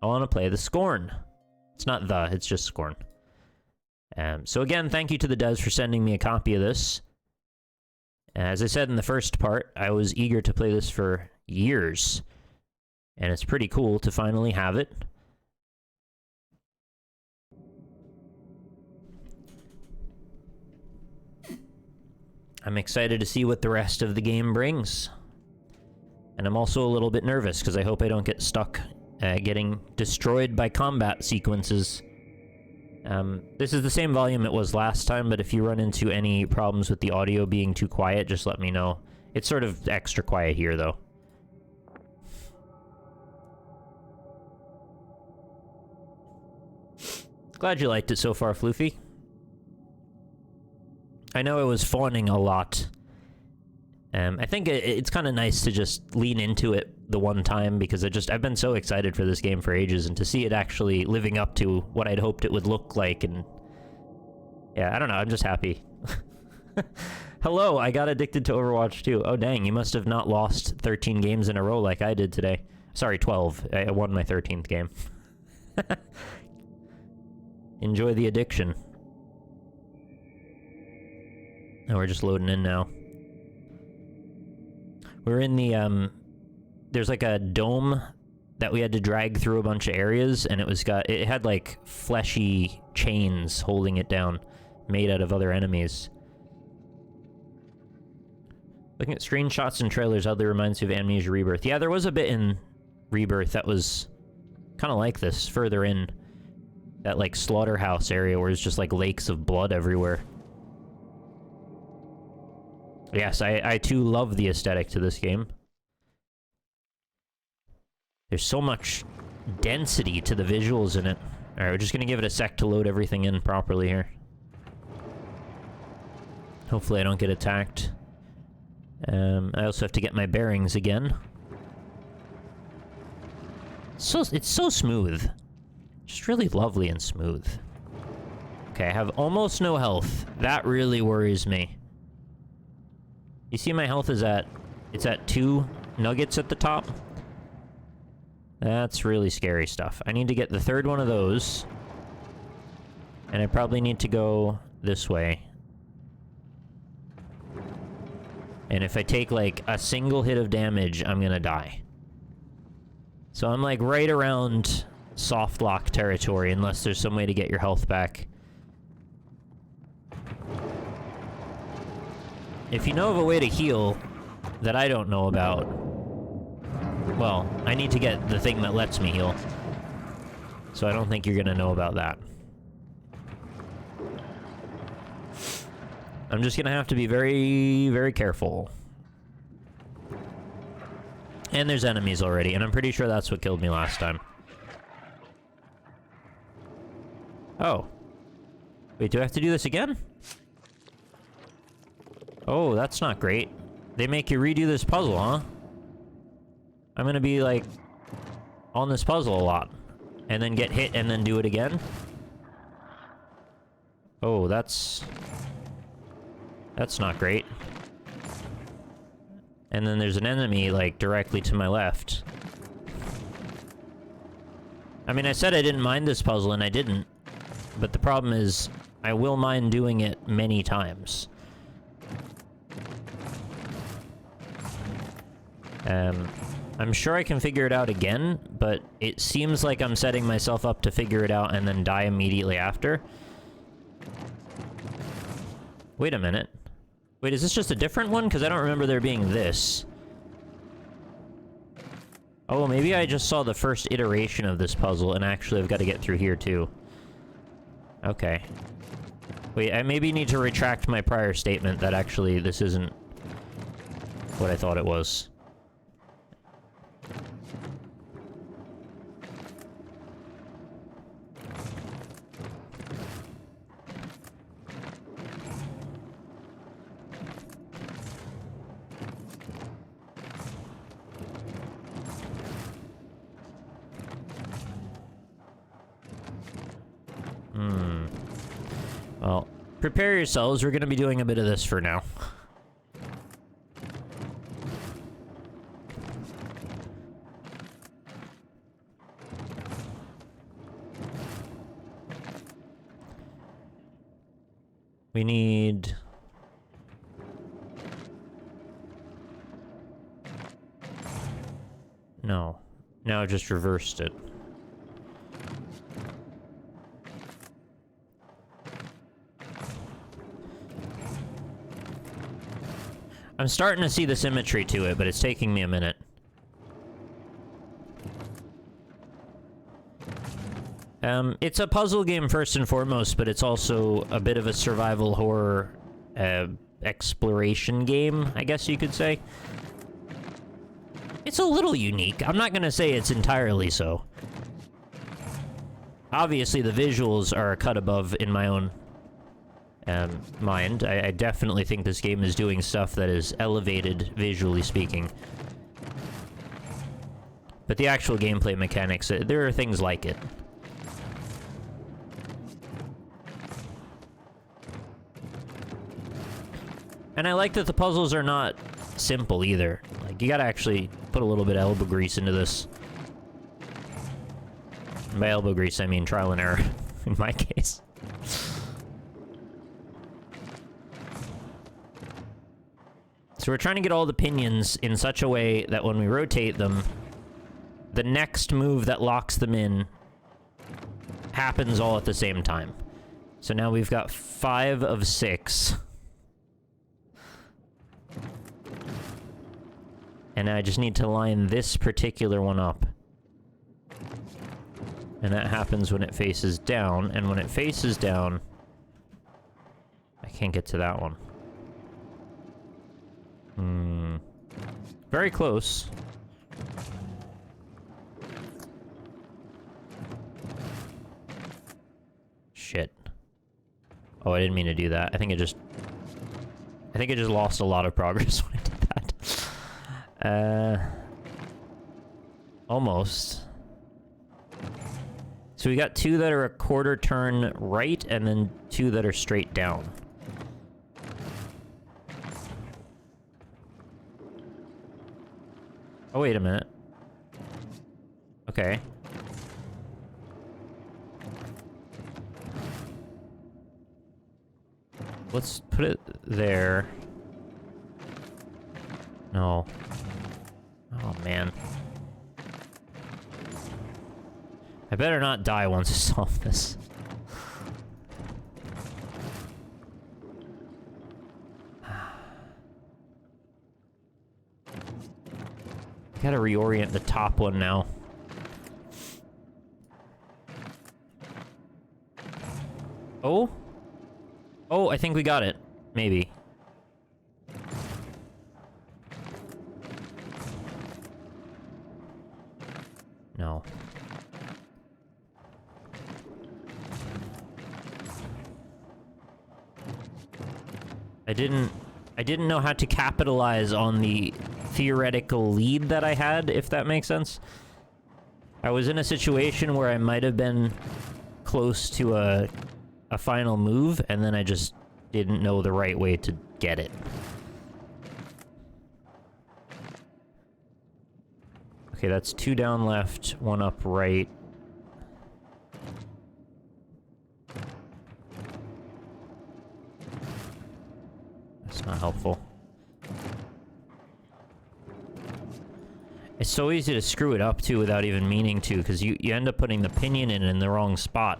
I want to play the Scorn. It's not the, it's just Scorn. So again, thank you to the devs for sending me a copy of this. As I said in the first part, I was eager to play this for years. And it's pretty cool to finally have it. I'm excited to see what the rest of the game brings. And I'm also a little bit nervous, because I hope I don't get stuck getting destroyed by combat sequences. This is the same volume it was last time, but if you run into any problems with the audio being too quiet, just let me know. It's sort of extra quiet here, though. Glad you liked it so far, Floofy. I know I was fawning a lot. I think it's kind of nice to just lean into it the one time, because I've been so excited for this game for ages, and to see it actually living up to what I'd hoped it would look like, and... yeah, I don't know, I'm just happy. Hello, I got addicted to Overwatch 2. Oh dang, you must have not lost 13 games in a row like I did today. Sorry, 12. I won my 13th game. Enjoy the addiction. Oh, we're just loading in now. We're in the, there's like a dome that we had to drag through a bunch of areas, and it had like fleshy chains holding it down, made out of other enemies. Looking at screenshots and trailers, oddly reminds me of Amnesia Rebirth. Yeah, there was a bit in Rebirth that was kind of like this, further in. That like slaughterhouse area where it's just like lakes of blood everywhere. Yes, I too love the aesthetic to this game. There's so much density to the visuals in it. Alright, we're just gonna give it a sec to load everything in properly here. Hopefully I don't get attacked. I also have to get my bearings again. It's so smooth. Just really lovely and smooth. Okay, I have almost no health. That really worries me. You see my health is it's at 2 nuggets at the top? That's really scary stuff. I need to get the third one of those. And I probably need to go this way. And if I take like a single hit of damage, I'm gonna die. So I'm like right around soft lock territory, unless there's some way to get your health back. If you know of a way to heal that I don't know about, well, I need to get the thing that lets me heal. So I don't think you're gonna know about that. I'm just gonna have to be very, very careful. And there's enemies already, and I'm pretty sure that's what killed me last time. Oh. Wait, do I have to do this again? Oh, that's not great. They make you redo this puzzle, huh? I'm gonna be, like, on this puzzle a lot. And then get hit and then do it again? Oh, that's not great. And then there's an enemy, like, directly to my left. I mean, I said I didn't mind this puzzle, and I didn't. But the problem is, I will mind doing it many times. I'm sure I can figure it out again, but it seems like I'm setting myself up to figure it out and then die immediately after. Wait a minute. Wait, is this just a different one? Because I don't remember there being this. Oh, maybe I just saw the first iteration of this puzzle, and actually I've got to get through here too. Okay. Wait, I maybe need to retract my prior statement that actually this isn't what I thought it was. Well, prepare yourselves. We're going to be doing a bit of this for now. We need... No. Now I just reversed it. I'm starting to see the symmetry to it, but it's taking me a minute. It's a puzzle game first and foremost, but it's also a bit of a survival horror exploration game, I guess you could say. It's a little unique. I'm not gonna say it's entirely so. Obviously, the visuals are a cut above in my own mind. I definitely think this game is doing stuff that is elevated, visually speaking. But the actual gameplay mechanics, there are things like it. And I like that the puzzles are not simple either. Like, you gotta actually put a little bit of elbow grease into this. And by elbow grease, I mean trial and error, in my case. So we're trying to get all the pinions in such a way that when we rotate them, the next move that locks them in happens all at the same time. So now we've got 5 of 6. And I just need to line this particular one up. And that happens when it faces down, and when it faces down... I can't get to that one. Very close. Shit. Oh, I didn't mean to do that. I think I just lost a lot of progress when I did that. Almost. So we got 2 that are a quarter turn right, and then 2 that are straight down. Oh, wait a minute. Okay. Let's put it there. No. Oh, man. I better not die once I solve this. Gotta reorient the top one now. Oh? Oh, I think we got it. Maybe. No. I didn't know how to capitalize on the theoretical lead that I had, if that makes sense. I was in a situation where I might have been close to a final move, and then I just didn't know the right way to get it. Okay, that's 2 down left, 1 up right. That's not helpful. It's so easy to screw it up, too, without even meaning to, because you end up putting the pinion in the wrong spot.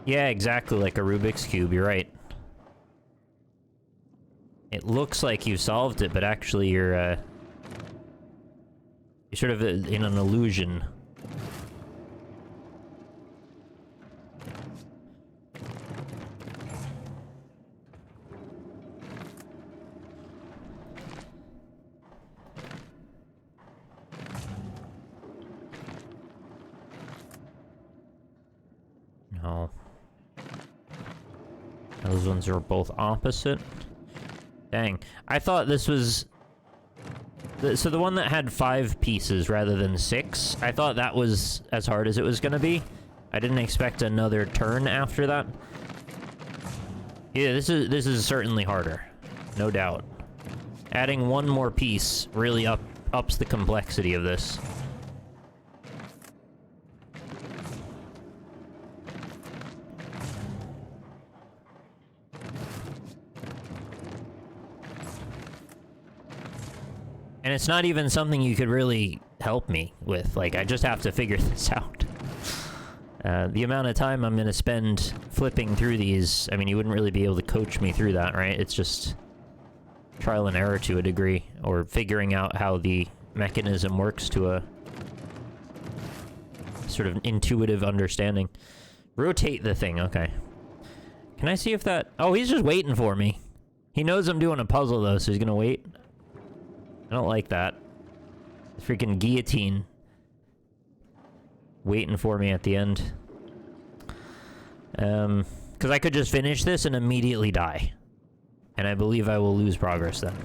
Yeah, exactly, like a Rubik's Cube, you're right. It looks like you solved it, but actually you're sort of in an illusion. No. Those ones are both opposite. Dang. I thought this was... So the one that had 5 pieces rather than 6, I thought that was as hard as it was gonna be. I didn't expect another turn after that. Yeah, this is certainly harder. No doubt. Adding 1 more piece really ups the complexity of this. And it's not even something you could really help me with. Like, I just have to figure this out. The amount of time I'm gonna spend flipping through these, I mean, you wouldn't really be able to coach me through that, right? It's just trial and error to a degree, or figuring out how the mechanism works to a sort of intuitive understanding. Rotate the thing, okay. Can I see if that... Oh, he's just waiting for me. He knows I'm doing a puzzle, though, so he's gonna wait. I don't like that. Freaking guillotine. Waiting for me at the end. Because I could just finish this and immediately die. And I believe I will lose progress then.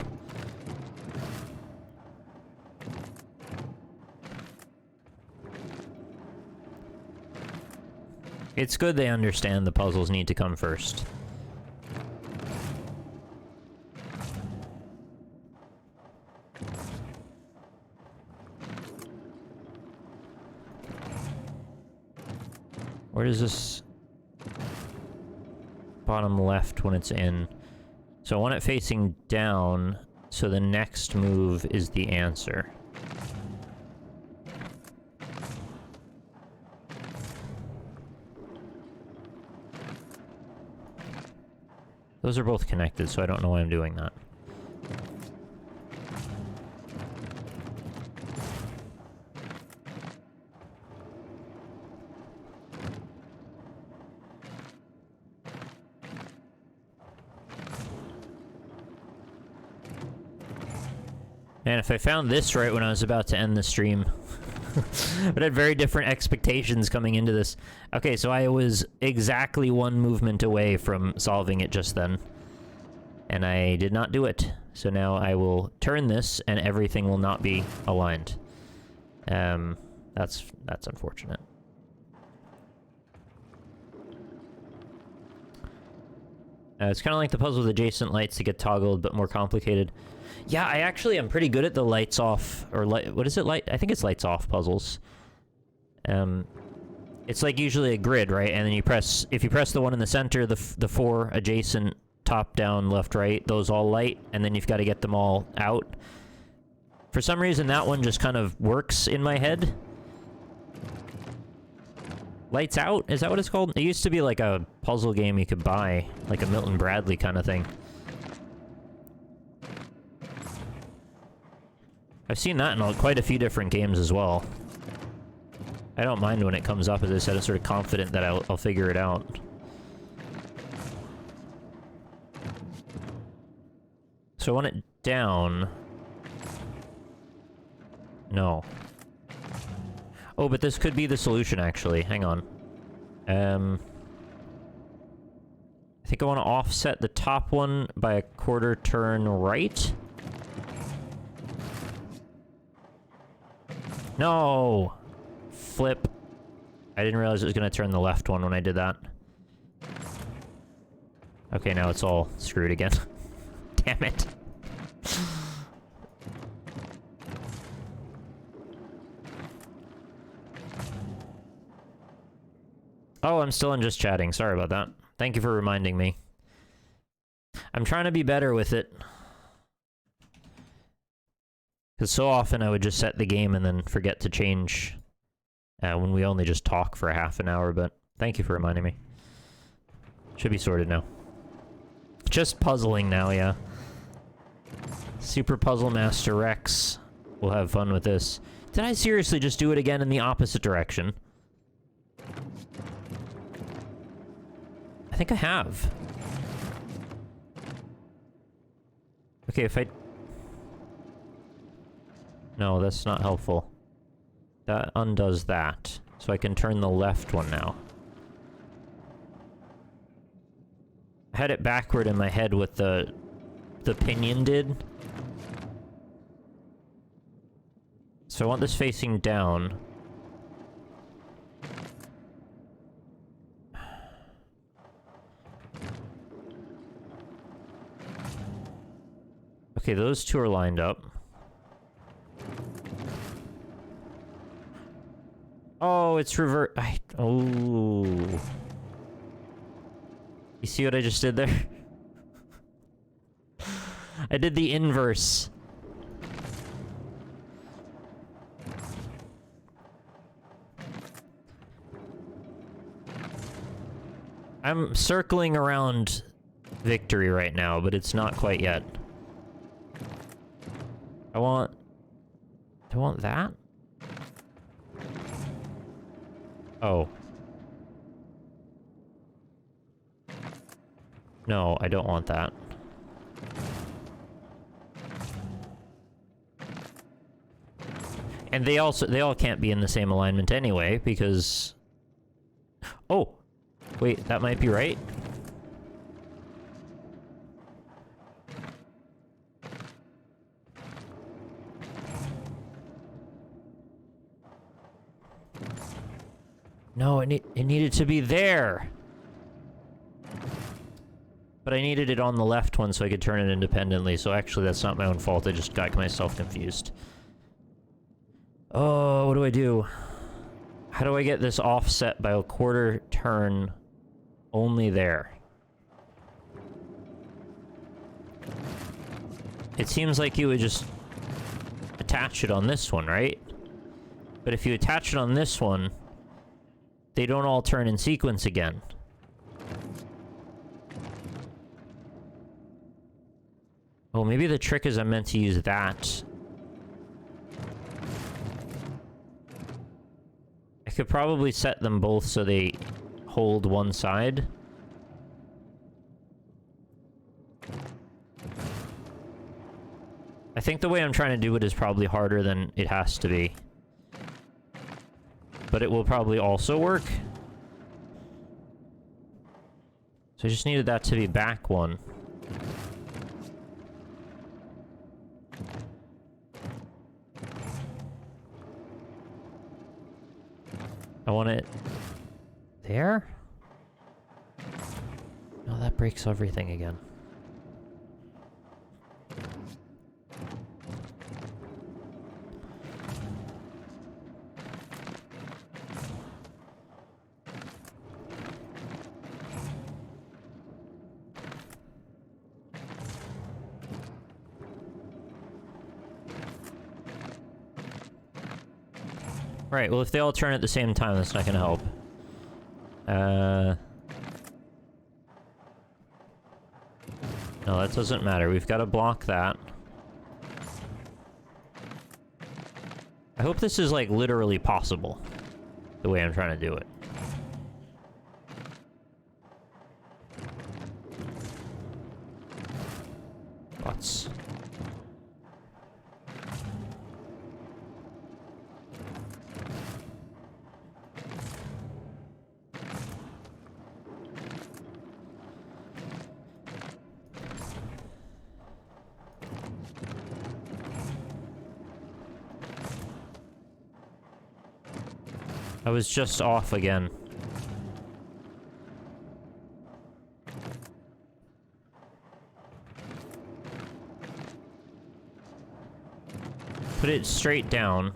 It's good they understand the puzzles need to come first. Where does this... Bottom left when it's in. So I want it facing down, so the next move is the answer. Those are both connected, so I don't know why I'm doing that. Man, if I found this right when I was about to end the stream. But I had very different expectations coming into this. Okay, so I was exactly one movement away from solving it just then. And I did not do it. So now I will turn this and everything will not be aligned. That's unfortunate. It's kind of like the puzzle with adjacent lights to get toggled, but more complicated. Yeah, I actually am pretty good at the lights off, or what is it, I think it's lights off puzzles. It's like usually a grid, right? And then you press, if you press the one in the center, the four adjacent, top, down, left, right, those all light, and then you've got to get them all out. For some reason, that one just kind of works in my head. Lights Out? Is that what it's called? It used to be like a puzzle game you could buy, like a Milton Bradley kind of thing. I've seen that in quite a few different games as well. I don't mind when it comes up, as I said, I'm sort of confident that I'll figure it out. So I want it down. No. Oh, but this could be the solution, actually. Hang on. I think I want to offset the top one by a quarter turn right. No! Flip. I didn't realize it was going to turn the left one when I did that. Okay, now it's all screwed again. Damn it. Oh, I'm still in just chatting. Sorry about that. Thank you for reminding me. I'm trying to be better with it. Because so often I would just set the game and then forget to change when we only just talk for a half an hour, but thank you for reminding me. Should be sorted now. Just puzzling now, yeah. Super Puzzle Master Rex. We'll have fun with this. Did I seriously just do it again in the opposite direction? I think I have. Okay, if I... No, that's not helpful. That undoes that. So I can turn the left one now. I had it backward in my head what the pinion did. So I want this facing down. Okay, those two are lined up. Oh, it's revert. Oh. You see what I just did there? I did the inverse. I'm circling around victory right now, but it's not quite yet. I want that? Oh. No, I don't want that. And they all can't be in the same alignment anyway, because... Oh! Wait, that might be right? No, it needed to be there! But I needed it on the left one so I could turn it independently, so actually that's not my own fault, I just got myself confused. Oh, what do I do? How do I get this offset by a quarter turn only there? It seems like you would just attach it on this one, right? But if you attach it on this one, they don't all turn in sequence again. Oh, maybe the trick is I'm meant to use that. I could probably set them both so they hold one side. I think the way I'm trying to do it is probably harder than it has to be. But it will probably also work. So I just needed that to be back one. I want it there? No, that breaks everything again. Right, well if they all turn at the same time, that's not gonna help. No, that doesn't matter. We've got to block that. I hope this is, like, literally possible. The way I'm trying to do it. Butts. I was just off again. Put it straight down.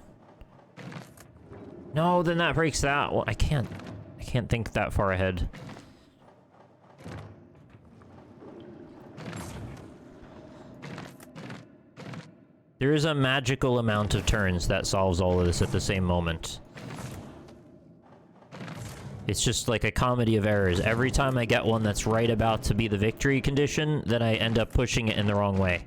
No, then that breaks that. Well, I can't think that far ahead. There is a magical amount of turns that solves all of this at the same moment. It's just like a comedy of errors. Every time I get one that's right about to be the victory condition, then I end up pushing it in the wrong way.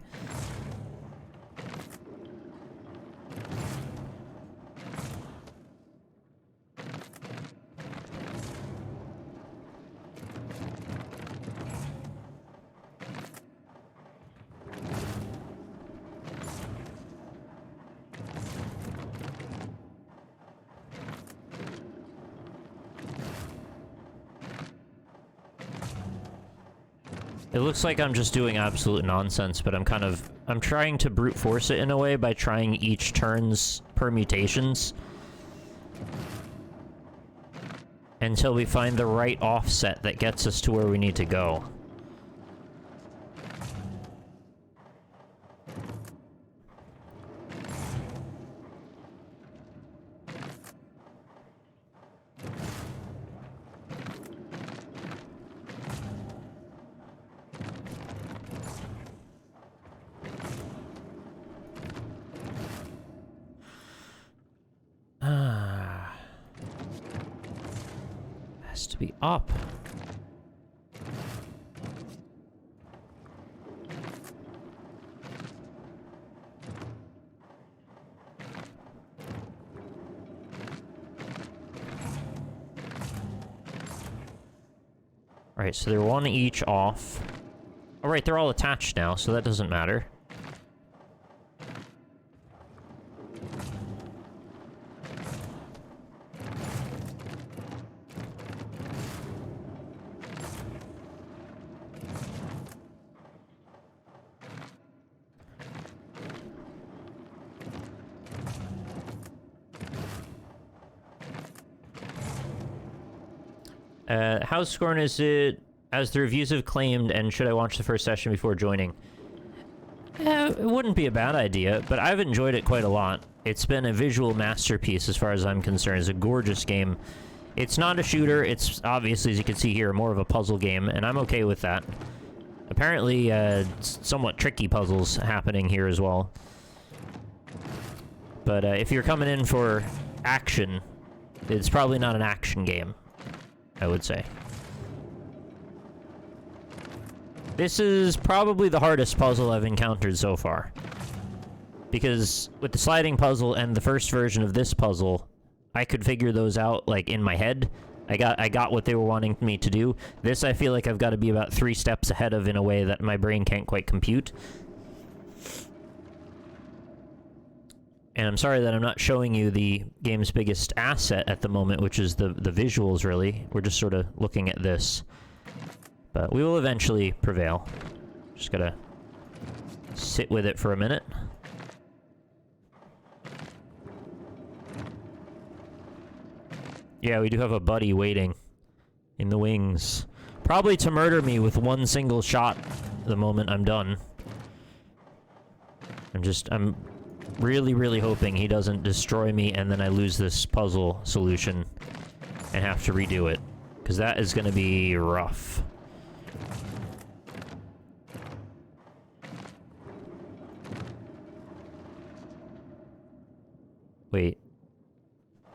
It looks like I'm just doing absolute nonsense, but I'm trying to brute force it in a way by trying each turn's permutations until we find the right offset that gets us to where we need to go. Has to be up. Alright, so they're one each off. Alright, they're all attached now, so that doesn't matter. How Scorn is it, as the reviews have claimed, and should I watch the first session before joining? It wouldn't be a bad idea, but I've enjoyed it quite a lot. It's been a visual masterpiece as far as I'm concerned. It's a gorgeous game. It's not a shooter. It's obviously, as you can see here, more of a puzzle game, and I'm okay with that. Apparently, somewhat tricky puzzles happening here as well. But if you're coming in for action, it's probably not an action game, I would say. This is probably the hardest puzzle I've encountered so far. Because with the sliding puzzle and the first version of this puzzle, I could figure those out, like, in my head. I got what they were wanting me to do. This, I feel like I've got to be about 3 steps ahead of in a way that my brain can't quite compute. And I'm sorry that I'm not showing you the game's biggest asset at the moment, which is the visuals, really. We're just sort of looking at this. But we will eventually prevail. Just gotta sit with it for a minute. Yeah, we do have a buddy waiting in the wings. Probably to murder me with one single shot the moment I'm done. I'm really, really hoping he doesn't destroy me and then I lose this puzzle solution and have to redo it. Because that is going to be rough. Wait.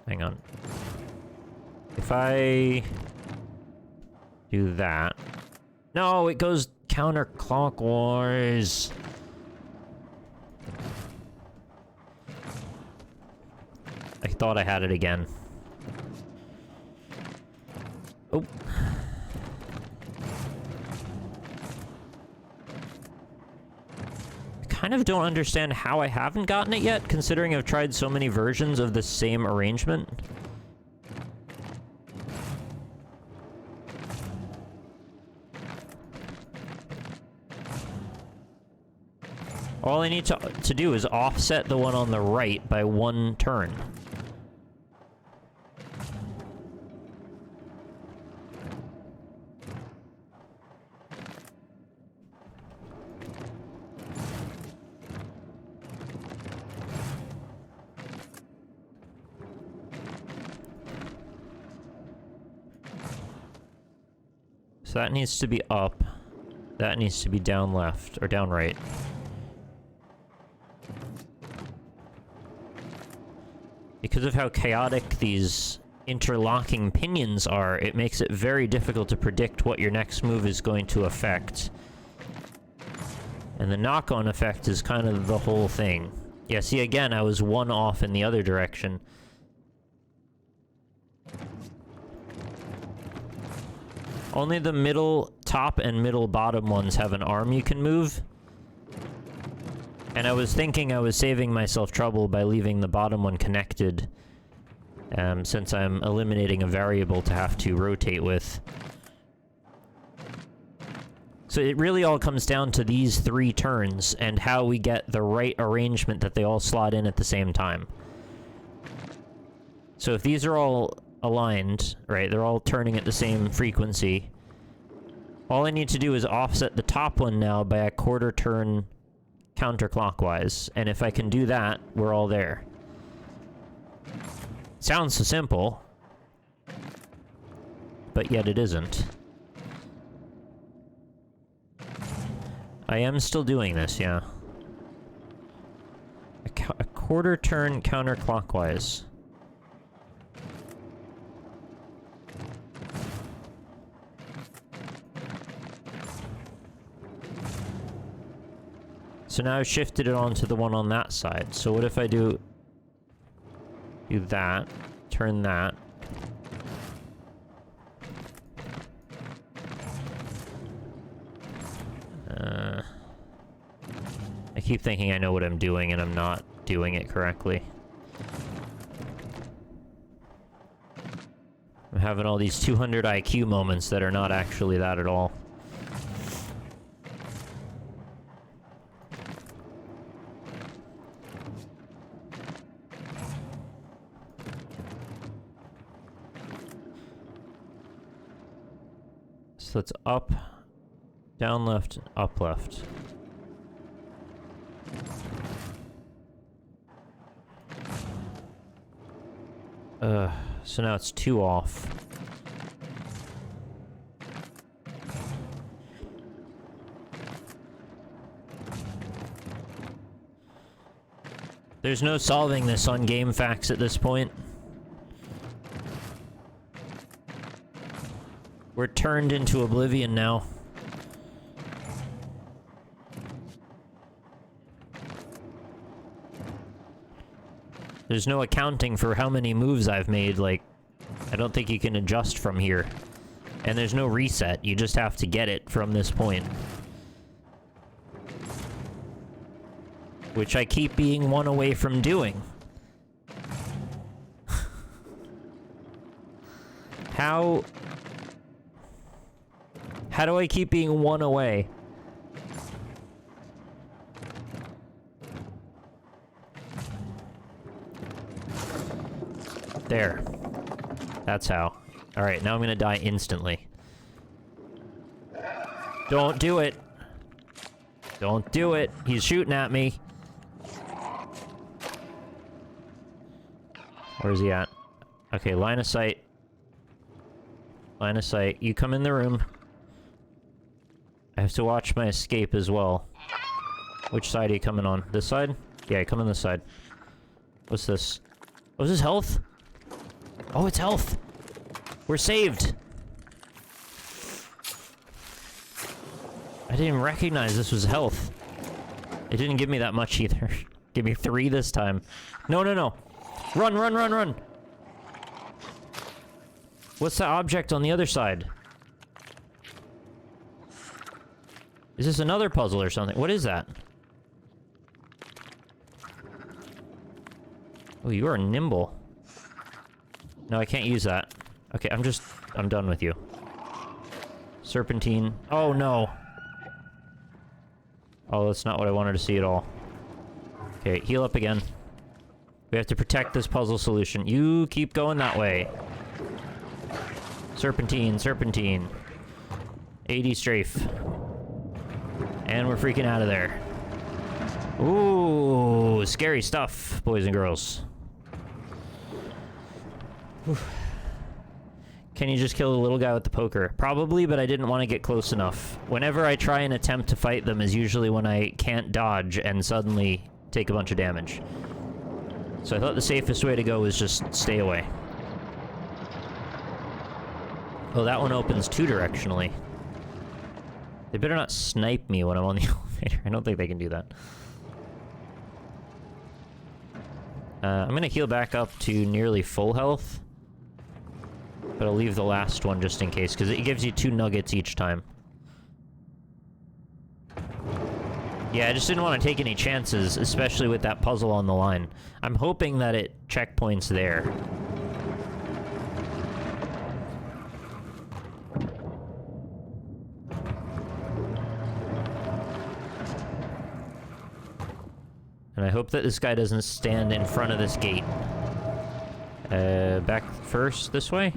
Hang on. If I do that... No, it goes counterclockwise. I thought I had it again. Oh. I kind of don't understand how I haven't gotten it yet, considering I've tried so many versions of the same arrangement. All I need to do is offset the one on the right by 1 turn. So that needs to be up. That needs to be down left, or down right. Because of how chaotic these interlocking pinions are, it makes it very difficult to predict what your next move is going to affect. And the knock-on effect is kind of the whole thing. Yeah, see, again, I was 1 off in the other direction. Only the middle top and middle bottom ones have an arm you can move. And I was thinking I was saving myself trouble by leaving the bottom one connected, since I'm eliminating a variable to have to rotate with. So it really all comes down to these 3 turns and how we get the right arrangement that they all slot in at the same time. So if these are all aligned, right, they're all turning at the same frequency, all I need to do is offset the top one now by a 1/4 turn counterclockwise, and if I can do that, we're all there. Sounds so simple, but yet it isn't. I am still doing this, yeah. A 1/4 turn counterclockwise. So now I've shifted it onto the one on that side. So what if I do that, turn that. keep thinking I know what I'm doing, and I'm not doing it correctly. I'm having all these 200 IQ moments that are not actually that at all. So it's up, down left, up left. So now it's 2 off. There's no solving this on game facts at this point. We're turned into oblivion now. There's no accounting for how many moves I've made, like, I don't think you can adjust from here. And there's no reset, you just have to get it from this point. Which I keep being 1 away from doing. How do I keep being 1 away? There. That's how. Alright, now I'm gonna die instantly. Don't do it! Don't do it! He's shooting at me! Where's he at? Okay, line of sight. Line of sight. You come in the room. I have to watch my escape as well. Which side are you coming on? This side? Yeah, come on this side. What's this? Oh, is this health? Oh, it's health! We're saved! I didn't even recognize this was health. It didn't give me that much either. Give me 3 this time. No, no, no! Run, run, run, run! What's the object on the other side? Is this another puzzle or something? What is that? Oh, you are nimble. No, I can't use that. Okay, I'm done with you. Serpentine. Oh, no. Oh, that's not what I wanted to see at all. Okay, heal up again. We have to protect this puzzle solution. You keep going that way. Serpentine, serpentine. 80 strafe. And we're freaking out of there. Ooh, scary stuff, boys and girls. Can you just kill the little guy with the poker? Probably, but I didn't want to get close enough. Whenever I try and attempt to fight them is usually when I can't dodge and suddenly take a bunch of damage. So I thought the safest way to go was just stay away. Oh, that one opens 2-directionally. They better not snipe me when I'm on the elevator. I don't think they can do that. I'm gonna heal back up to nearly full health. But I'll leave the last one just in case, because it gives you 2 nuggets each time. Yeah, I just didn't want to take any chances, especially with that puzzle on the line. I'm hoping that it checkpoints there. And I hope that this guy doesn't stand in front of this gate. Back first, this way?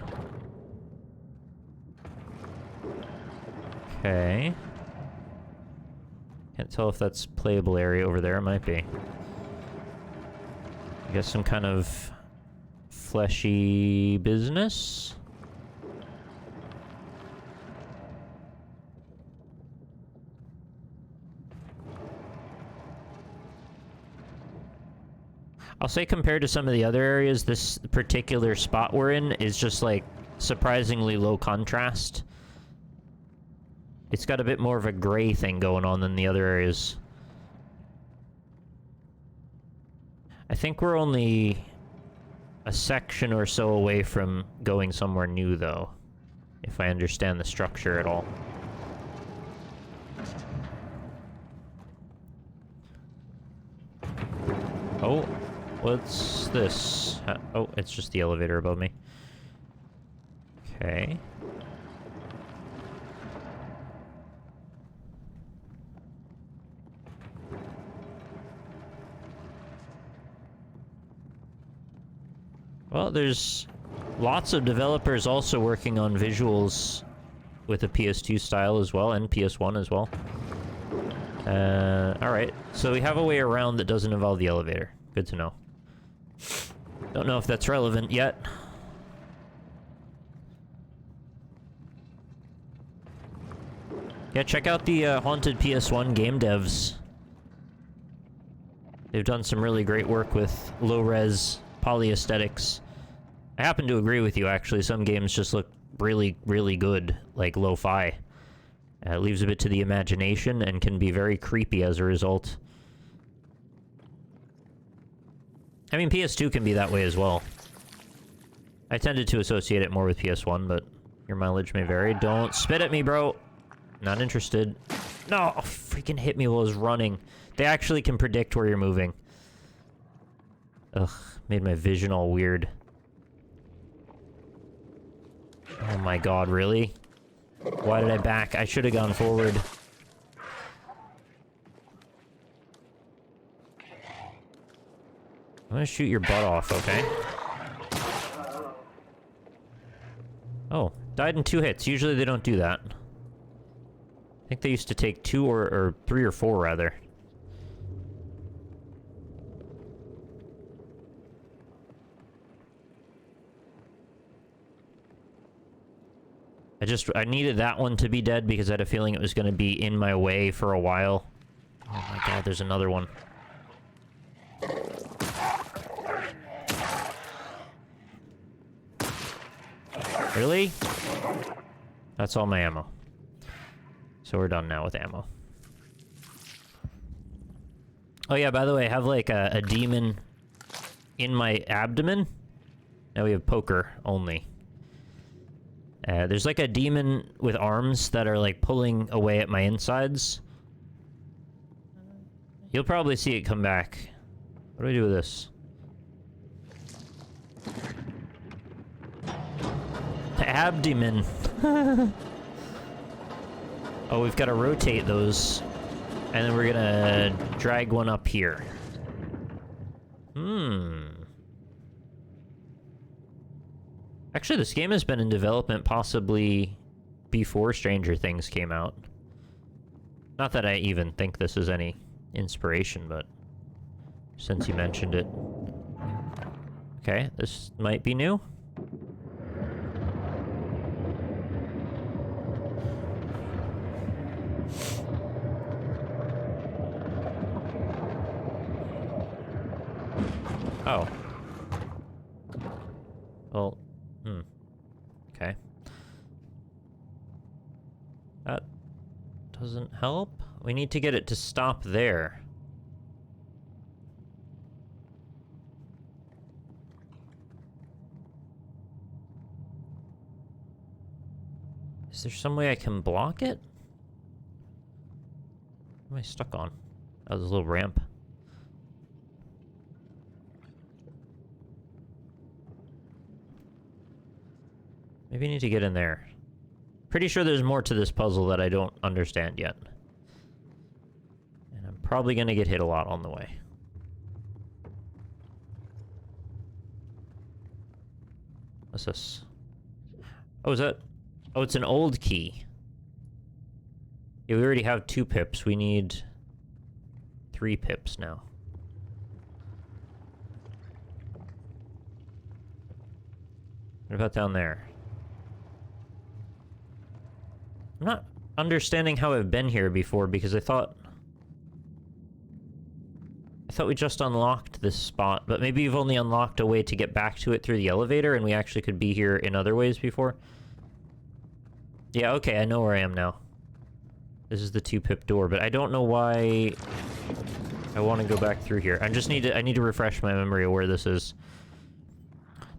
Okay. Can't tell if that's playable area over there. It might be. I guess some kind of fleshy business? I'll say compared to some of the other areas, this particular spot we're in is just, like, surprisingly low contrast. It's got a bit more of a gray thing going on than the other areas. I think we're only a section or so away from going somewhere new, though, if I understand the structure at all. Oh, what's this? Oh, it's just the elevator above me. Okay. Well, there's lots of developers also working on visuals with a PS2 style as well, and PS1 as well. Alright, so we have a way around that doesn't involve the elevator. Good to know. Don't know if that's relevant yet. Yeah, check out the Haunted PS1 game devs. They've done some really great work with low-res poly aesthetics. I happen to agree with you, actually. Some games just look really, really good, like lo-fi. It leaves a bit to the imagination and can be very creepy as a result. I mean, PS2 can be that way as well. I tended to associate it more with PS1, but your mileage may vary. Don't spit at me, bro! Not interested. No! Oh, freaking hit me while I was running. They actually can predict where you're moving. Ugh, made my vision all weird. Oh my god, really? Why did I back? I should have gone forward. I'm gonna shoot your butt off, okay? Oh, died in 2 hits. Usually they don't do that. I think they used to take 2 or 3 or 4, rather. I needed that one to be dead because I had a feeling it was going to be in my way for a while. Oh my god, there's another one. Really? That's all my ammo. So we're done now with ammo. Oh yeah, by the way, I have like a demon in my abdomen. Now we have poker only. There's like a demon with arms that are like pulling away at my insides. You'll probably see it come back. What do I do with this? Abdomen. Oh, we've got to rotate those. And then we're gonna drag one up here. Actually, this game has been in development possibly before Stranger Things came out. Not that I even think this is any inspiration, but since you mentioned it. Okay, this might be new. Oh. Well, okay. That doesn't help. We need to get it to stop there. Is there some way I can block it? What am I stuck on? Oh, there's a little ramp. Maybe I need to get in there. Pretty sure there's more to this puzzle that I don't understand yet. And I'm probably gonna get hit a lot on the way. What's this? Oh, is that... Oh, it's an old key. Yeah, we already have 2 pips. We need 3 pips now. What about down there? I'm not understanding how I've been here before because I thought we just unlocked this spot, but maybe you've only unlocked a way to get back to it through the elevator and we actually could be here in other ways before. Yeah, okay, I know where I am now. This is the 2-pip door, but I don't know why I want to go back through here. I need to refresh my memory of where this is.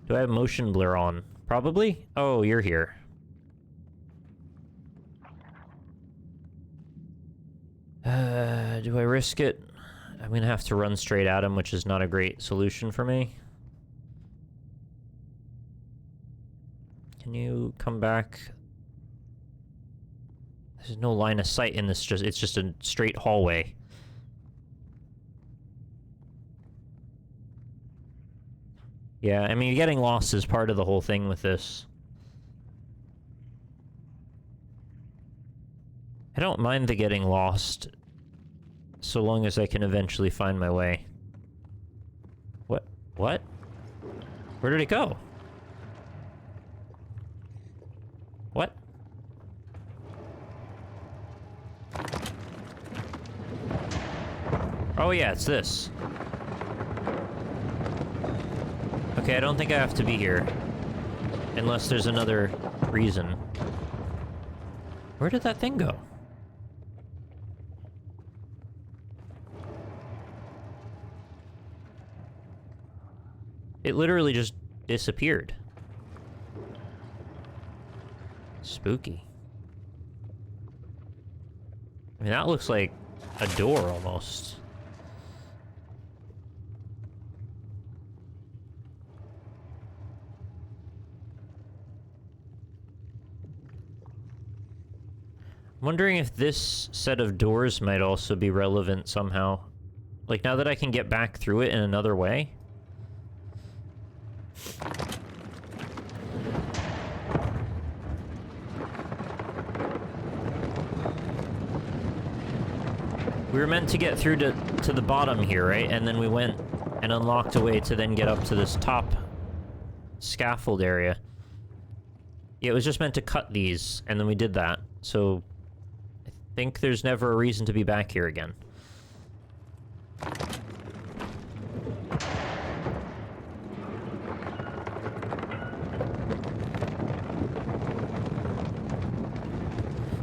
Do I have motion blur on? Probably? Oh, you're here. Do I risk it? I'm gonna have to run straight at him, which is not a great solution for me. Can you come back? There's no line of sight in this, it's just a straight hallway. Yeah, I mean, getting lost is part of the whole thing with this. I don't mind the getting lost, so long as I can eventually find my way. What? What? Where did it go? What? Oh yeah, it's this. Okay, I don't think I have to be here. Unless there's another reason. Where did that thing go? It literally just disappeared. Spooky. I mean, that looks like a door almost. I'm wondering if this set of doors might also be relevant somehow. Like, now that I can get back through it in another way. We were meant to get through to the bottom here, right? And then we went and unlocked a way to then get up to this top scaffold area. Yeah, it was just meant to cut these, and then we did that. So I think there's never a reason to be back here again.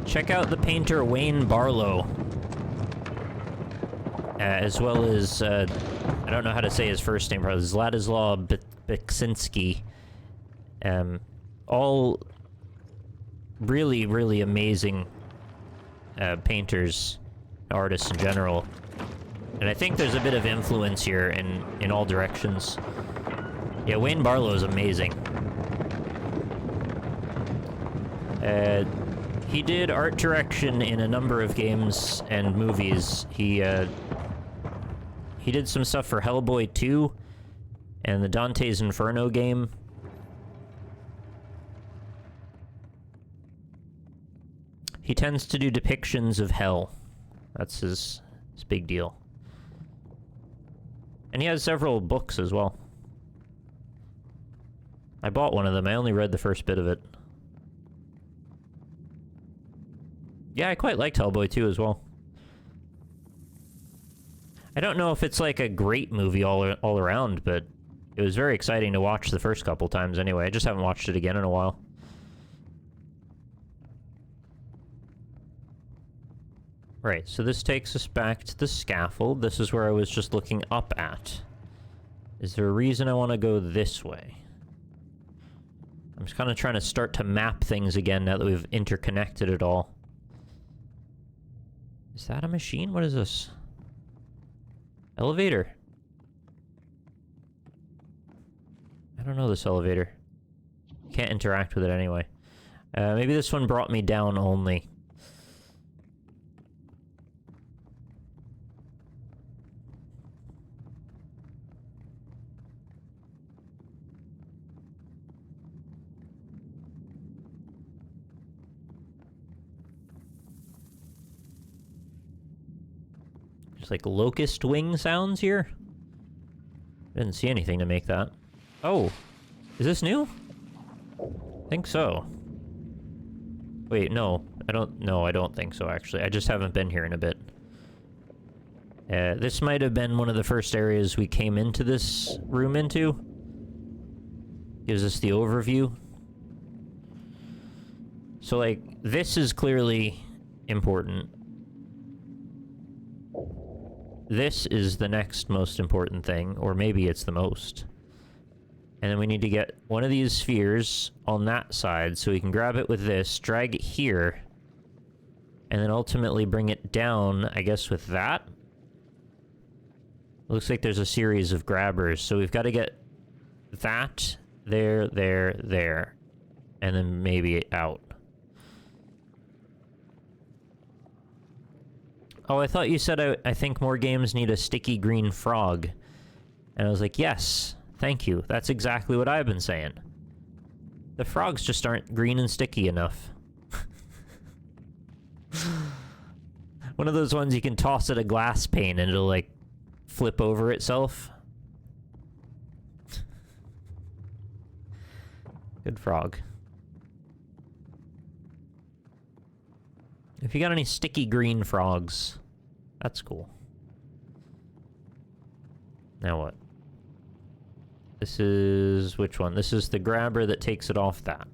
Check out the painter Wayne Barlow. As well as, I don't know how to say his first name, probably Zlatislaw Beksinski. All really, really amazing painters, artists in general. And I think there's a bit of influence here in all directions. Yeah, Wayne Barlow is amazing. He did art direction in a number of games and movies. He did some stuff for Hellboy 2 and the Dante's Inferno game. He tends to do depictions of hell. That's his big deal. And he has several books as well. I bought one of them. I only read the first bit of it. Yeah, I quite liked Hellboy 2 as well. I don't know if it's like a great movie all around, but it was very exciting to watch the first couple times anyway. I just haven't watched it again in a while. Right, so this takes us back to the scaffold. This is where I was just looking up at. Is there a reason I want to go this way? I'm just kind of trying to start to map things again now that we've interconnected it all. Is that a machine? What is this? Elevator. I don't know this elevator. Can't interact with it anyway. Maybe this one brought me down only. Like locust wing sounds here. Didn't see anything to make that. Oh, is this new? I think so. Wait, no, I don't think so actually. I just haven't been here in a bit. This might have been one of the first areas we came into this room into. Gives us the overview. So like, this is clearly important. This is the next most important thing, or maybe it's the most. And then we need to get one of these spheres on that side, so we can grab it with this, drag it here, and then ultimately bring it down, I guess, with that? Looks like there's a series of grabbers, so we've got to get that, there, and then maybe out. Oh, I thought you said I think more games need a sticky green frog. And I was like, yes, thank you. That's exactly what I've been saying. The frogs just aren't green and sticky enough. One of those ones you can toss at a glass pane and it'll, like, flip over itself. Good frog. If you got any sticky green frogs, that's cool. Now what? This is... which one? This is the grabber that takes it off that.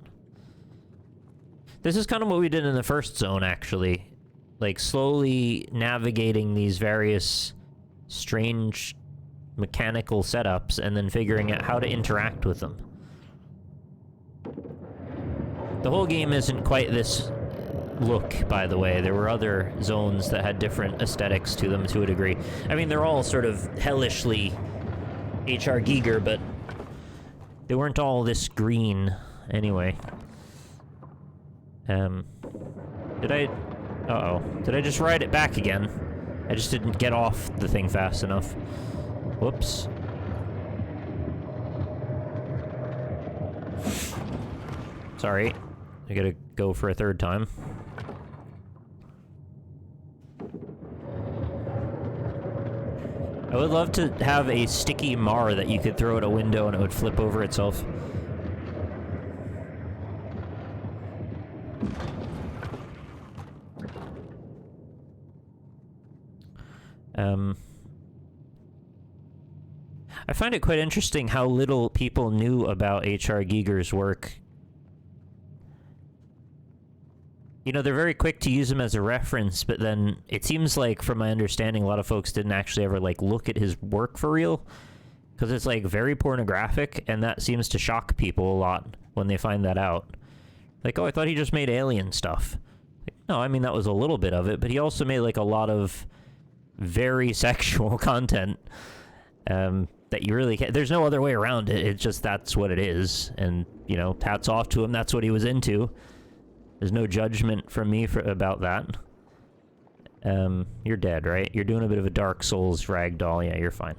This is kind of what we did in the first zone, actually. Like, slowly navigating these various strange mechanical setups and then figuring out how to interact with them. The whole game isn't quite this look, by the way. There were other zones that had different aesthetics to them to a degree. I mean, they're all sort of hellishly HR Giger, but they weren't all this green anyway. Did I... uh-oh. Did I just ride it back again? I just didn't get off the thing fast enough. Whoops. Sorry. I gotta go for a third time. I would love to have a sticky Mar that you could throw at a window and it would flip over itself. I find it quite interesting how little people knew about HR Giger's work. You know, they're very quick to use him as a reference, but then it seems like, from my understanding, a lot of folks didn't actually ever, like, look at his work for real. Because it's, like, very pornographic, and that seems to shock people a lot when they find that out. Like, oh, I thought he just made alien stuff. Like, no, I mean, that was a little bit of it, but he also made, like, a lot of very sexual content. That you really can't... There's no other way around it. It's just that's what it is. And, you know, hats off to him. That's what he was into. There's no judgment from me about that. You're dead, right? You're doing a bit of a Dark Souls ragdoll. Yeah, you're fine.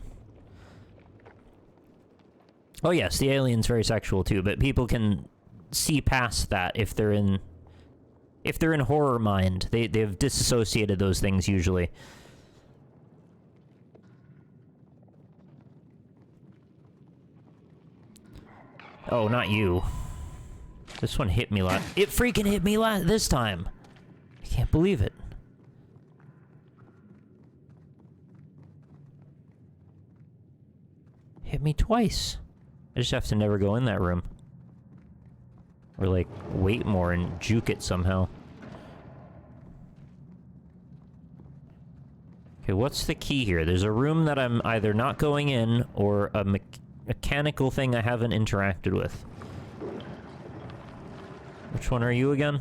Oh, yes, the alien's very sexual, too. But people can see past that if they're in... if they're in horror mind. They've disassociated those things, usually. Oh, not you. This one hit me It freaking hit me this time! I can't believe it. Hit me twice. I just have to never go in that room. Or, like, wait more and juke it somehow. Okay, what's the key here? There's a room that I'm either not going in, or a mechanical thing I haven't interacted with. Which one are you again?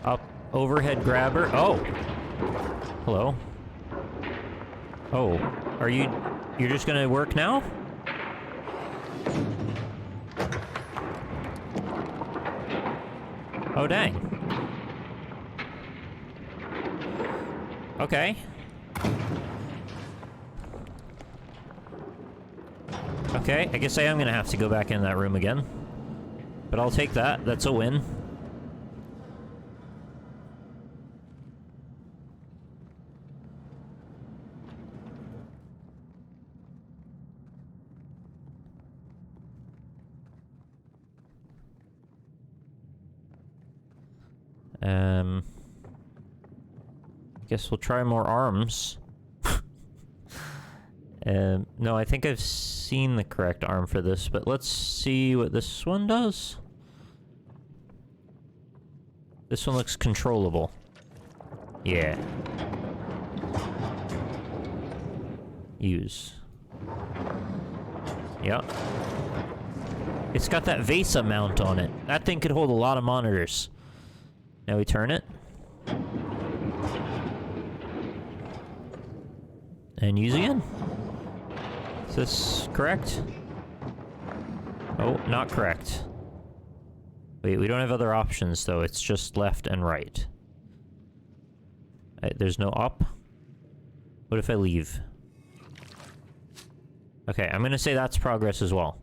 Up, overhead grabber. Oh! Hello. Oh, are you... you're just gonna work now? Oh, dang. Okay. Okay, I guess I am gonna have to go back in that room again. But I'll take that. That's a win. Guess we'll try more arms. No, I think I've seen the correct arm for this, but let's see what this one does. This one looks controllable. Yeah. Use. Yep. It's got that VESA mount on it. That thing could hold a lot of monitors. Now we turn it. And use again. Is this correct? Oh, not correct. Wait, we don't have other options, though. It's just left and right. There's no up? What if I leave? Okay, I'm gonna say that's progress as well.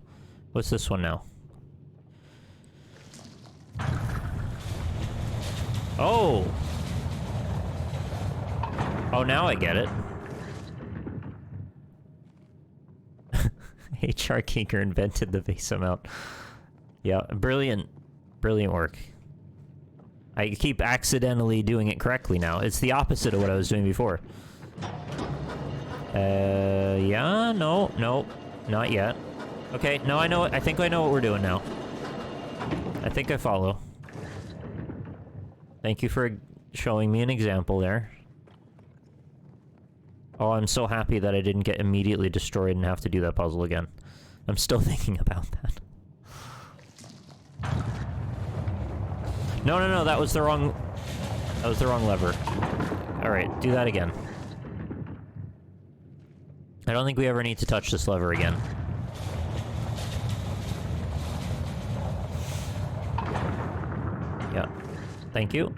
What's this one now? Oh! Oh, now I get it. HR Kinker invented the base amount. Yeah, brilliant. Brilliant work. I keep accidentally doing it correctly now. It's the opposite of what I was doing before. Yeah, no, not yet. Okay, no, I know, I think I know what we're doing now. I think I follow. Thank you for showing me an example there. Oh, I'm so happy that I didn't get immediately destroyed and have to do that puzzle again. I'm still thinking about that. No, that was the wrong... That was the wrong lever. Alright, do that again. I don't think we ever need to touch this lever again. Yeah. Thank you.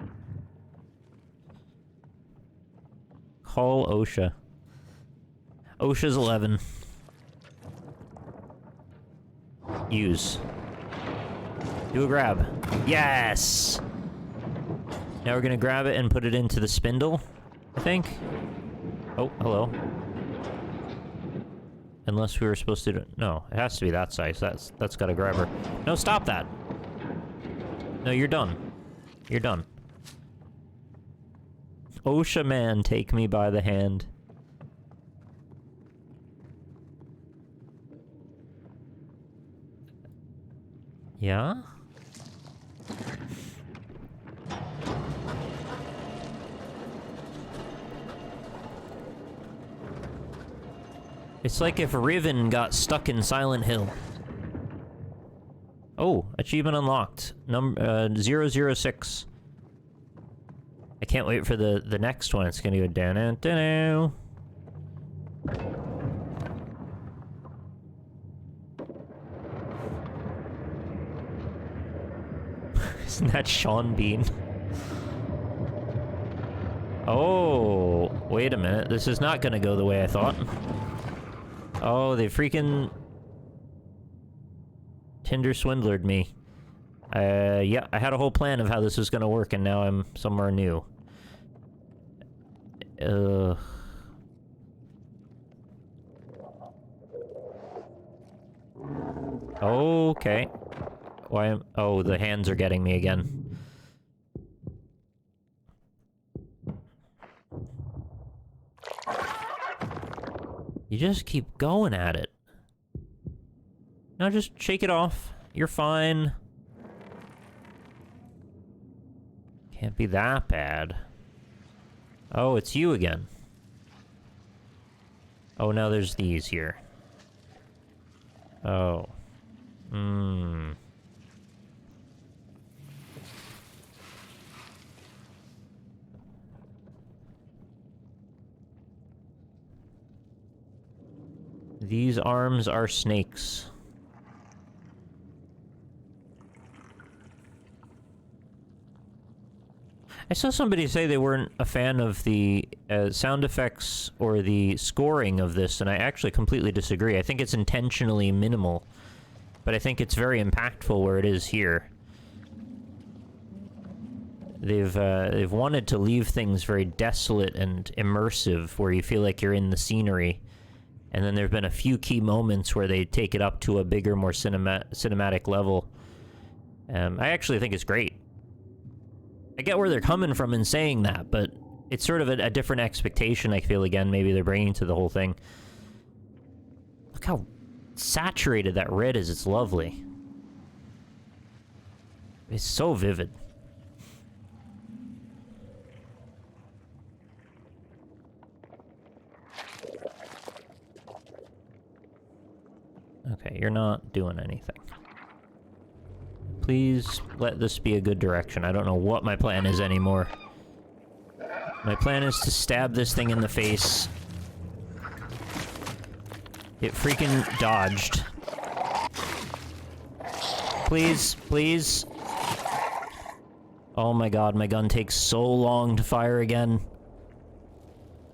Call OSHA. OSHA's 11. Use. Do a grab. Yes! Now we're gonna grab it and put it into the spindle, I think. Oh, hello. Unless we were supposed to do... No, it has to be that size. That's got a grabber. No, stop that! No, you're done. You're done. OSHA man, take me by the hand. Yeah? It's like if Riven got stuck in Silent Hill. Oh, achievement unlocked. Number 006. I can't wait for the next one. It's gonna go down. Isn't that Sean Bean? Oh, wait a minute. This is not gonna go the way I thought. Oh, they freaking... Tinder swindlered me. Yeah, I had a whole plan of how this was gonna work, and now I'm somewhere new. Okay. Why am... Oh, the hands are getting me again. You just keep going at it. No, just shake it off. You're fine. Can't be that bad. Oh, it's you again. Oh, now there's these here. Oh. These arms are snakes. I saw somebody say they weren't a fan of the sound effects or the scoring of this, and I actually completely disagree. I think it's intentionally minimal, but I think it's very impactful where it is here. They've wanted to leave things very desolate and immersive, where you feel like you're in the scenery. And then there've been a few key moments where they take it up to a bigger, more cinematic level. I actually think it's great. I get where they're coming from in saying that, but it's sort of a different expectation, I feel, again, maybe they're bringing to the whole thing. Look how saturated that red is. It's lovely. It's so vivid. Okay, you're not doing anything. Please let this be a good direction. I don't know what my plan is anymore. My plan is to stab this thing in the face It freaking dodged. Please, please. Oh my god, my gun takes so long to fire again.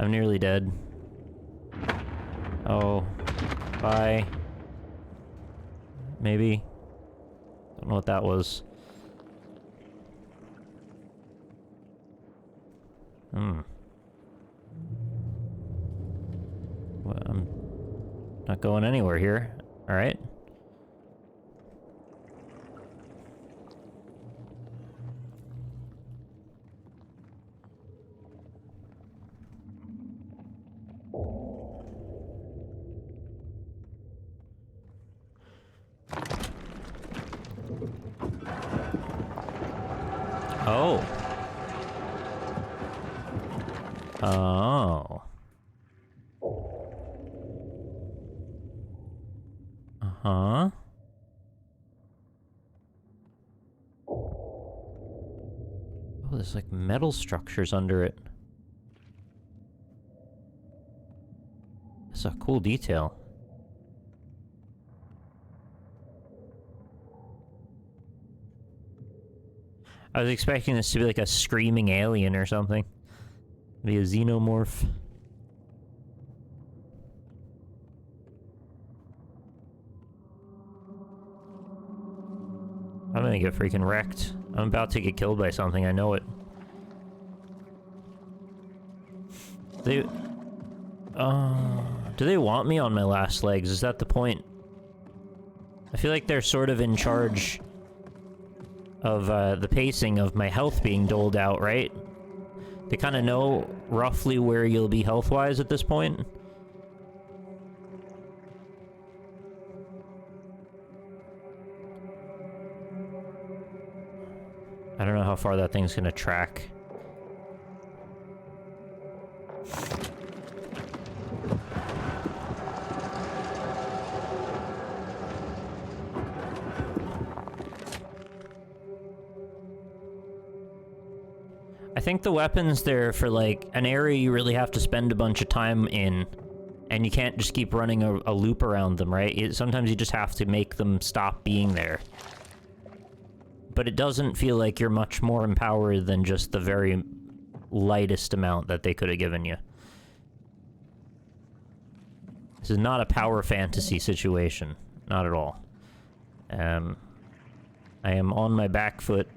I'm nearly dead. Oh. Bye. Maybe. Don't know what that was. Well, I'm not going anywhere here. Alright. Oh. Oh. Uh-huh. Oh, there's like metal structures under it. That's a cool detail. I was expecting this to be like a screaming alien or something. Be a xenomorph. I'm gonna get freaking wrecked. I'm about to get killed by something, I know it. Do they want me on my last legs? Is that the point? I feel like they're sort of in charge of the pacing of my health being doled out, right? They kind of know roughly where you'll be health-wise at this point. I don't know how far that thing's gonna track. I think the weapons there for, like, an area you really have to spend a bunch of time in, and you can't just keep running a loop around them, right? Sometimes you just have to make them stop being there. But it doesn't feel like you're much more empowered than just the very lightest amount that they could have given you. This is not a power fantasy situation. Not at all. I am on my back foot,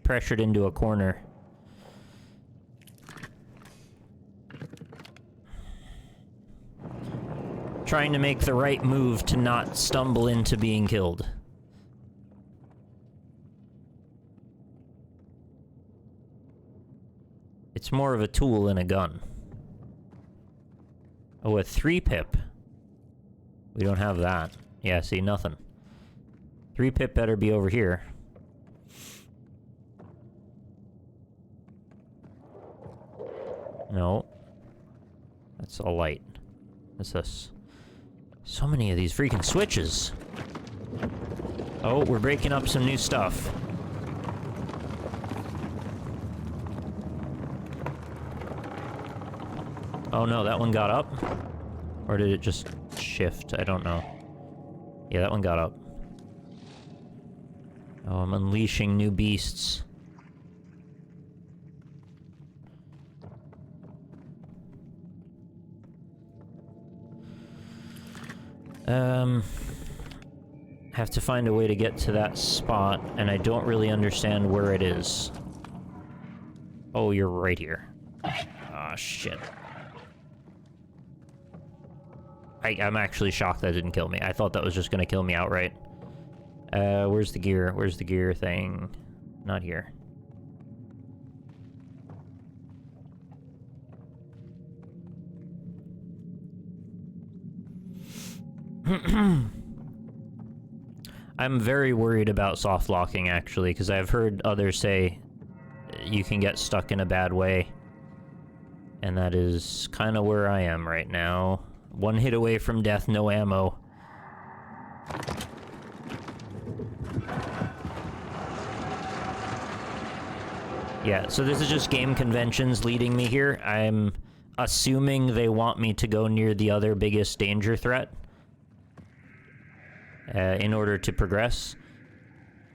pressured into a corner. Trying to make the right move to not stumble into being killed. It's more of a tool than a gun. Oh, a 3-pip. We don't have that. Yeah, see, nothing. 3-pip better be over here. No. That's a light. What's this? So many of these freaking switches. Oh, we're breaking up some new stuff. Oh no, that one got up? Or did it just shift? I don't know. Yeah, that one got up. Oh, I'm unleashing new beasts. Have to find a way to get to that spot, and I don't really understand where it is. Oh, you're right here. Ah, shit. I'm actually shocked that didn't kill me. I thought that was just gonna kill me outright. Where's the gear? Where's the gear thing? Not here. I'm very worried about soft locking, actually, because I've heard others say you can get stuck in a bad way. And that is kind of where I am right now. One hit away from death, no ammo. Yeah, so this is just game conventions leading me here. I'm assuming they want me to go near the other biggest danger threat in order to progress.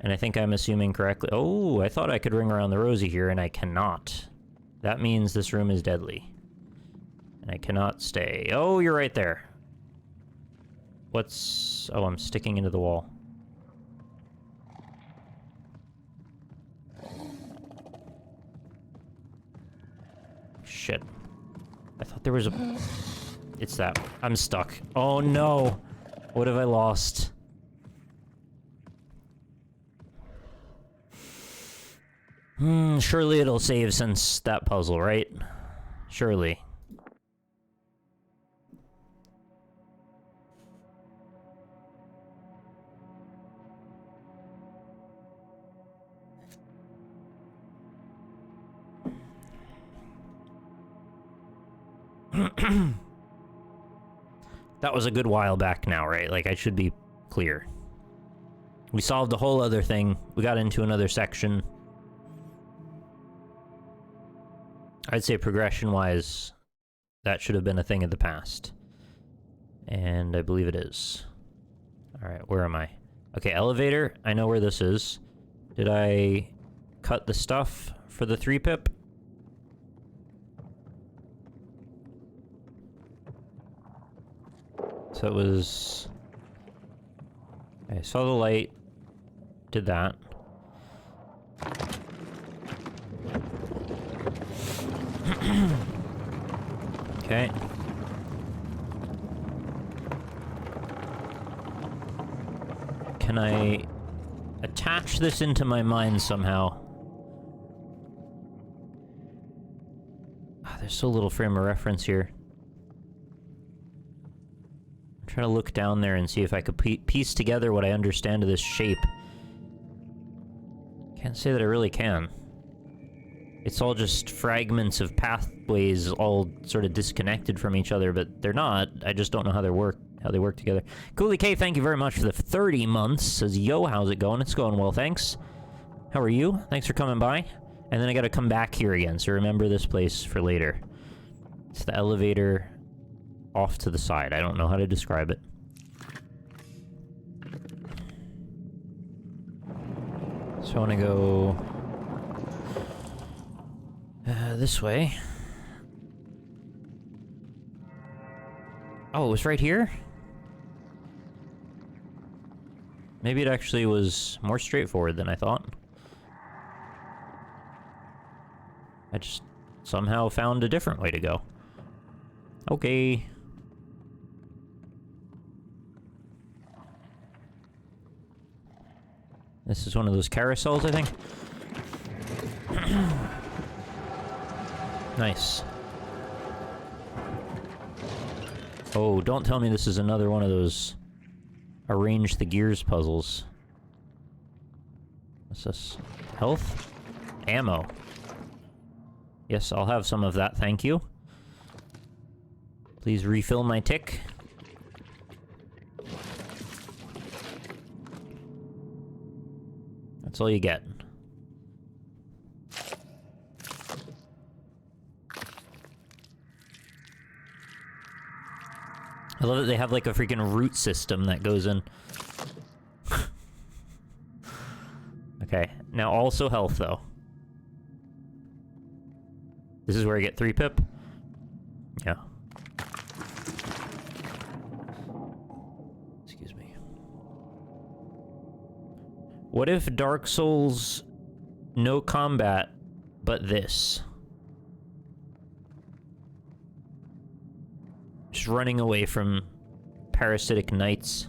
And I think I'm assuming correctly. Oh, I thought I could ring around the rosy here, and I cannot. That means this room is deadly. And I cannot stay. Oh, you're right there. What's... Oh, I'm sticking into the wall. Shit. I thought there was a... It's that. I'm stuck. Oh, no. What have I lost? Surely it'll save since that puzzle, right? Surely. That was a good while back now, right? Like, I should be clear. We solved a whole other thing. We got into another section. I'd say progression-wise, that should have been a thing of the past. And I believe it is. Alright, where am I? Okay, elevator. I know where this is. Did I cut the stuff for the 3-pip? So it was... I saw the light. Did that. Okay. Can I attach this into my mind somehow? There's so little frame of reference here. I'm trying to look down there and see if I could piece together what I understand of this shape. Can't say that I really can. It's all just fragments of pathways all sort of disconnected from each other, but they're not. I just don't know how they work together. Cooley K, thank you very much for the 30 months. Says, yo, how's it going? It's going well, thanks. How are you? Thanks for coming by. And then I gotta come back here again, so remember this place for later. It's the elevator off to the side. I don't know how to describe it. So I want to go... this way. Oh, it was right here? Maybe it actually was more straightforward than I thought. I just somehow found a different way to go. Okay. This is one of those carousels, I think. Nice. Oh, don't tell me this is another one of those arrange the gears puzzles. What's this? Health? Ammo. Yes, I'll have some of that, thank you. Please refill my tick. That's all you get. I love that they have like a freaking root system that goes in. Okay, now also health though. This is where I get 3-pip? Yeah. Excuse me. What if Dark Souls no combat, but this? Just running away from parasitic knights.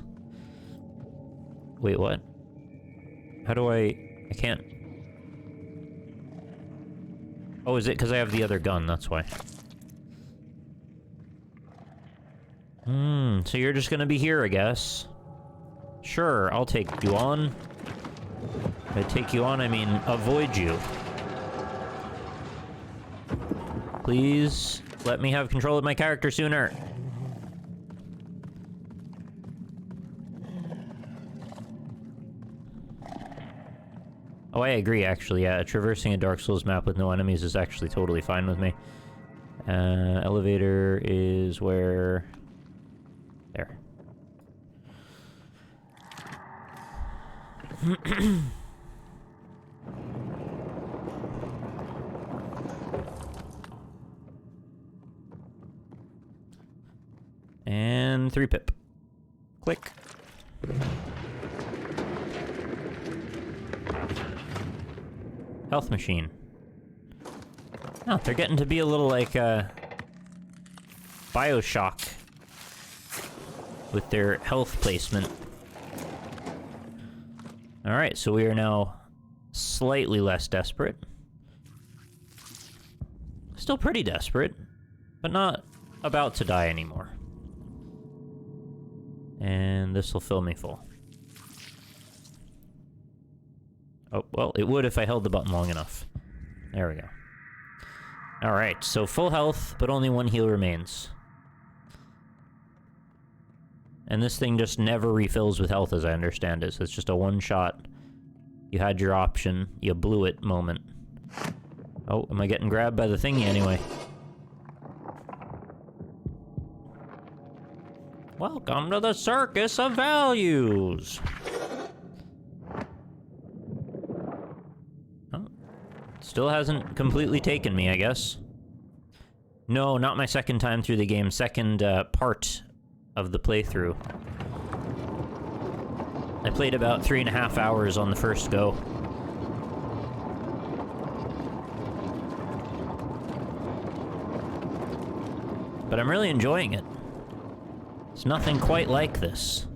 Wait, what? How do I can't... Oh, is it because I have the other gun? That's why. So you're just gonna be here, I guess. Sure, I'll take you on. By take you on, I mean avoid you. Please, let me have control of my character sooner. Oh, I agree, actually, yeah. Traversing a Dark Souls map with no enemies is actually totally fine with me. Elevator is where... There. And 3 pip. Click. Health machine. Oh, they're getting to be a little like, Bioshock with their health placement. Alright, so we are now slightly less desperate. Still pretty desperate, but not about to die anymore. And this will fill me full. Oh, well, it would if I held the button long enough. There we go. Alright, so full health, but only 1 heal remains. And this thing just never refills with health, as I understand it. So it's just a one-shot. You had your option, you blew it moment. Oh, am I getting grabbed by the thingy anyway? Welcome to the circus of values! Oh, still hasn't completely taken me, I guess. No, not my second time through the game. Second part of the playthrough. I played about 3.5 hours on the first go. But I'm really enjoying it. It's nothing quite like this.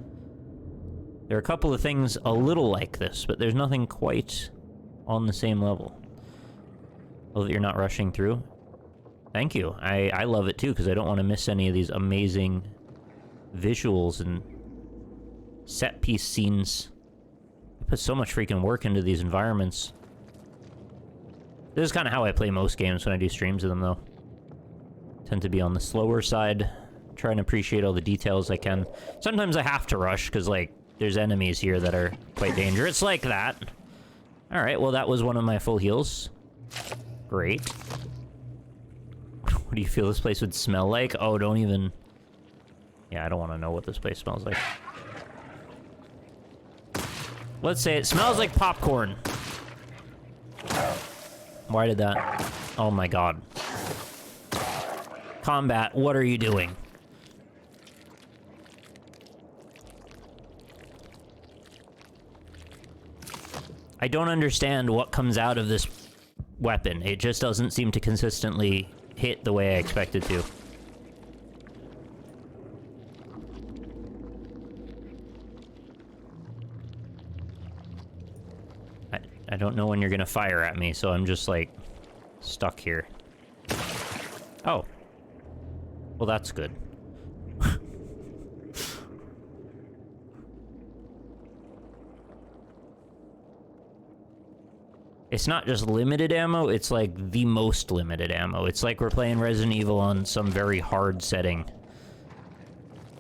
There are a couple of things a little like this, but there's nothing quite on the same level. Oh, that you're not rushing through. Thank you. I love it too, because I don't want to miss any of these amazing visuals and set-piece scenes. I put so much freaking work into these environments. This is kind of how I play most games when I do streams of them, though. Tend to be on the slower side. Try and appreciate all the details I can. Sometimes I have to rush, because, like, there's enemies here that are quite dangerous, like that. Alright, well, that was one of my full heals. Great. What do you feel this place would smell like? Oh, don't even... Yeah, I don't want to know what this place smells like. Let's say it smells like popcorn. Why did that? Oh my god. Combat, what are you doing? I don't understand what comes out of this weapon. It just doesn't seem to consistently hit the way I expect it to. I don't know when you're gonna fire at me, so I'm just, like, stuck here. Oh. Well, that's good. It's not just limited ammo, it's like the most limited ammo. It's like we're playing Resident Evil on some very hard setting.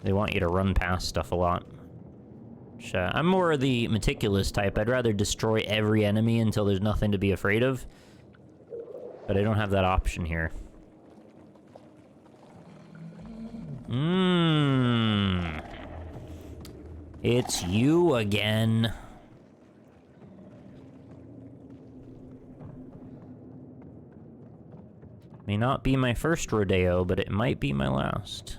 They want you to run past stuff a lot. Which, I'm more of the meticulous type. I'd rather destroy every enemy until there's nothing to be afraid of. But I don't have that option here. It's you again. May not be my first rodeo, but it might be my last.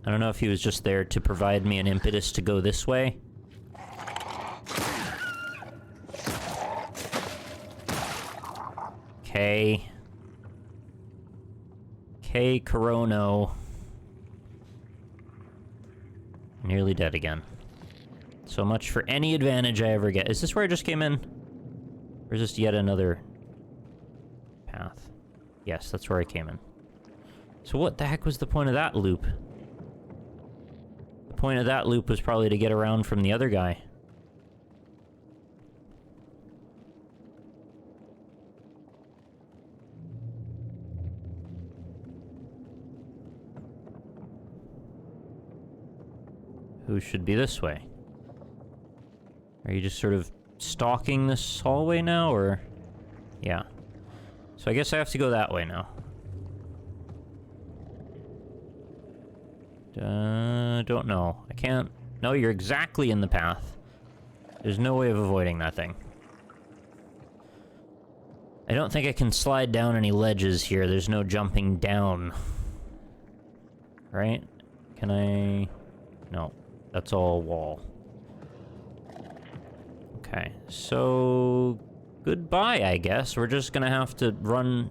I don't know if he was just there to provide me an impetus to go this way. Okay. Okay, Corono. Nearly dead again. So much for any advantage I ever get. Is this where I just came in? Or is this yet another path? Yes, that's where I came in. So what the heck was the point of that loop? The point of that loop was probably to get around from the other guy. Who should be this way? Are you just sort of stalking this hallway now, or... Yeah. So I guess I have to go that way now. Don't know. I can't... No, you're exactly in the path. There's no way of avoiding that thing. I don't think I can slide down any ledges here. There's no jumping down. Right? Can I... No. That's all wall. Okay. So... Goodbye, I guess. We're just gonna have to run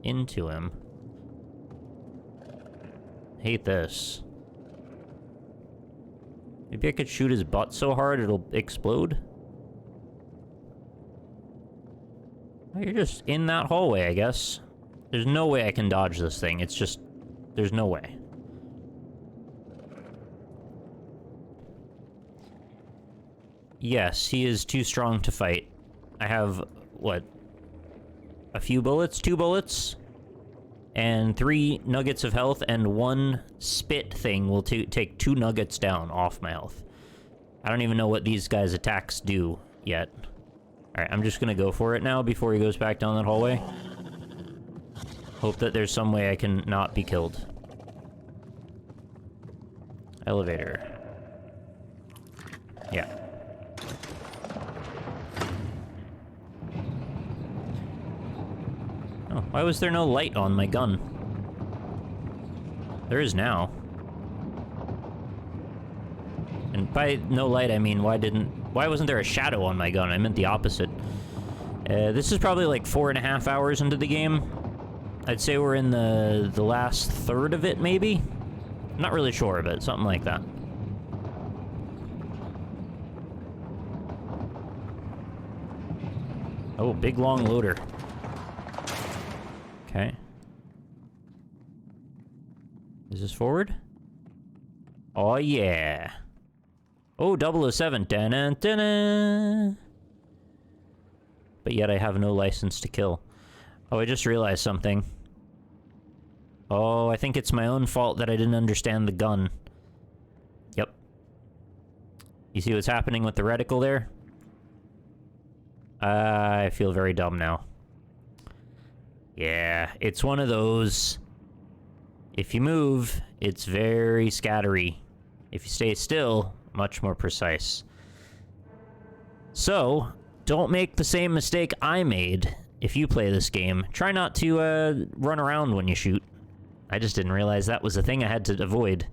into him. Hate this. Maybe I could shoot his butt so hard it'll explode? Oh, you're just in that hallway, I guess. There's no way I can dodge this thing. It's just... There's no way. Yes, he is too strong to fight. I have, what? A few bullets? 2 bullets? And 3 nuggets of health, and 1 spit thing will take 2 nuggets down off my health. I don't even know what these guys' attacks do yet. Alright, I'm just gonna go for it now before he goes back down that hallway. Hope that there's some way I can not be killed. Elevator. Yeah. Oh, why was there no light on my gun? There is now. And by no light, I mean, why wasn't there a shadow on my gun? I meant the opposite. This is probably like 4.5 hours into the game. I'd say we're in the last third of it, maybe? I'm not really sure, but something like that. Oh, big long loader. Okay. Is this forward? Oh, yeah. Oh, 007. Dun-dun-dun-dun. But yet I have no license to kill. Oh, I just realized something. Oh, I think it's my own fault that I didn't understand the gun. Yep. You see what's happening with the reticle there? I feel very dumb now. Yeah, it's one of those... If you move, it's very scattery. If you stay still, much more precise. So, don't make the same mistake I made if you play this game. Try not to run around when you shoot. I just didn't realize that was a thing I had to avoid.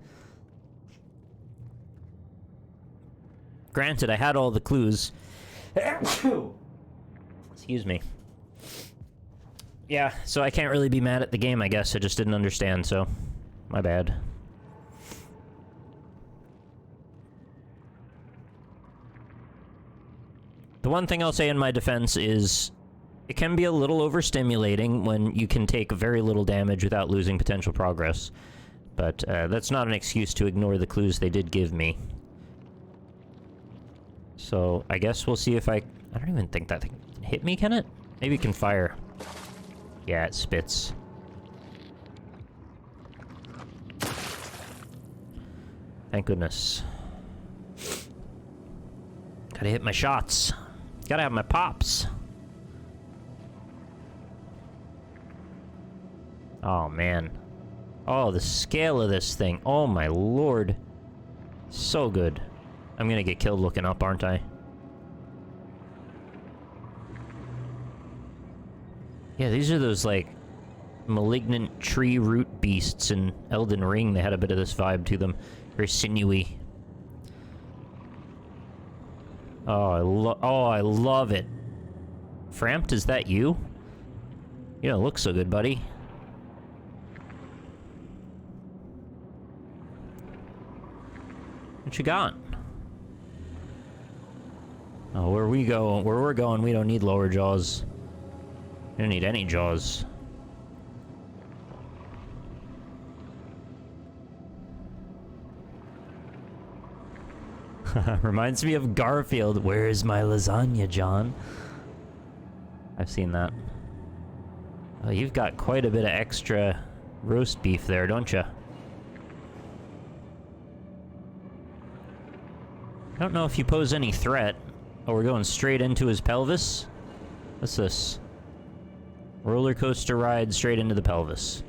Granted, I had all the clues. Excuse me. Yeah, so I can't really be mad at the game, I guess. I just didn't understand, so... My bad. The one thing I'll say in my defense is... It can be a little overstimulating when you can take very little damage without losing potential progress. But that's not an excuse to ignore the clues they did give me. So, I guess we'll see if I don't even think that thing can hit me, can it? Maybe it can fire. Yeah, it spits. Thank goodness. Gotta hit my shots. Gotta have my pops. Oh, man. Oh, the scale of this thing. Oh, my lord. So good. I'm gonna get killed looking up, aren't I? Yeah, these are those, like, malignant tree root beasts in Elden Ring. They had a bit of this vibe to them. Very sinewy. Oh, I love it. Frampt, is that you? You don't look so good, buddy. What you got? Oh, where we're going, we don't need lower jaws. We don't need any jaws. Reminds me of Garfield. Where is my lasagna, John? I've seen that. Oh, you've got quite a bit of extra roast beef there, don't you? I don't know if you pose any threat. Oh, we're going straight into his pelvis? What's this? Roller coaster ride straight into the pelvis.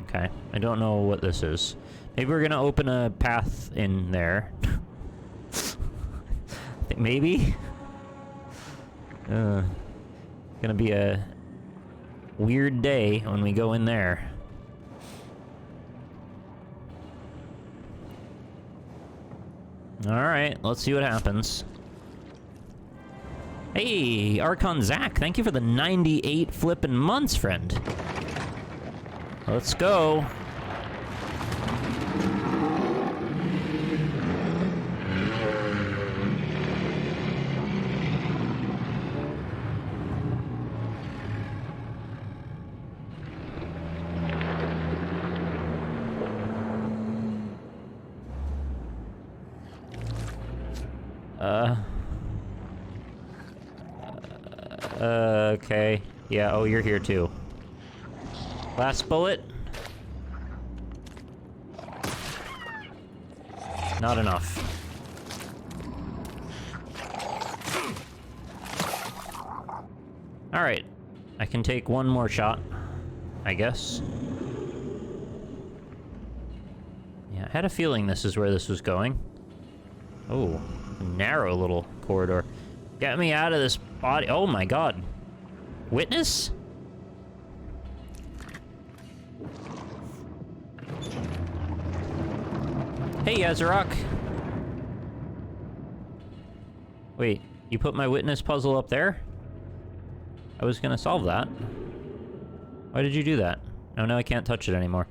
Okay, I don't know what this is. Maybe we're gonna open a path in there. I think maybe? Gonna be a weird day when we go in there. Alright, let's see what happens. Hey, Archon Zach, thank you for the 98 flippin' months, friend. Let's go. Okay. Yeah, oh, you're here too. Last bullet. Not enough. Alright. I can take one more shot, I guess. Yeah, I had a feeling this is where this was going. Oh, a narrow little corridor. Get me out of this body. Oh my god. Witness? Hey, Yazarok. Wait, you put my witness puzzle up there? I was gonna solve that. Why did you do that? Oh, no, I can't touch it anymore.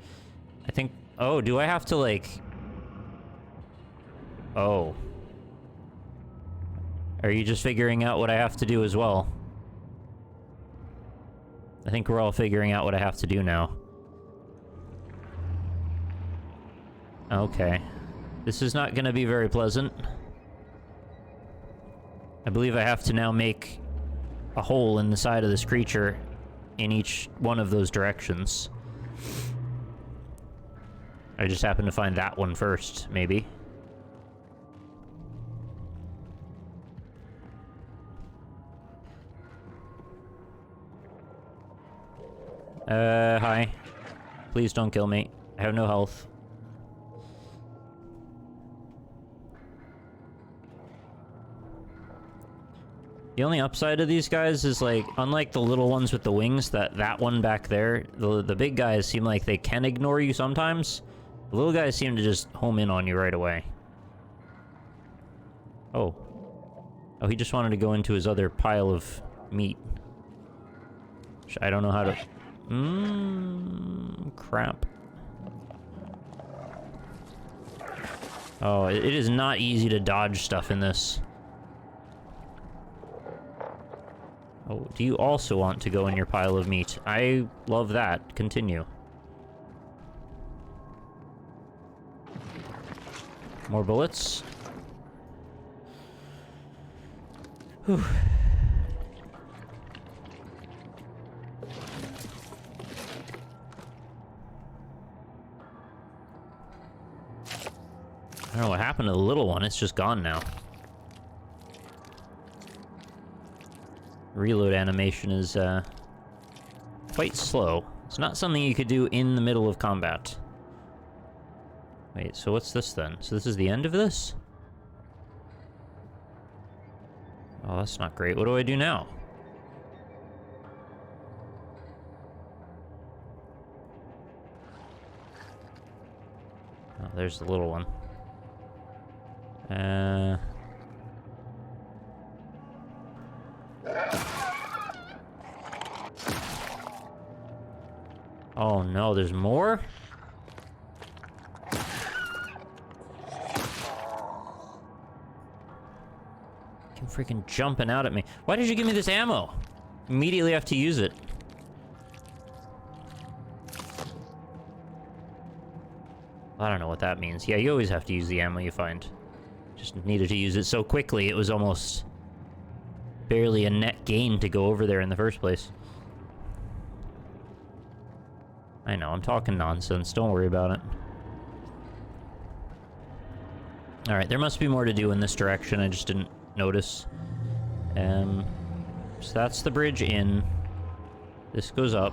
I think... Oh, do I have to, like... Oh. Are you just figuring out what I have to do as well? I think we're all figuring out what I have to do now. Okay. This is not gonna be very pleasant. I believe I have to now make a hole in the side of this creature in each one of those directions. I just happen to find that one first, maybe. Hi. Please don't kill me. I have no health. The only upside of these guys is, like, unlike the little ones with the wings, that one back there, the big guys seem like they can ignore you sometimes. The little guys seem to just home in on you right away. Oh. Oh, he just wanted to go into his other pile of meat. I don't know how to... crap. Oh, it is not easy to dodge stuff in this. Oh, do you also want to go in your pile of meat? I love that. Continue. More bullets. Whew. I don't know what happened to the little one. It's just gone now. Reload animation is, quite slow. It's not something you could do in the middle of combat. Wait, so what's this then? So this is the end of this? Oh, that's not great. What do I do now? Oh, there's the little one. Oh no, there's more? Keep freaking jumping out at me. Why did you give me this ammo? Immediately have to use it. I don't know what that means. Yeah, you always have to use the ammo you find. Just needed to use it so quickly, it was almost barely a net gain to go over there in the first place. I know, I'm talking nonsense. Don't worry about it. Alright, there must be more to do in this direction. I just didn't notice. So that's the bridge in. This goes up.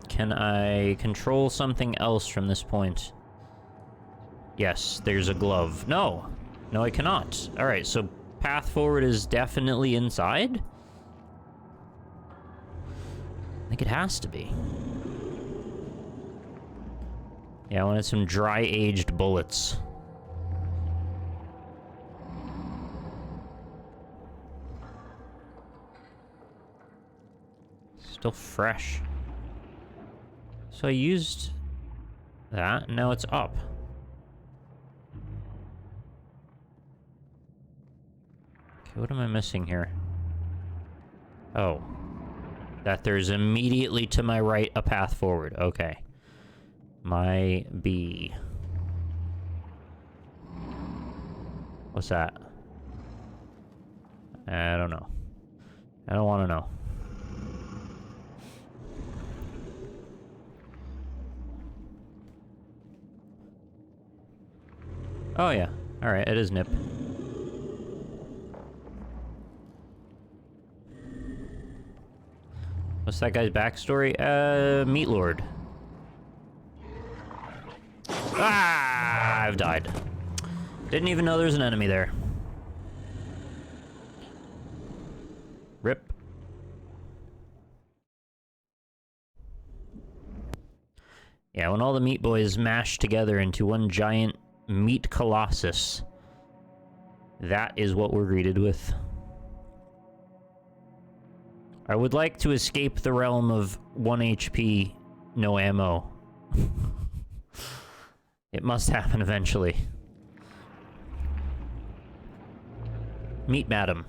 Can I control something else from this point? Yes, there's a glove. No! No, I cannot. Alright, so path forward is definitely inside? I think it has to be. Yeah, I wanted some dry-aged bullets. Still fresh. So I used that, and now it's up. Okay, what am I missing here? Oh. That there's immediately to my right a path forward. Okay. My B. What's that? I don't know. I don't want to know. Oh yeah. Alright, it is Nip. What's that guy's backstory? Meat Lord. Ah! I've died. Didn't even know there's an enemy there. Rip. Yeah, when all the meat boys mash together into one giant meat colossus, that is what we're greeted with. I would like to escape the realm of 1 HP, no ammo. It must happen eventually. Meat madam.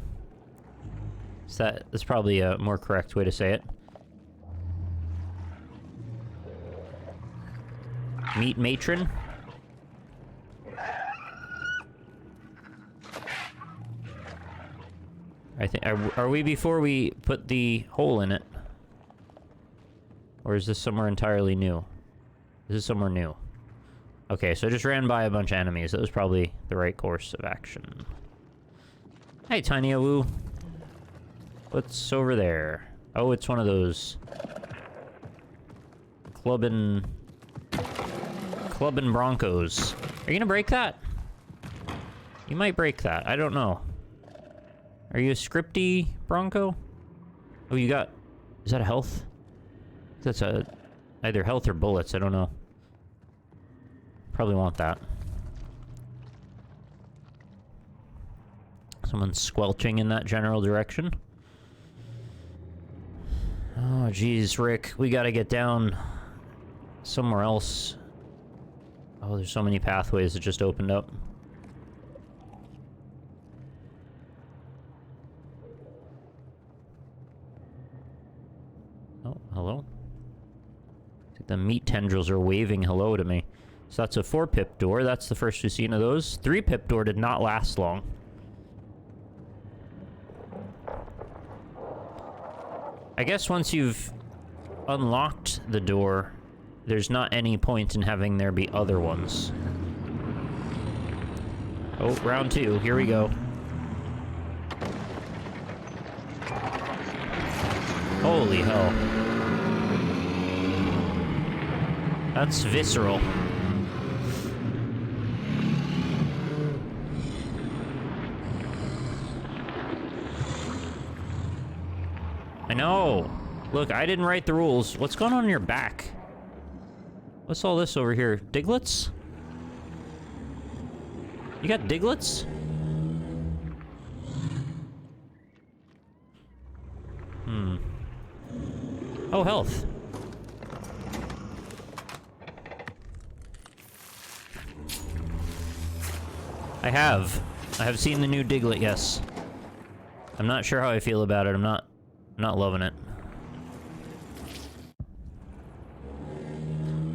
That's probably a more correct way to say it. Meat matron? I think, are we before we put the hole in it? Or is this somewhere entirely new? This is somewhere new. Okay, so I just ran by a bunch of enemies. That was probably the right course of action. Hey, Tiny Awoo. What's over there? Oh, it's one of those... Clubbin' Broncos. Are you gonna break that? You might break that. I don't know. Are you a scripty Bronco? Oh, you got... Is that a health? That's a... either health or bullets. I don't know. Probably want that. Someone's squelching in that general direction. Oh, geez, Rick. We gotta get down somewhere else. Oh, there's so many pathways that just opened up. Oh, hello? I think the meat tendrils are waving hello to me. So that's a 4-pip door. That's the first we've seen of those. 3-pip door did not last long. I guess once you've unlocked the door, there's not any point in having there be other ones. Oh, round 2. Here we go. Holy hell. That's visceral. I know. Look, I didn't write the rules. What's going on in your back? What's all this over here? Diglets? You got diglets? Hmm. Oh, health. I have seen the new Diglet, yes. I'm not sure how I feel about it. I'm not loving it.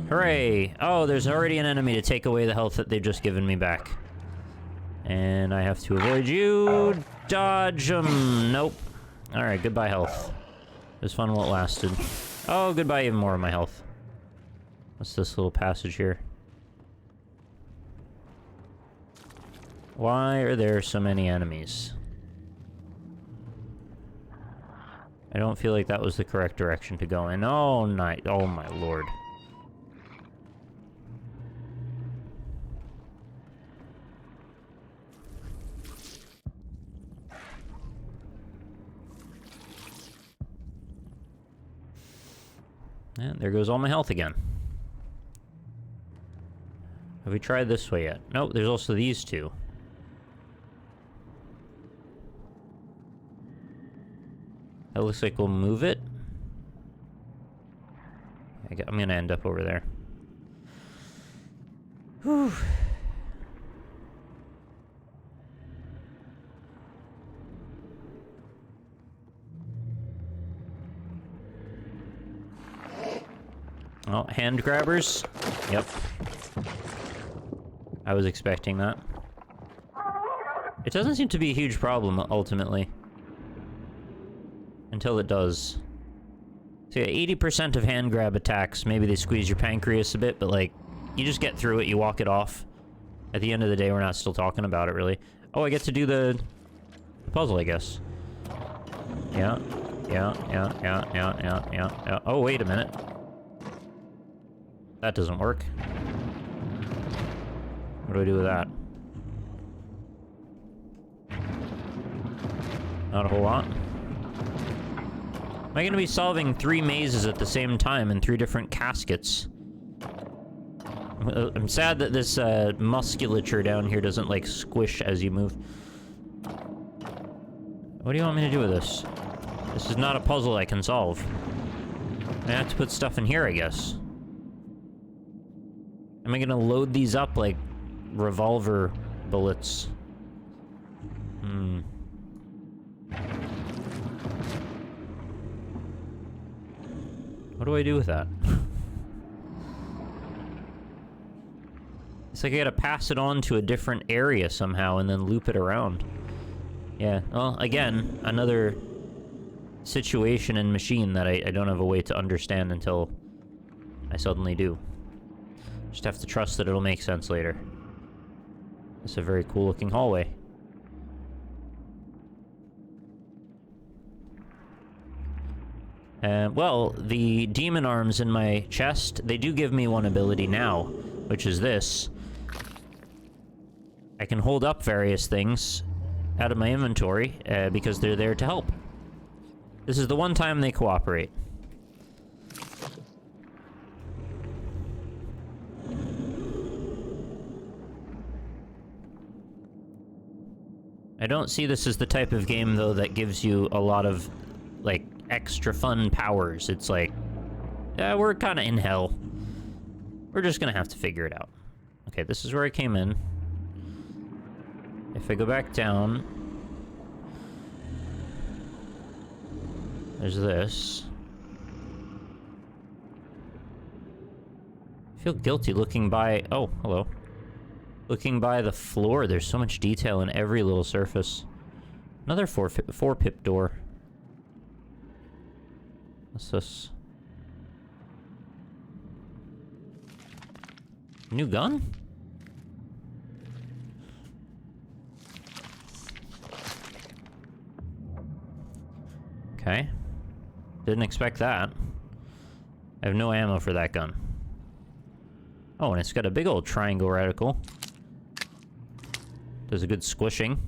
Hooray! Oh, there's already an enemy to take away the health that they've just given me back. And I have to avoid you. Dodge 'em. Nope. Alright, goodbye health. It was fun while it lasted. Oh, goodbye even more of my health. What's this little passage here? Why are there so many enemies? I don't feel like that was the correct direction to go in. Oh, oh my lord. And there goes all my health again. Have we tried this way yet? Nope, there's also these two. That looks like we'll move it. I'm gonna end up over there. Whew. Oh, hand grabbers? Yep. I was expecting that. It doesn't seem to be a huge problem, ultimately. Until it does. So yeah, 80% of hand grab attacks, maybe they squeeze your pancreas a bit, but like, you just get through it, you walk it off. At the end of the day, we're not still talking about it, really. Oh, I get to do the puzzle, I guess. Yeah. Oh, wait a minute. That doesn't work. What do I do with that? Not a whole lot. Am I going to be solving 3 mazes at the same time in 3 different caskets? I'm sad that this musculature down here doesn't, like, squish as you move. What do you want me to do with this? This is not a puzzle I can solve. I have to put stuff in here, I guess. Am I going to load these up like revolver bullets? What do I do with that? It's like I gotta pass it on to a different area somehow and then loop it around. Yeah, well, again, another situation and machine that I don't have a way to understand until I suddenly do. Just have to trust that it'll make sense later. It's a very cool looking hallway. Well, the demon arms in my chest, they do give me one ability now, which is this. I can hold up various things out of my inventory, because they're there to help. This is the one time they cooperate. I don't see this as the type of game, though, that gives you a lot of, like, extra fun powers. It's like, yeah, we're kind of in hell. We're just gonna have to figure it out. Okay, this is where I came in. If I go back down... There's this. I feel guilty looking by... Oh, hello. Looking by the floor, there's so much detail in every little surface. Another 4-pip door. What's this? New gun? Okay. Didn't expect that. I have no ammo for that gun. Oh, and it's got a big old triangle reticle. Does a good squishing.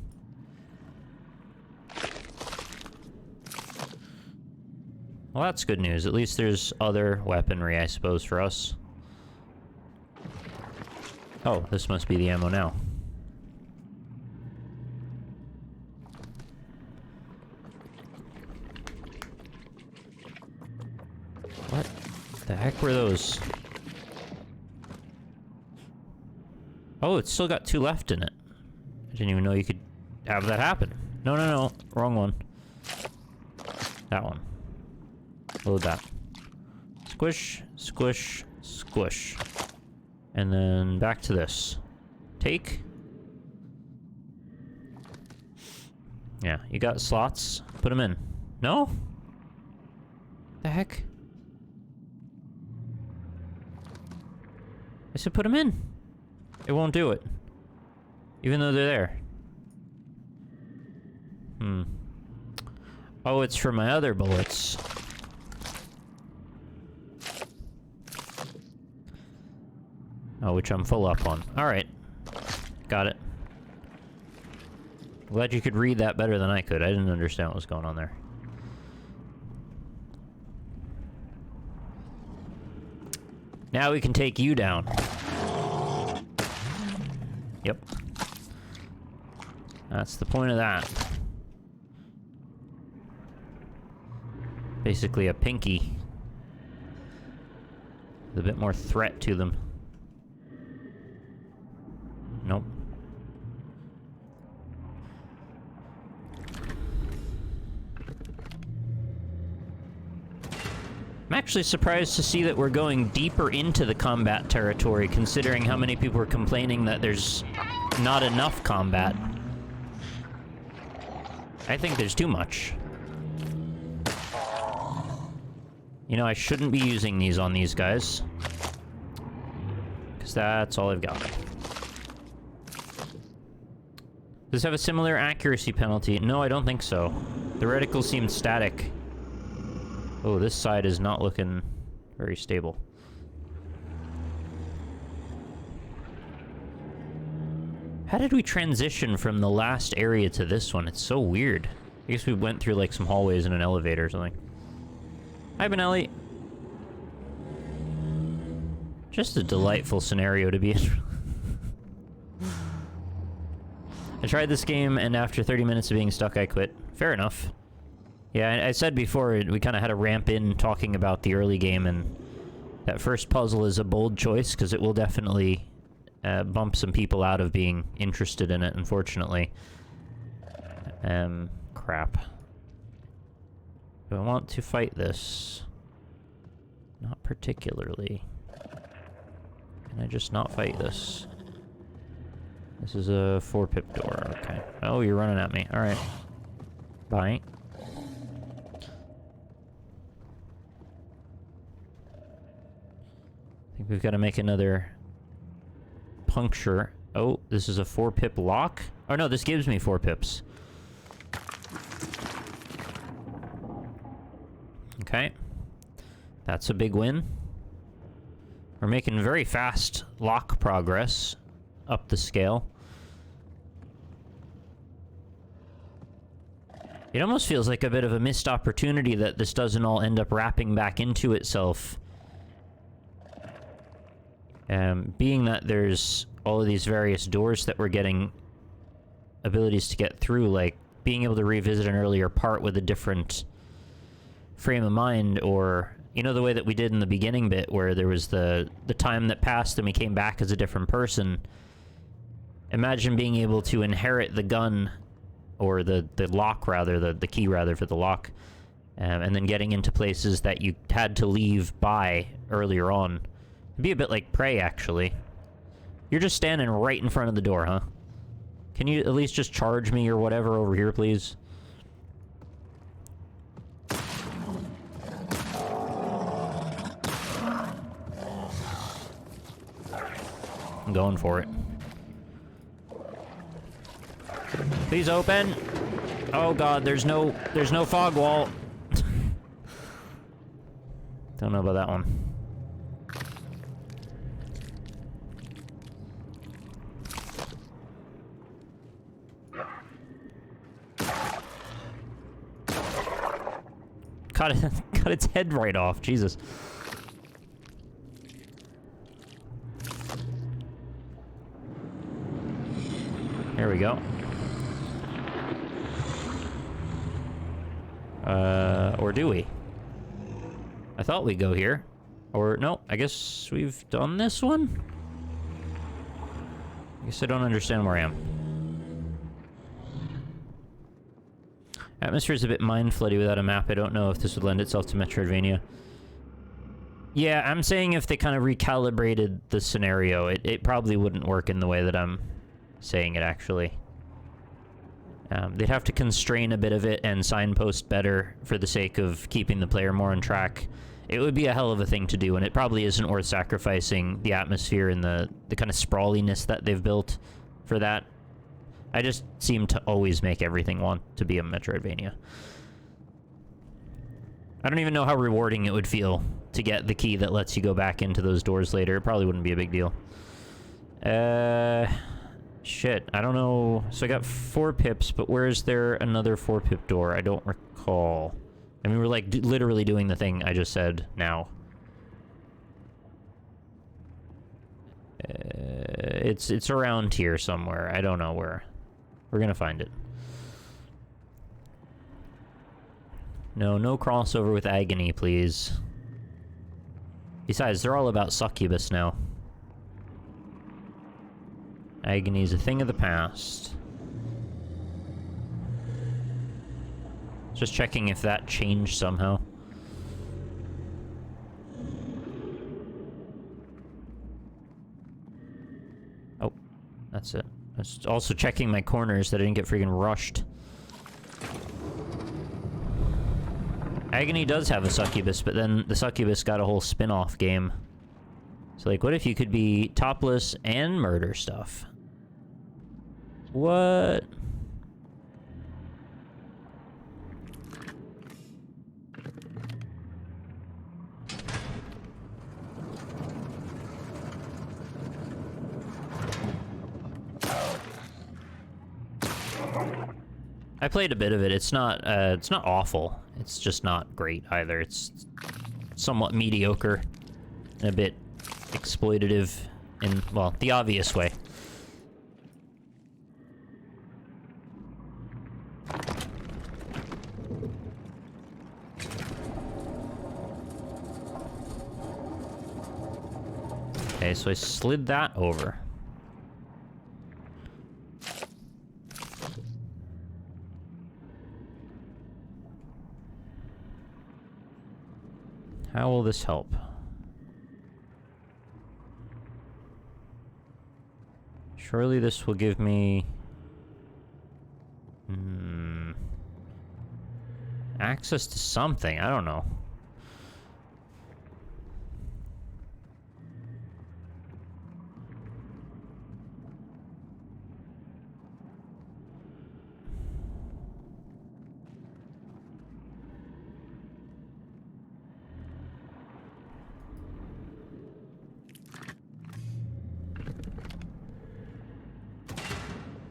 Well, that's good news. At least there's other weaponry, I suppose, for us. Oh, this must be the ammo now. What the heck were those? Oh, it's still got 2 left in it. I didn't even know you could have that happen. No, no, no. Wrong one. That one. Load that. Squish, squish, squish. And then back to this. Take. Yeah, you got slots. Put them in. No? The heck? I said put them in. It won't do it. Even though they're there. Oh, it's for my other bullets. Oh, which I'm full up on. Alright. Got it. Glad you could read that better than I could. I didn't understand what was going on there. Now we can take you down. Yep. That's the point of that. Basically a pinky. With a bit more threat to them. Nope. I'm actually surprised to see that we're going deeper into the combat territory, considering how many people are complaining that there's not enough combat. I think there's too much. You know, I shouldn't be using these on these guys. Because that's all I've got. Does it have a similar accuracy penalty? No, I don't think so. The reticle seems static. Oh, this side is not looking very stable. How did we transition from the last area to this one? It's so weird. I guess we went through, like, some hallways and an elevator or something. Hi, Benelli. Just a delightful scenario to be in. I tried this game, and after 30 minutes of being stuck, I quit. Fair enough. Yeah, I said before, we kind of had a ramp in talking about the early game, and that first puzzle is a bold choice, because it will definitely bump some people out of being interested in it, unfortunately. Crap. Do I want to fight this? Not particularly. Can I just not fight this? This is a 4-pip door, okay. Oh, you're running at me. Alright. Bye. I think we've got to make another puncture. Oh, this is a 4-pip lock? Oh no, this gives me 4 pips. Okay. That's a big win. We're making very fast lock progress up the scale. It almost feels like a bit of a missed opportunity that this doesn't all end up wrapping back into itself. Being that there's all of these various doors that we're getting abilities to get through, like being able to revisit an earlier part with a different frame of mind, or, you know, the way that we did in the beginning bit where there was the time that passed and we came back as a different person. Imagine being able to inherit the gun, or the lock rather, the key rather for the lock, and then getting into places that you had to leave by earlier on. It'd be a bit like Prey, actually. You're just standing right in front of the door, huh? Can you at least just charge me or whatever over here, please? I'm going for it. Please open. Oh god, there's no fog wall. Don't know about that one. Cut its head right off. Jesus. There we go. Or do we? I thought we'd go here. Or, no, I guess we've done this one? I guess I don't understand where I am. Atmosphere is a bit mind-floody without a map. I don't know if this would lend itself to Metroidvania. Yeah, I'm saying if they kind of recalibrated the scenario, it probably wouldn't work in the way that I'm saying it, actually. They'd have to constrain a bit of it and signpost better for the sake of keeping the player more on track. It would be a hell of a thing to do, and it probably isn't worth sacrificing the atmosphere and the kind of sprawliness that they've built for that. I just seem to always make everything want to be a Metroidvania. I don't even know how rewarding it would feel to get the key that lets you go back into those doors later. It probably wouldn't be a big deal. Shit, I don't know. So I got 4 pips, but where is there another 4-pip door? I don't recall. I mean, we're like literally doing the thing I just said now. It's around here somewhere. I don't know where. We're gonna find it. No crossover with agony, please. Besides, they're all about succubus now. Agony's a thing of the past. Just checking if that changed somehow. Oh, that's it. I was also checking my corners that I didn't get freaking rushed. Agony does have a succubus, but then the succubus got a whole spin-off game. So, like, what if you could be topless and murder stuff? What? I played a bit of it. It's not awful. It's just not great either. It's somewhat mediocre and a bit exploitative in, well, the obvious way. Okay, so I slid that over. How will this help? Surely this will give me... access to something, I don't know.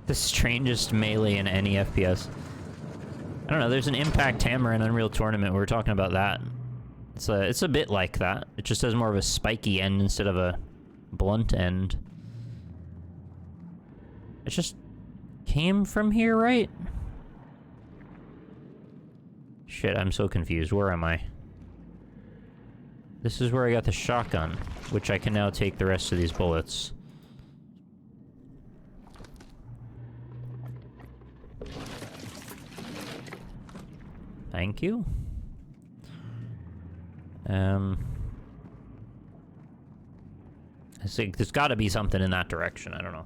The strangest melee in any FPS. I don't know, there's an impact hammer in Unreal Tournament. We were talking about that. It's a bit like that. It just has more of a spiky end instead of a blunt end. It just came from here, right? Shit, I'm so confused. Where am I? This is where I got the shotgun, which I can now take the rest of these bullets. Thank you. I think there's got to be something in that direction. I don't know.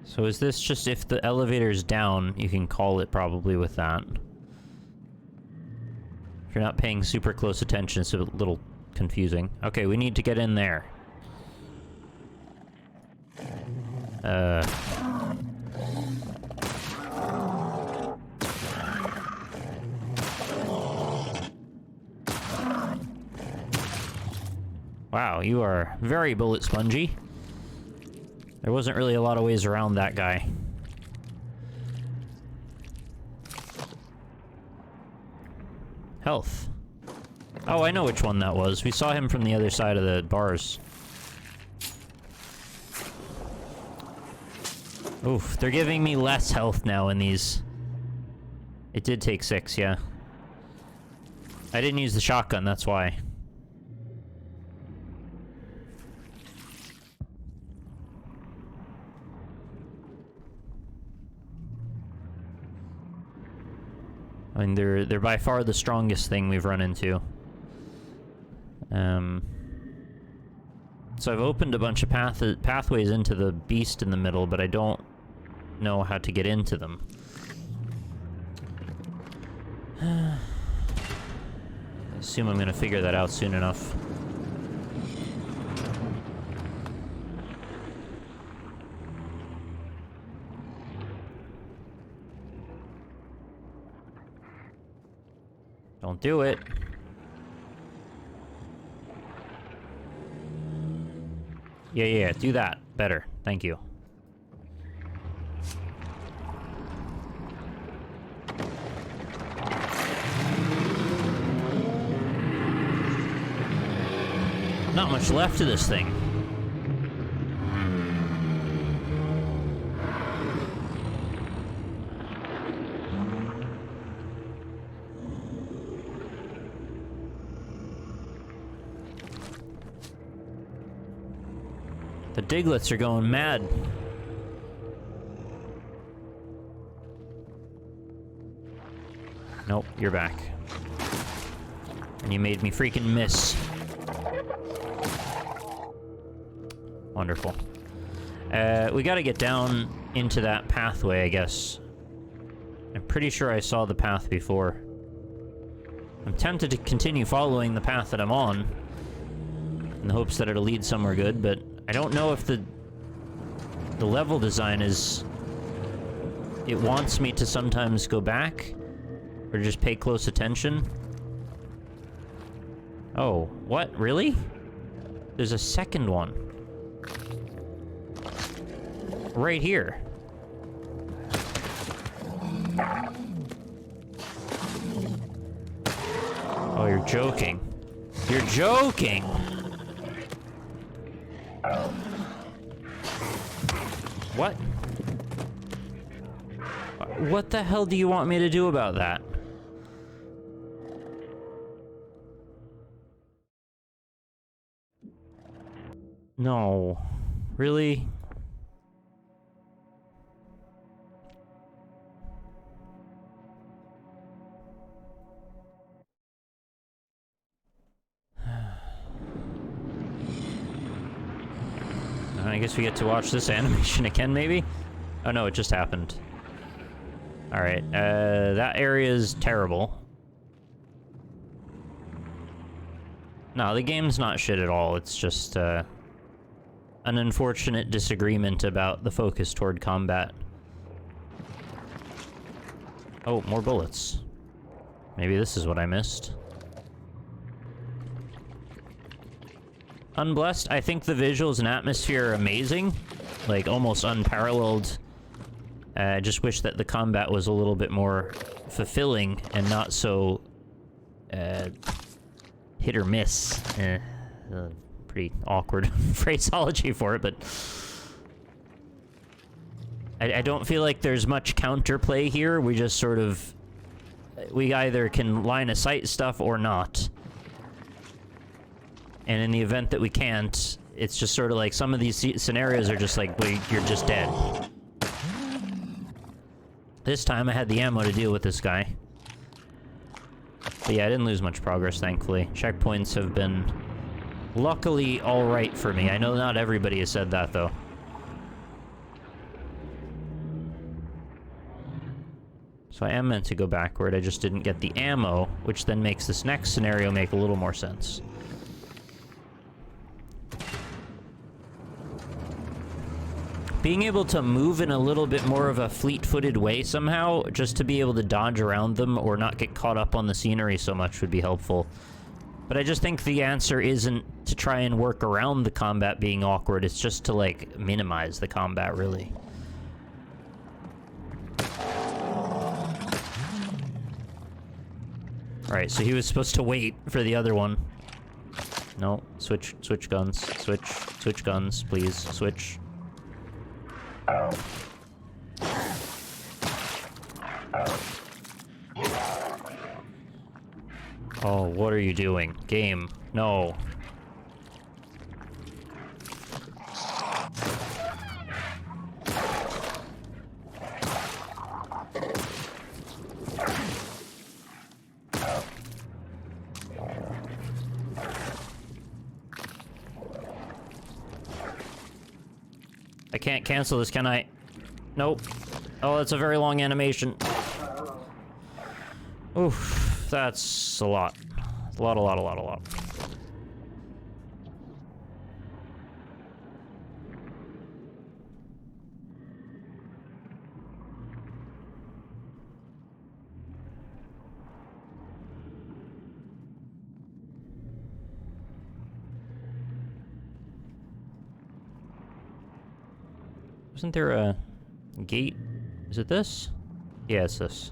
So is this just if the elevator's down, you can call it probably with that. If you're not paying super close attention, it's a little confusing. Okay, we need to get in there. Wow, you are very bullet spongy. There wasn't really a lot of ways around that guy. Health. Oh, I know which one that was. We saw him from the other side of the bars. Oof, they're giving me less health now in these. It did take 6, yeah. I didn't use the shotgun, that's why. I mean, they're by far the strongest thing we've run into. So I've opened a bunch of pathways into the beast in the middle, but I don't know how to get into them. I assume I'm gonna figure that out soon enough. Don't do it. Yeah, do that. Better. Thank you. Not much left of this thing. The Diglets are going mad. Nope, you're back. And you made me freaking miss. Wonderful. We gotta get down into that pathway, I guess. I'm pretty sure I saw the path before. I'm tempted to continue following the path that I'm on, in the hopes that it'll lead somewhere good, but I don't know if the level design is... It wants me to sometimes go back, or just pay close attention. Oh, what? Really? There's a second one. Right here. Oh, you're joking. You're joking! What? What the hell do you want me to do about that? No. Really? I guess we get to watch this animation again, maybe? Oh no, it just happened. Alright, that area is terrible. No, the game's not shit at all, it's just, an unfortunate disagreement about the focus toward combat. Oh, more bullets. Maybe this is what I missed. Unblessed, I think the visuals and atmosphere are amazing. Like, almost unparalleled. I just wish that the combat was a little bit more fulfilling and not so... hit or miss. Pretty awkward phraseology for it, but... I don't feel like there's much counterplay here. We just sort of... We either can line of sight stuff or not. And in the event that we can't, it's just sort of like some of these scenarios are just like, well, you're just dead. This time I had the ammo to deal with this guy. But yeah, I didn't lose much progress, thankfully. Checkpoints have been luckily alright for me. I know not everybody has said that, though. So I am meant to go backward, I just didn't get the ammo, which then makes this next scenario make a little more sense. Being able to move in a little bit more of a fleet-footed way somehow, just to be able to dodge around them or not get caught up on the scenery so much would be helpful. But I just think the answer isn't to try and work around the combat being awkward, it's just to, like, minimize the combat, really. Alright, so he was supposed to wait for the other one. No, switch guns, switch guns, please, switch. Oh, what are you doing? Game, no. I can't cancel this, can I? Nope. Oh, that's a very long animation. Oof, that's a lot. A lot. Wasn't there a gate? Is it this? Yeah, it's this.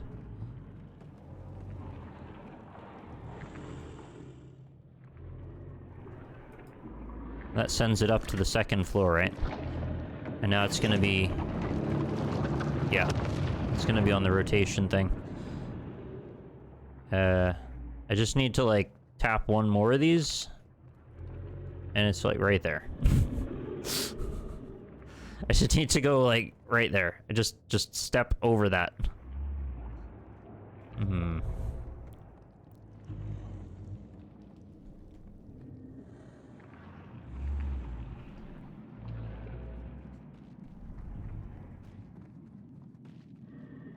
That sends it up to the second floor, right? And now it's gonna be... Yeah. It's gonna be on the rotation thing. I just need to, like, tap one more of these. And it's, like, right there. I just need to go, like, right there. I just step over that. Hmm.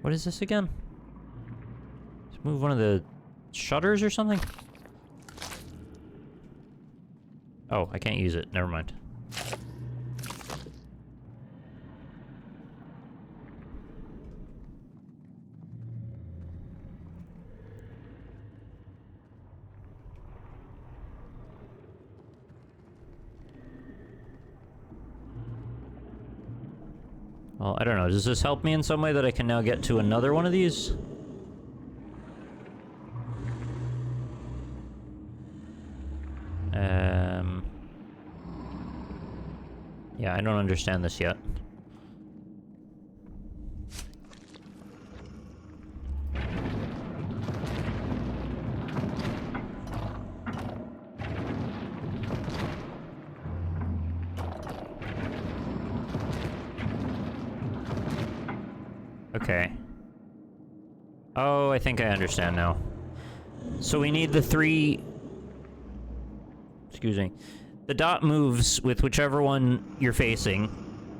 What is this again? Let's move one of the shutters or something? Oh, I can't use it. Never mind. Well, I don't know. Does this help me in some way that I can now get to another one of these? Yeah, I don't understand this yet. Okay. Oh, I think I understand now. So we need the three... Excuse me. The dot moves with whichever one you're facing,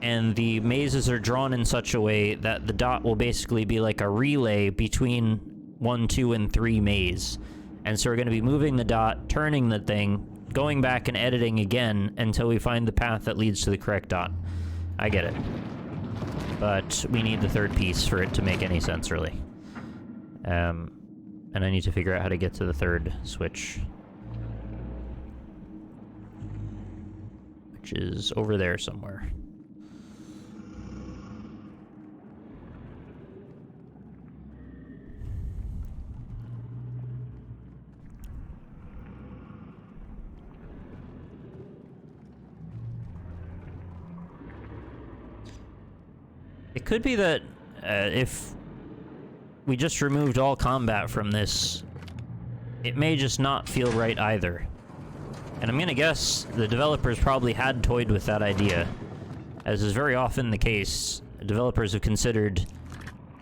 and the mazes are drawn in such a way that the dot will basically be like a relay between 1, 2, and 3 maze. And so we're going to be moving the dot, turning the thing, going back and editing again until we find the path that leads to the correct dot. I get it. But we need the third piece for it to make any sense, really. And I need to figure out how to get to the third switch. Which is over there somewhere. It could be that if we just removed all combat from this, it may just not feel right either. And I'm gonna guess the developers probably had toyed with that idea. As is very often the case, developers have considered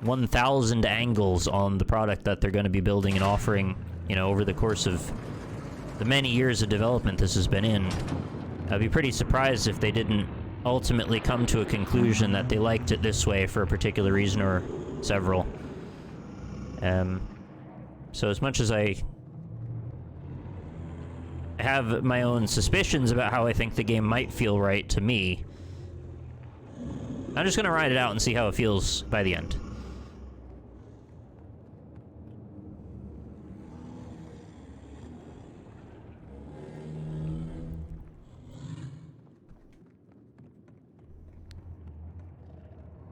1,000 angles on the product that they're going to be building and offering, you know, over the course of the many years of development this has been in. I'd be pretty surprised if they didn't ultimately come to a conclusion that they liked it this way for a particular reason or several. So as much as I have my own suspicions about how I think the game might feel right to me, I'm just gonna ride it out and see how it feels by the end.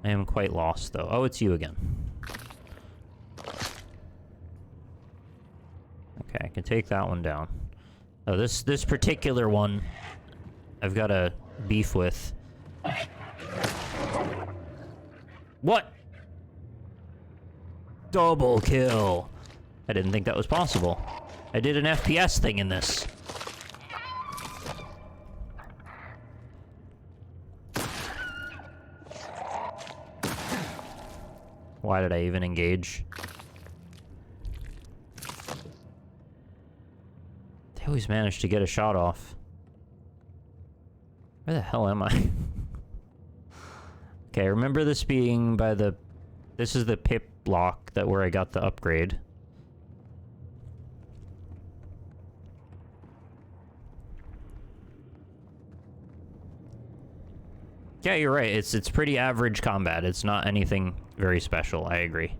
I am quite lost, though. Oh, it's you again. Okay, I can take that one down. Oh, this particular one, I've got a beef with. What? Double kill. I didn't think that was possible. I did an FPS thing in this. Why did I even engage? They always manage to get a shot off. Where the hell am I? Okay, I remember this being by the... This is the pip block that where I got the upgrade. Yeah, you're right. It's pretty average combat. It's not anything very special. I agree.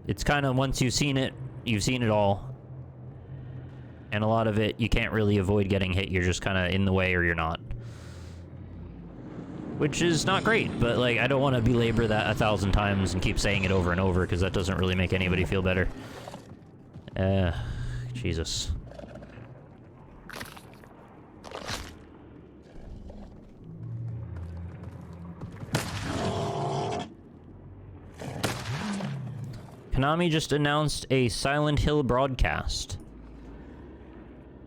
It's kind of, once you've seen it all. And a lot of it, you can't really avoid getting hit. You're just kind of in the way or you're not. Which is not great, but, like, I don't want to belabor that 1,000 times and keep saying it over and over, because that doesn't really make anybody feel better. Jesus. Konami just announced a Silent Hill broadcast.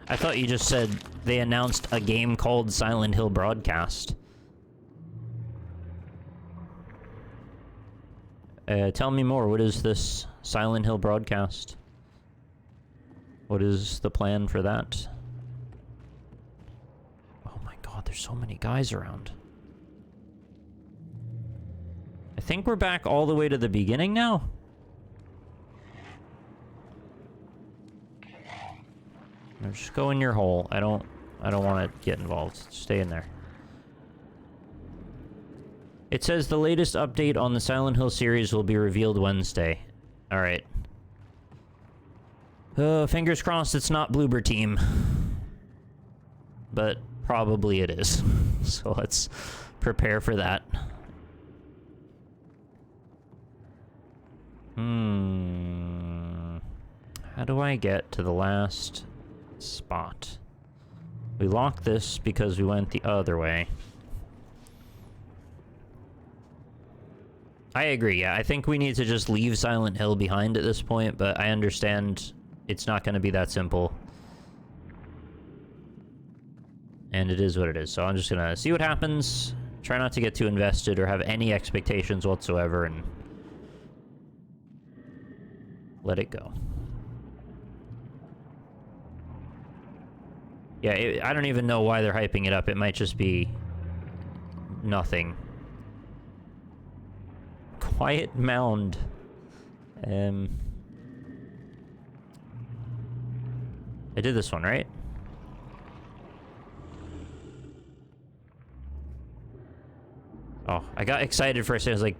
I thought you just said they announced a game called Silent Hill Broadcast. Tell me more. What is this Silent Hill Broadcast? What is the plan for that? Oh my god, there's so many guys around. I think we're back all the way to the beginning now. No, just go in your hole. I don't want to get involved. Stay in there. It says the latest update on the Silent Hill series will be revealed Wednesday. Alright. Fingers crossed it's not Bloober Team. But probably it is. So let's prepare for that. How do I get to the last spot? We locked this because we went the other way. I agree, yeah. I think we need to just leave Silent Hill behind at this point, but I understand it's not going to be that simple. And it is what it is, so I'm just going to see what happens, try not to get too invested or have any expectations whatsoever, and let it go. Yeah, I don't even know why they're hyping it up. It might just be nothing. Quiet Mound. I did this one, right? Oh, I got excited for a second. I was like,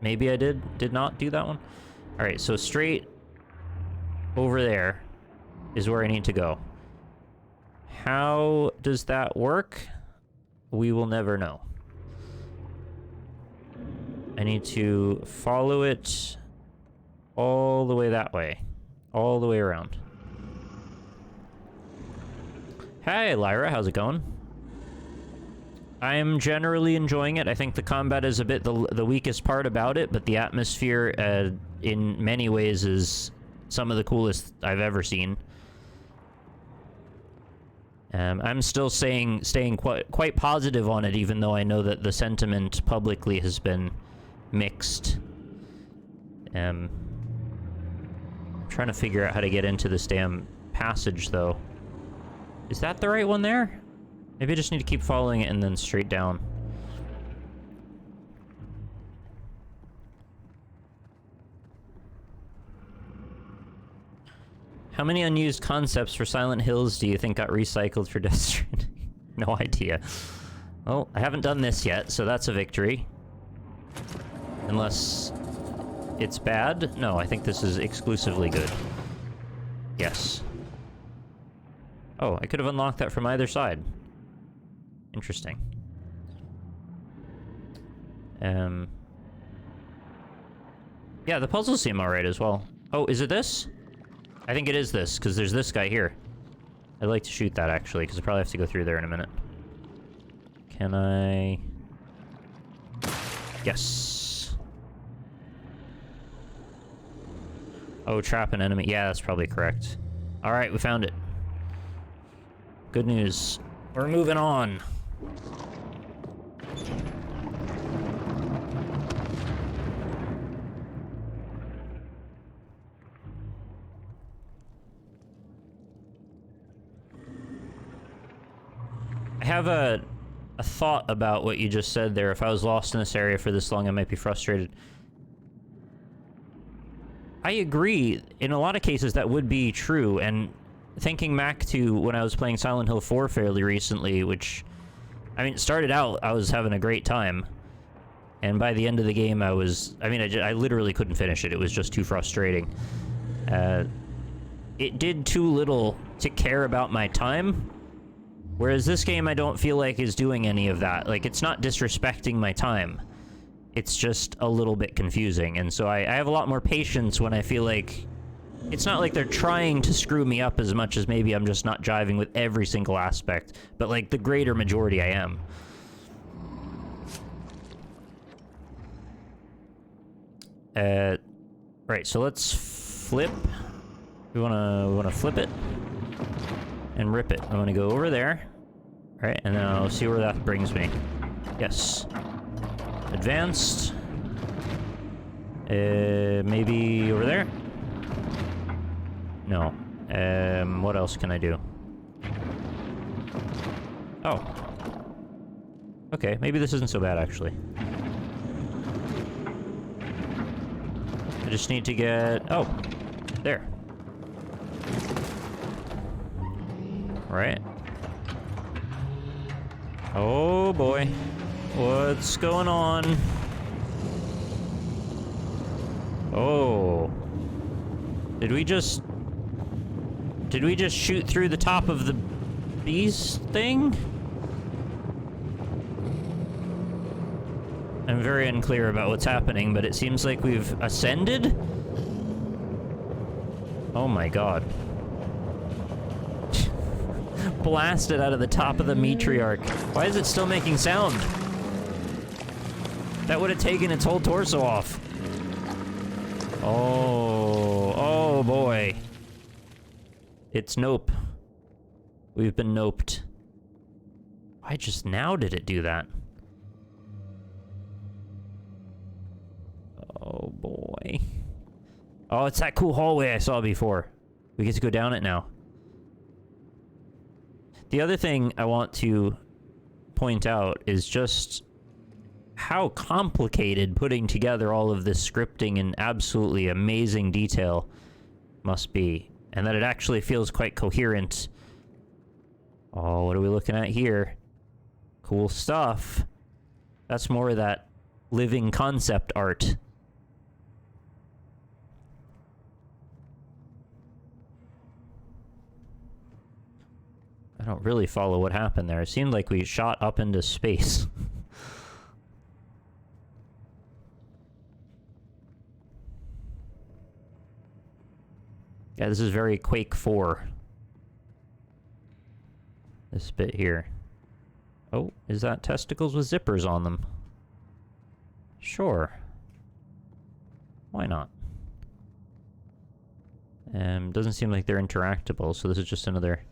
maybe I did not do that one. All right, so straight over there is where I need to go. How does that work? We will never know. I need to follow it all the way that way. All the way around. Hey, Lyra, how's it going? I am generally enjoying it. I think the combat is a bit the weakest part about it, but the atmosphere in many ways is some of the coolest I've ever seen. I'm still staying quite positive on it, even though I know that the sentiment publicly has been mixed. I'm trying to figure out how to get into this damn passage, though. Is that the right one there? Maybe I just need to keep following it and then straight down. How many unused concepts for Silent Hills do you think got recycled for Death Stranding? No idea. Well, I haven't done this yet, so that's a victory. Unless it's bad? No, I think this is exclusively good. Yes. Oh, I could have unlocked that from either side. Interesting. Yeah, the puzzles seem alright as well. Oh, is it this? I think it is this, because there's this guy here. I'd like to shoot that, actually, because I probably have to go through there in a minute. Can I... Yes. Oh, trap an enemy. Yeah, that's probably correct. Alright, we found it. Good news. We're moving on. I have a thought about what you just said there. If I was lost in this area for this long, I might be frustrated. I agree. In a lot of cases, that would be true. And thinking back to when I was playing Silent Hill 4 fairly recently, which I mean, it started out, I was having a great time. And by the end of the game, I literally couldn't finish it. It was just too frustrating. It did too little to care about my time. Whereas this game, I don't feel like is doing any of that. Like, it's not disrespecting my time. It's just a little bit confusing. And so I have a lot more patience when I feel like... It's not like they're trying to screw me up as much as maybe I'm just not jiving with every single aspect. But, like, the greater majority I am. Right, so let's flip. We wanna flip it. And rip it. I'm gonna go over there. Right, and then I'll see where that brings me. Yes. Advanced. Maybe over there? No. What else can I do? Oh. Okay, maybe this isn't so bad, actually. I just need to get... Oh. There. Right. Oh boy. What's going on? Oh. Did we just shoot through the top of the bees thing? I'm very unclear about what's happening, but it seems like we've ascended? Oh my god. Blasted out of the top of the matriarch. Why is it still making sound? That would have taken its whole torso off. Oh boy. It's nope. We've been noped. Why just now did it do that? Oh boy. Oh, it's that cool hallway I saw before. We get to go down it now. The other thing I want to point out is just how complicated putting together all of this scripting in absolutely amazing detail must be. And that it actually feels quite coherent. Oh, what are we looking at here? Cool stuff. That's more of that living concept art. I don't really follow what happened there. It seemed like we shot up into space. Yeah, this is very Quake 4. This bit here. Oh, is that testicles with zippers on them? Sure. Why not? Doesn't seem like they're interactable, so this is just another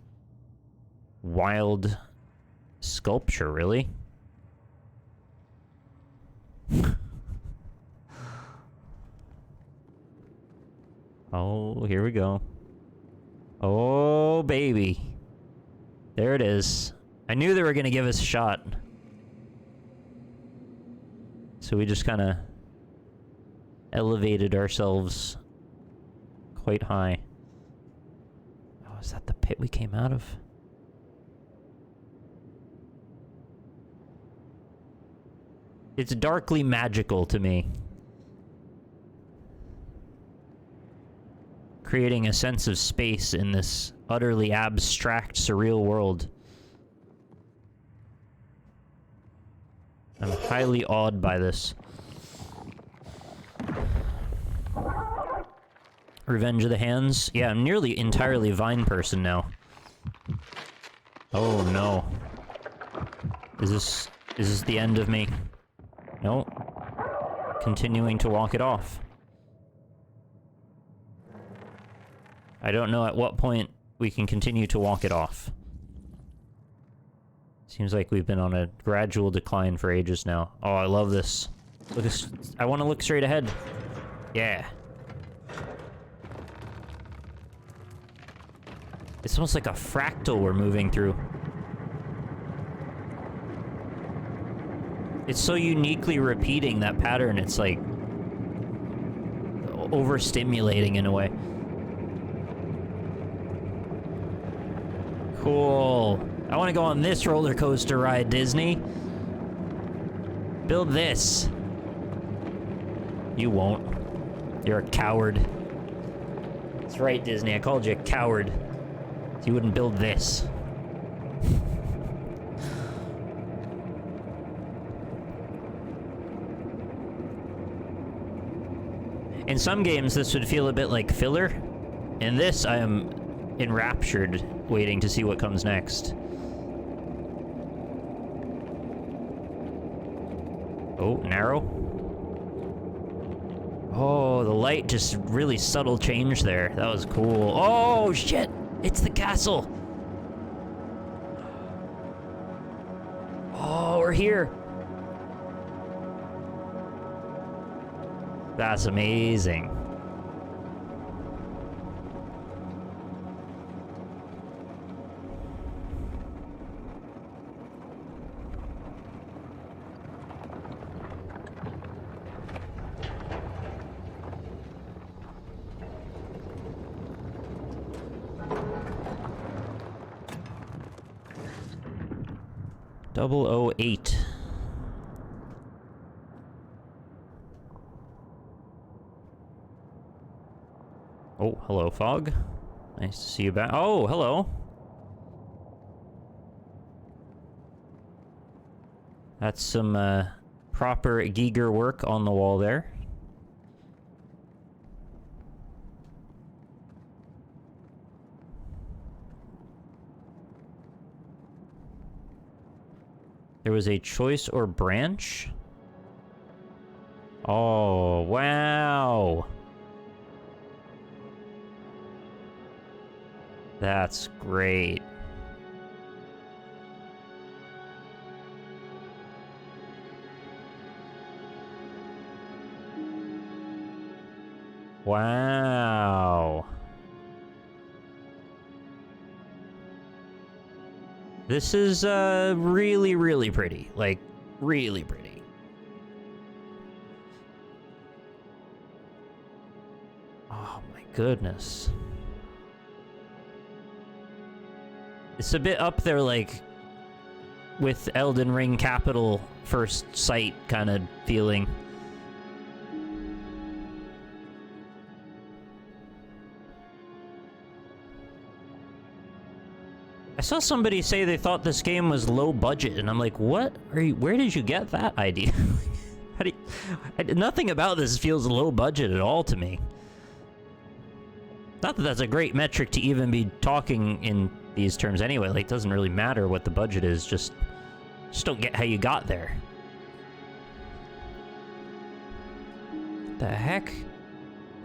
wild sculpture, really? Oh, here we go. Oh, baby. There it is. I knew they were gonna give us a shot. So we just kind of elevated ourselves quite high. Oh, is that the pit we came out of? It's darkly magical to me. Creating a sense of space in this utterly abstract, surreal world. I'm highly awed by this. Revenge of the Hands? Yeah, I'm nearly entirely Vine person now. Oh no. Is this the end of me? No. Continuing to walk it off. I don't know at what point we can continue to walk it off. Seems like we've been on a gradual decline for ages now. Oh, I love this. Look, I want to look straight ahead. Yeah. It's almost like a fractal we're moving through. It's so uniquely repeating that pattern, it's like overstimulating in a way. Cool. I want to go on this roller coaster ride, Disney. Build this. You won't. You're a coward. That's right, Disney. I called you a coward. So you wouldn't build this. In some games, this would feel a bit like filler. In this, I am enraptured, waiting to see what comes next. Oh, narrow. Oh, the light just really subtle change there. That was cool. Oh, shit! It's the castle! Oh, we're here! That's amazing. .008. Oh, hello, Fog. Nice to see you back. Oh, hello. That's some proper Giger work on the wall there. There was a choice or branch? Oh, wow. That's great. Wow. This is really, really pretty. Like, really pretty. Oh my goodness. It's a bit up there, like, with Elden Ring Capital first sight kind of feeling. I saw somebody say they thought this game was low budget, and I'm like, what are you, where did you get that idea? How do you, nothing about this feels low budget at all to me. Not that that's a great metric to even be talking in these terms anyway. Like, it doesn't really matter what the budget is, just don't get how you got there. The heck?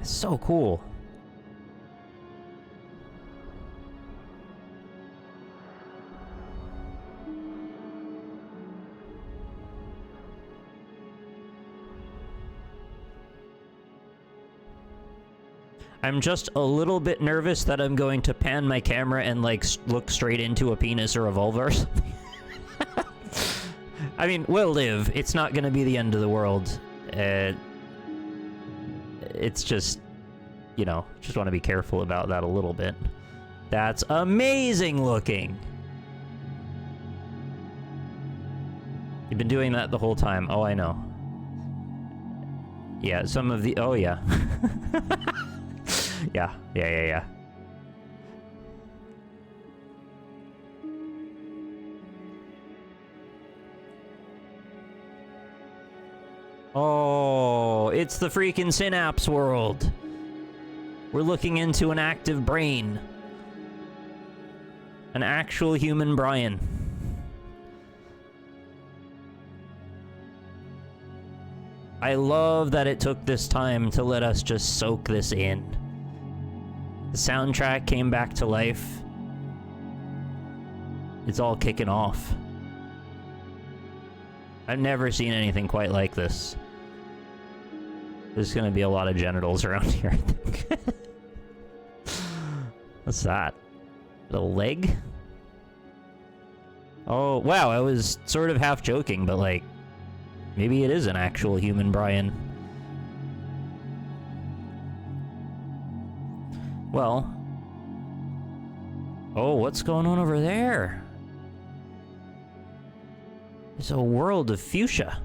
It's so cool. I'm just a little bit nervous that I'm going to pan my camera and, like, look straight into a penis or a vulva or something. I mean, we'll live. It's not going to be the end of the world. It's just, you know, just want to be careful about that a little bit. That's amazing looking! You've been doing that the whole time. Oh, I know. Yeah, some of the... Oh, yeah. Yeah. Oh, it's the freaking Synapse world. We're looking into an active brain. An actual human Brian. I love that it took this time to let us just soak this in. The soundtrack came back to life. It's all kicking off. I've never seen anything quite like this. There's gonna be a lot of genitals around here, I think. What's that? The leg? Oh, wow, I was sort of half joking, but, like, maybe it is an actual human Brian. Well... Oh, what's going on over there? It's a world of fuchsia.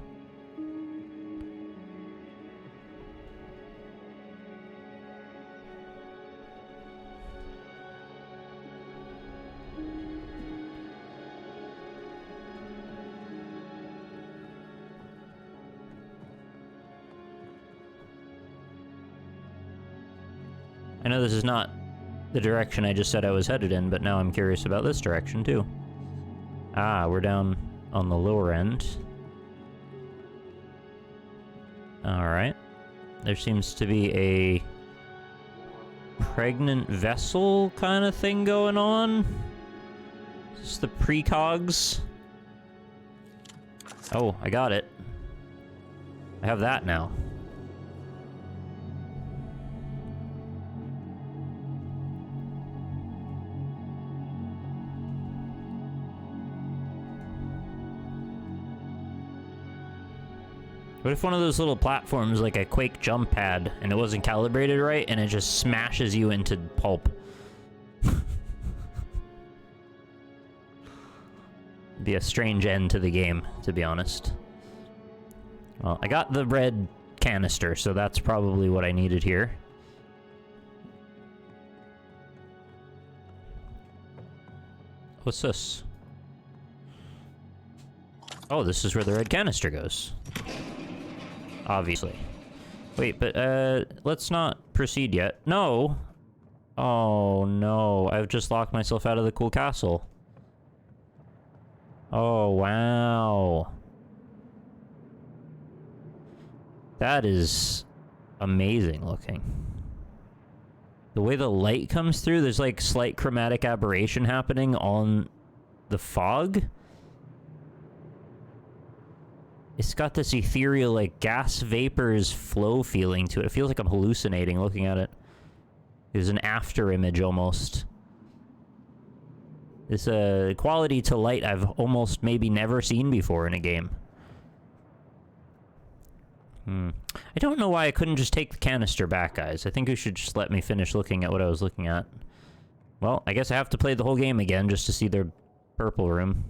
I know this is not the direction I just said I was headed in, but now I'm curious about this direction too. Ah, we're down on the lower end. Alright. There seems to be a pregnant vessel kind of thing going on. Is this the precogs? Oh, I got it. I have that now. What if one of those little platforms, like a Quake jump pad, and it wasn't calibrated right, and it just smashes you into pulp? Be a strange end to the game, to be honest. Well, I got the red canister, so that's probably what I needed here. What's this? Oh, this is where the red canister goes. Obviously. Wait, but, let's not proceed yet. No! Oh, no. I've just locked myself out of the cool castle. Oh, wow. That is amazing looking. The way the light comes through, there's like slight chromatic aberration happening on the fog. It's got this ethereal, like, gas vapors flow feeling to it. It feels like I'm hallucinating looking at it. There's an after image, almost. It's a quality to light I've almost maybe never seen before in a game. I don't know why I couldn't just take the canister back, guys. I think you should just let me finish looking at what I was looking at. Well, I guess I have to play the whole game again just to see their purple room.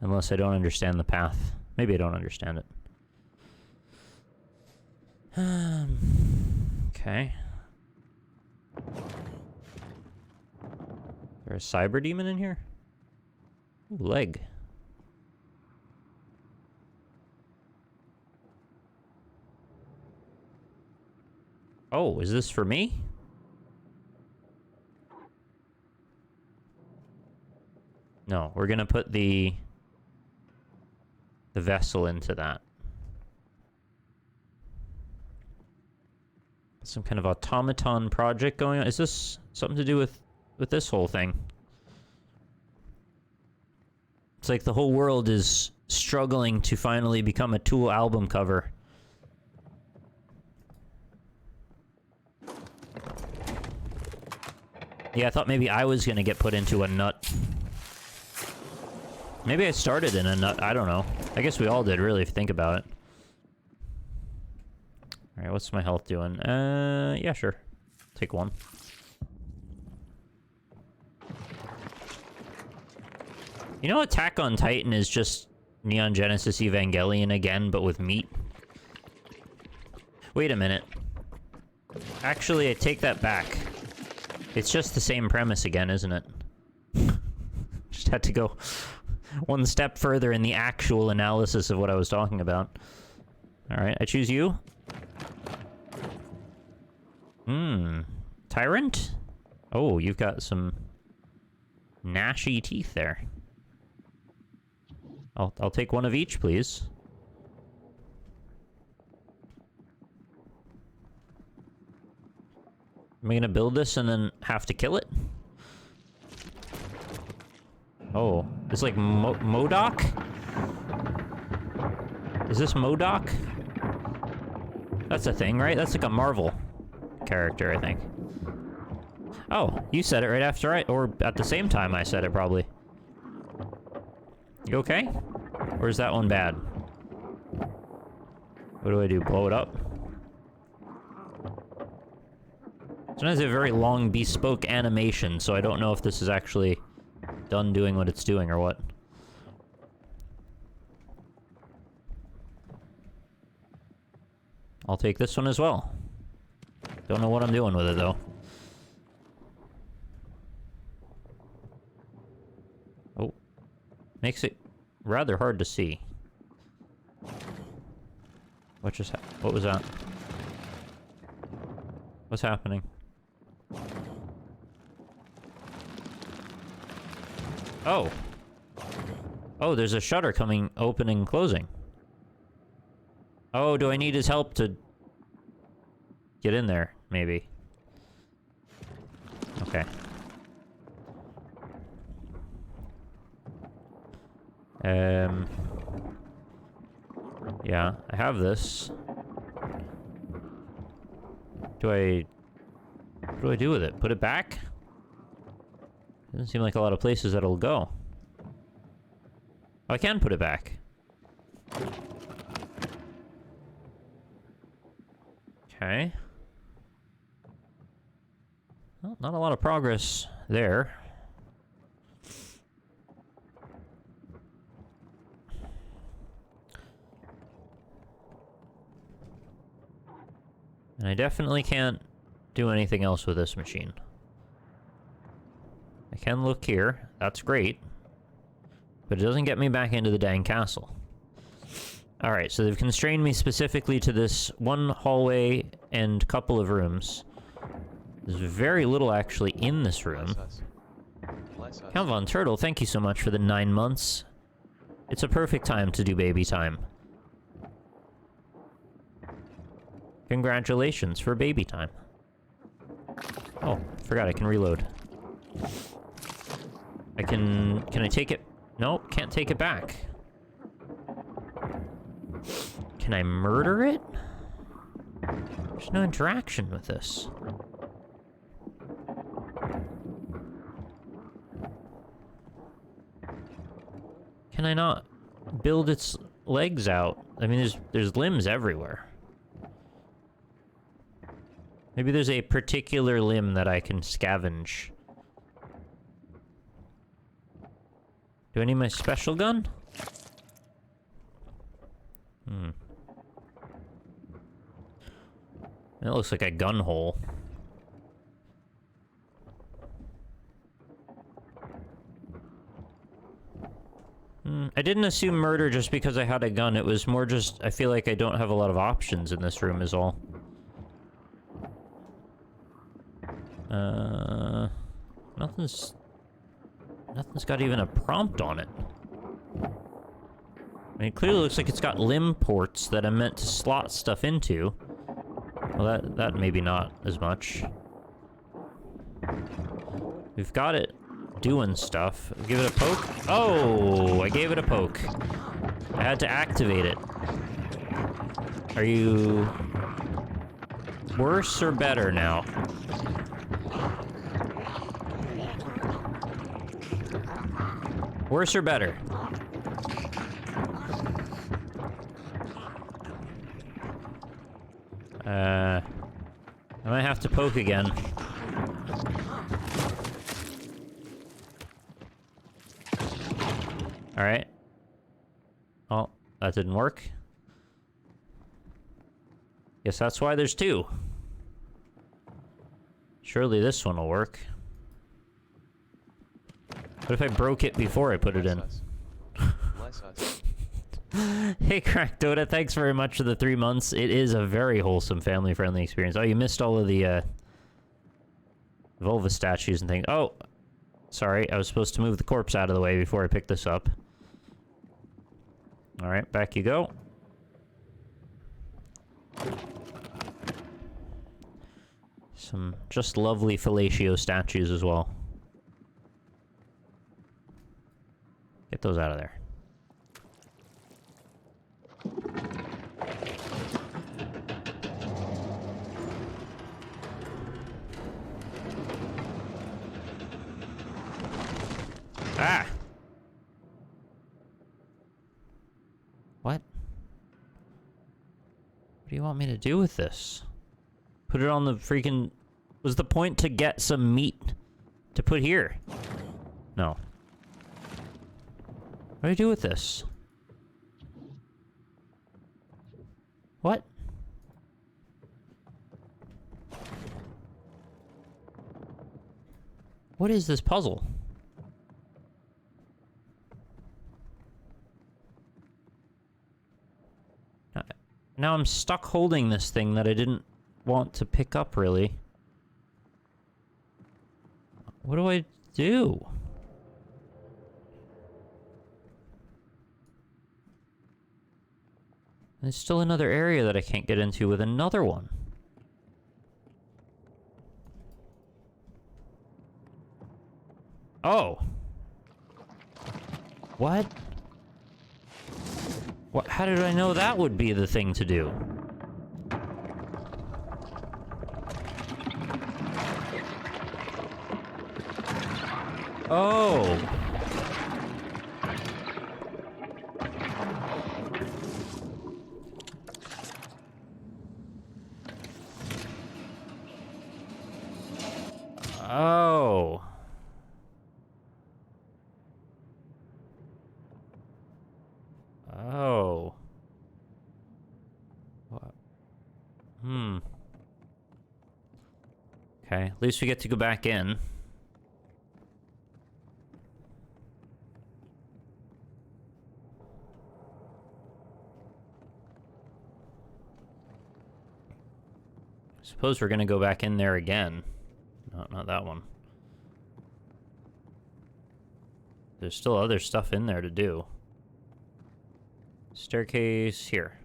Unless I don't understand the path. Maybe I don't understand it. Okay. Is there a cyber demon in here? Ooh, leg. Oh, is this for me? No, we're gonna put the vessel into that. Some kind of automaton project going on. Is this something to do with this whole thing? It's like the whole world is struggling to finally become a Tool album cover. Yeah, I thought maybe I was gonna get put into a nut. Maybe I started in a nut, I don't know. I guess we all did, really, if you think about it. Alright, what's my health doing? Yeah, sure. Take one. You know, Attack on Titan is just Neon Genesis Evangelion again, but with meat? Wait a minute. Actually, I take that back. It's just the same premise again, isn't it? Just had to go one step further in the actual analysis of what I was talking about. Alright, I choose you. Tyrant? Oh, you've got some gnashy teeth there. I'll take one of each, please. Am I gonna build this and then have to kill it? Oh, it's like MODOK? Is this MODOK? That's a thing, right? That's like a Marvel character, I think. Oh, you said it right after or at the same time I said it, probably. You okay? Or is that one bad? What do I do? Blow it up? Sometimes they have very long, bespoke animation, so I don't know if this is actually done doing what it's doing or what. I'll take this one as well. Don't know what I'm doing with it, though. Oh. Makes it rather hard to see. What was that? What's happening? Oh. Oh, there's a shutter coming, opening, closing. Oh, do I need his help to get in there? Maybe. Okay. Yeah, I have this. What do I do with it? Put it back? Doesn't seem like a lot of places that it'll go. Oh, I can put it back. Okay. Well, not a lot of progress there. And I definitely can't do anything else with this machine. I can look here. That's great. But it doesn't get me back into the dang castle. Alright, so they've constrained me specifically to this one hallway and couple of rooms. There's very little actually in this room. Count Von Turtle, thank you so much for the 9 months. It's a perfect time to do baby time. Congratulations for baby time. Oh, forgot I can reload. Can I take it? No, can't take it back. Can I murder it? There's no interaction with this. Can I not build its legs out? I mean, there's limbs everywhere. Maybe there's a particular limb that I can scavenge. Do I need my special gun? That looks like a gun hole. I didn't assume murder just because I had a gun. It was more just, I feel like I don't have a lot of options in this room is all. Nothing's got even a prompt on it. I mean, it clearly looks like it's got limb ports that I'm meant to slot stuff into. Well, that maybe not as much. We've got it doing stuff. Give it a poke. Oh, I gave it a poke. I had to activate it. Are you worse or better now? Worse or better? I might have to poke again. Alright. Oh, that didn't work. Guess that's why there's two. Surely this one will work. What if I broke it before I put it in? Hey, Crack Dota, thanks very much for the 3 months. It is a very wholesome, family-friendly experience. Oh, you missed all of the, vulva statues and things. Oh, sorry, I was supposed to move the corpse out of the way before I picked this up. Alright, back you go. Some just lovely fellatio statues as well. Get those out of there. Ah! What? What do you want me to do with this? Put it on the freaking Was the point to get some meat to put here? No. What do I do with this? What? What is this puzzle? Now I'm stuck holding this thing that I didn't want to pick up, really. What do I do? There's still another area that I can't get into with another one. Oh. What? What? How did I know that would be the thing to do? Oh. Oh. Oh. What? Okay, at least we get to go back in. Suppose we're gonna go back in there again. No, not that one. There's still other stuff in there to do. Staircase here.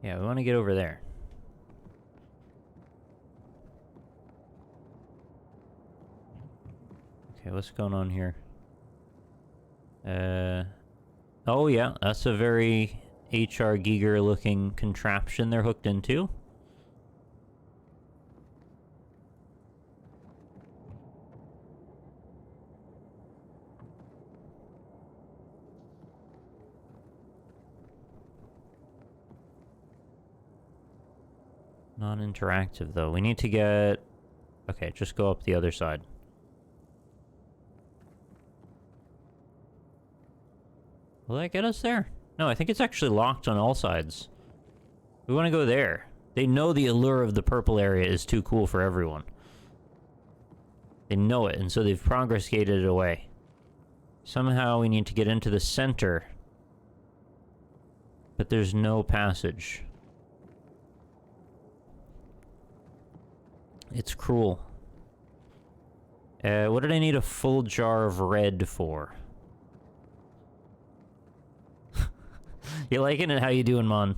Yeah, we want to get over there. Okay, what's going on here? Oh yeah, that's a very H.R. Giger looking contraption they're hooked into. Non-interactive though. We need to get... Okay, just go up the other side. Will that get us there? No, I think it's actually locked on all sides. We want to go there. They know the allure of the purple area is too cool for everyone. They know it, and so they've progress gated it away. Somehow we need to get into the center. But there's no passage. It's cruel. What did I need a full jar of red for? You liking it? How you doing, Mon?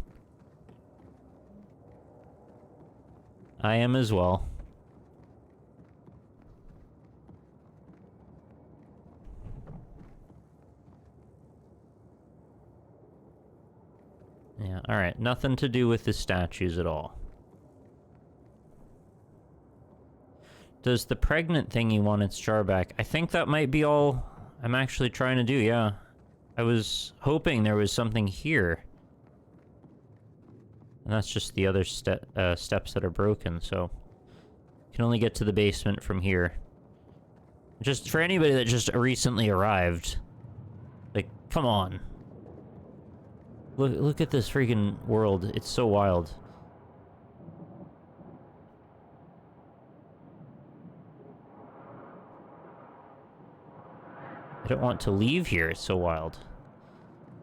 I am as well. Yeah, alright. Nothing to do with the statues at all. Does the pregnant thingy want its jar back? I think that might be all I'm actually trying to do, yeah. I was hoping there was something here. And that's just the other steps that are broken, so... You can only get to the basement from here. Just for anybody that just recently arrived. Like, come on. Look at this freaking world. It's so wild. I don't want to leave here. It's so wild.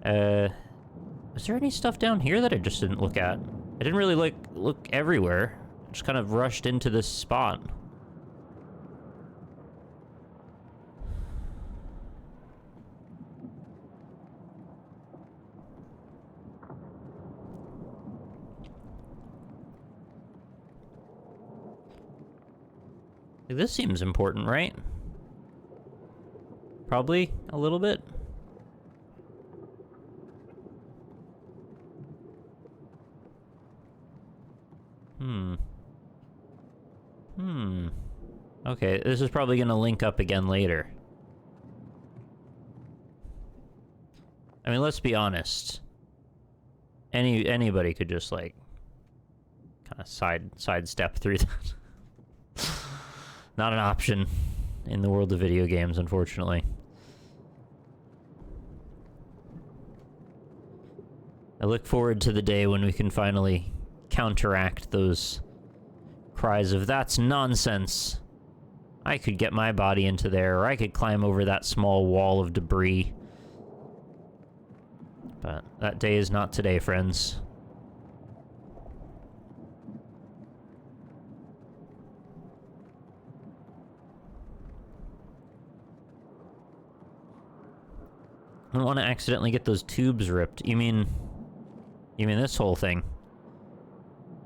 Is there any stuff down here that I just didn't look at? I didn't really, like, look everywhere. Just kind of rushed into this spot. This seems important, right? Probably a little bit. Okay, this is probably gonna link up again later. I mean, let's be honest. Anybody could just, like, kind of sidestep through that. Not an option in the world of video games, unfortunately. I look forward to the day when we can finally counteract those cries of, "That's nonsense. I could get my body into there, or I could climb over that small wall of debris." But that day is not today, friends. I don't want to accidentally get those tubes ripped. You mean this whole thing?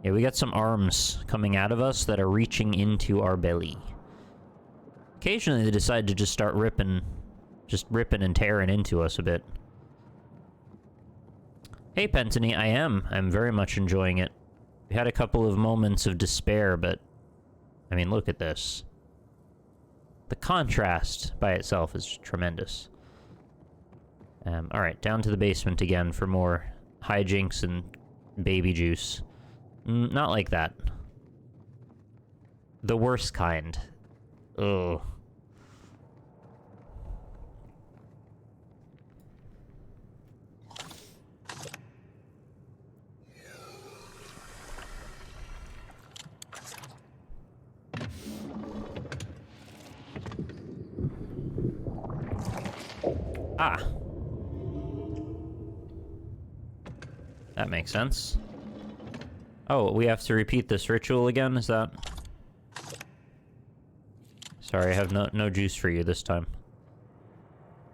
Yeah, we got some arms coming out of us that are reaching into our belly. Occasionally they decide to just start ripping and tearing into us a bit. Hey, Pentony, I'm very much enjoying it. We had a couple of moments of despair, but I mean, look at this. The contrast by itself is tremendous. Alright, down to the basement again for more hijinks and baby juice. Not like that. The worst kind. Ugh. Ah. That makes sense. Oh, we have to repeat this ritual again? Is that... Sorry, I have no juice for you this time.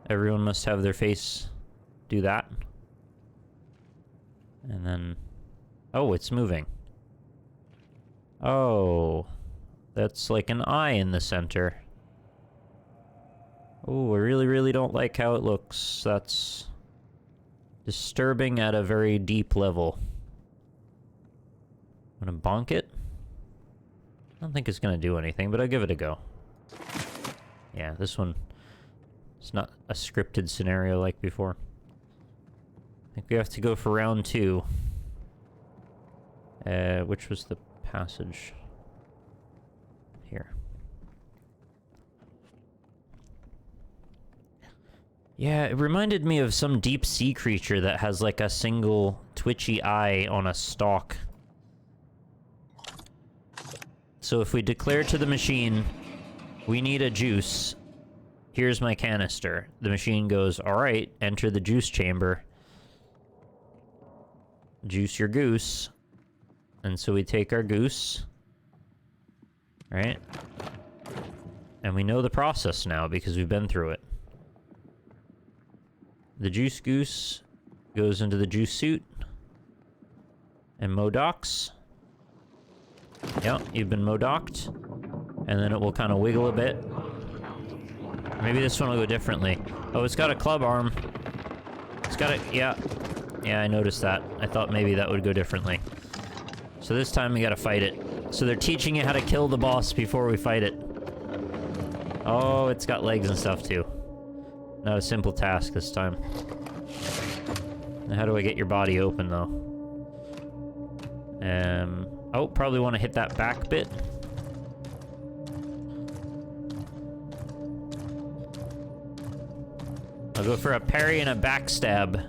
Everyone must have their face do that. And then... Oh, it's moving. Oh. That's like an eye in the center. Oh, I really, really don't like how it looks. That's disturbing at a very deep level. I'm gonna bonk it. I don't think it's gonna do anything, but I'll give it a go. Yeah, this one... It's not a scripted scenario like before. I think we have to go for round 2. Which was the passage? Here. Yeah, it reminded me of some deep sea creature that has like a single twitchy eye on a stalk. So if we declare to the machine, we need a juice, here's my canister. The machine goes, alright, enter the juice chamber. Juice your goose. And so we take our goose. Right? And we know the process now because we've been through it. The juice goose goes into the juice suit. And Modocks. Yep, you've been Modocked. And then it will kind of wiggle a bit. Maybe this one will go differently. Oh, it's got a club arm. It's got a... Yeah. Yeah, I noticed that. I thought maybe that would go differently. So this time we gotta fight it. So they're teaching you how to kill the boss before we fight it. Oh, it's got legs and stuff too. Not a simple task this time. Now, how do I get your body open though? Oh, probably want to hit that back bit. I'll go for a parry and a backstab.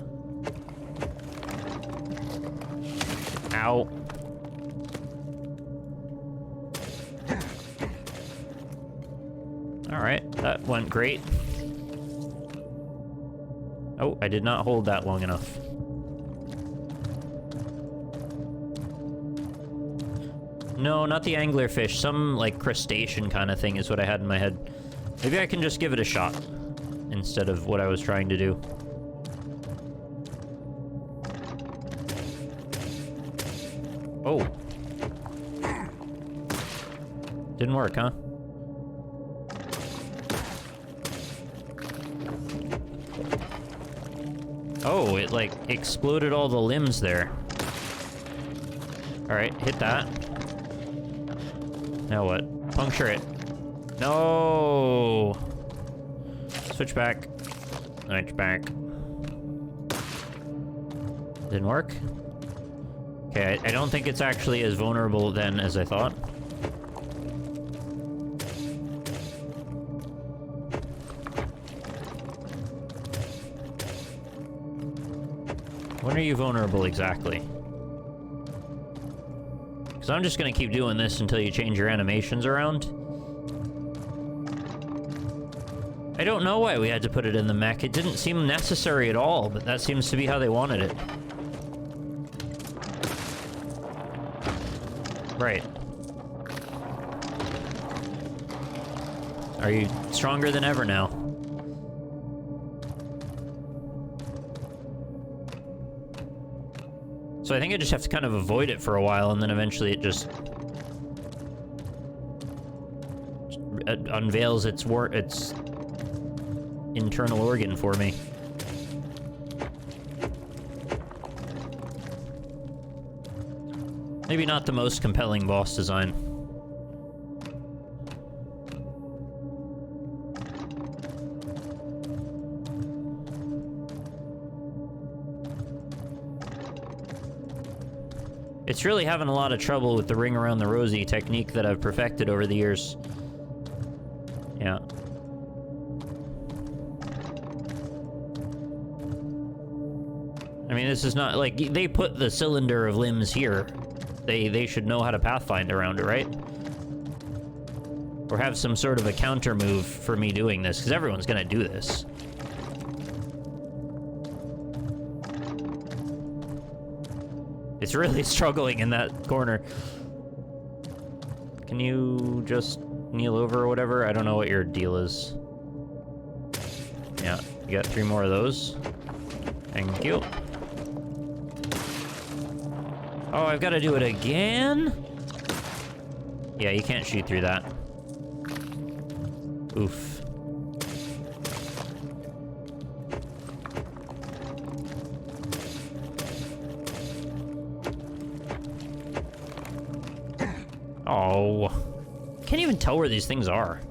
Ow. Alright, that went great. Oh, I did not hold that long enough. No, not the anglerfish. Some, like, crustacean kind of thing is what I had in my head. Maybe I can just give it a shot instead of what I was trying to do. Oh. Didn't work, huh? Oh, it, like, exploded all the limbs there. Alright, hit that. Now what? Puncture it. No! Switch back. Switch back. Didn't work. Okay, I don't think it's actually as vulnerable then as I thought. When are you vulnerable exactly? Because I'm just gonna keep doing this until you change your animations around. I don't know why we had to put it in the mech. It didn't seem necessary at all, but that seems to be how they wanted it. Right. Are you stronger than ever now? So I think I just have to kind of avoid it for a while, and then eventually it just unveils its internal organ for me. Maybe not the most compelling boss design. It's really having a lot of trouble with the ring around the rosy technique that I've perfected over the years. Yeah. I mean, this is not, like, they put the cylinder of limbs here. They should know how to pathfind around it, right? Or have some sort of a counter move for me doing this, because everyone's gonna do this. It's really struggling in that corner. Can you just kneel over or whatever? I don't know what your deal is. Yeah, you got 3 more of those. Thank you. Oh, I've got to do it again? Yeah, you can't shoot through that. Oof. Oh. Can't even tell where these things are.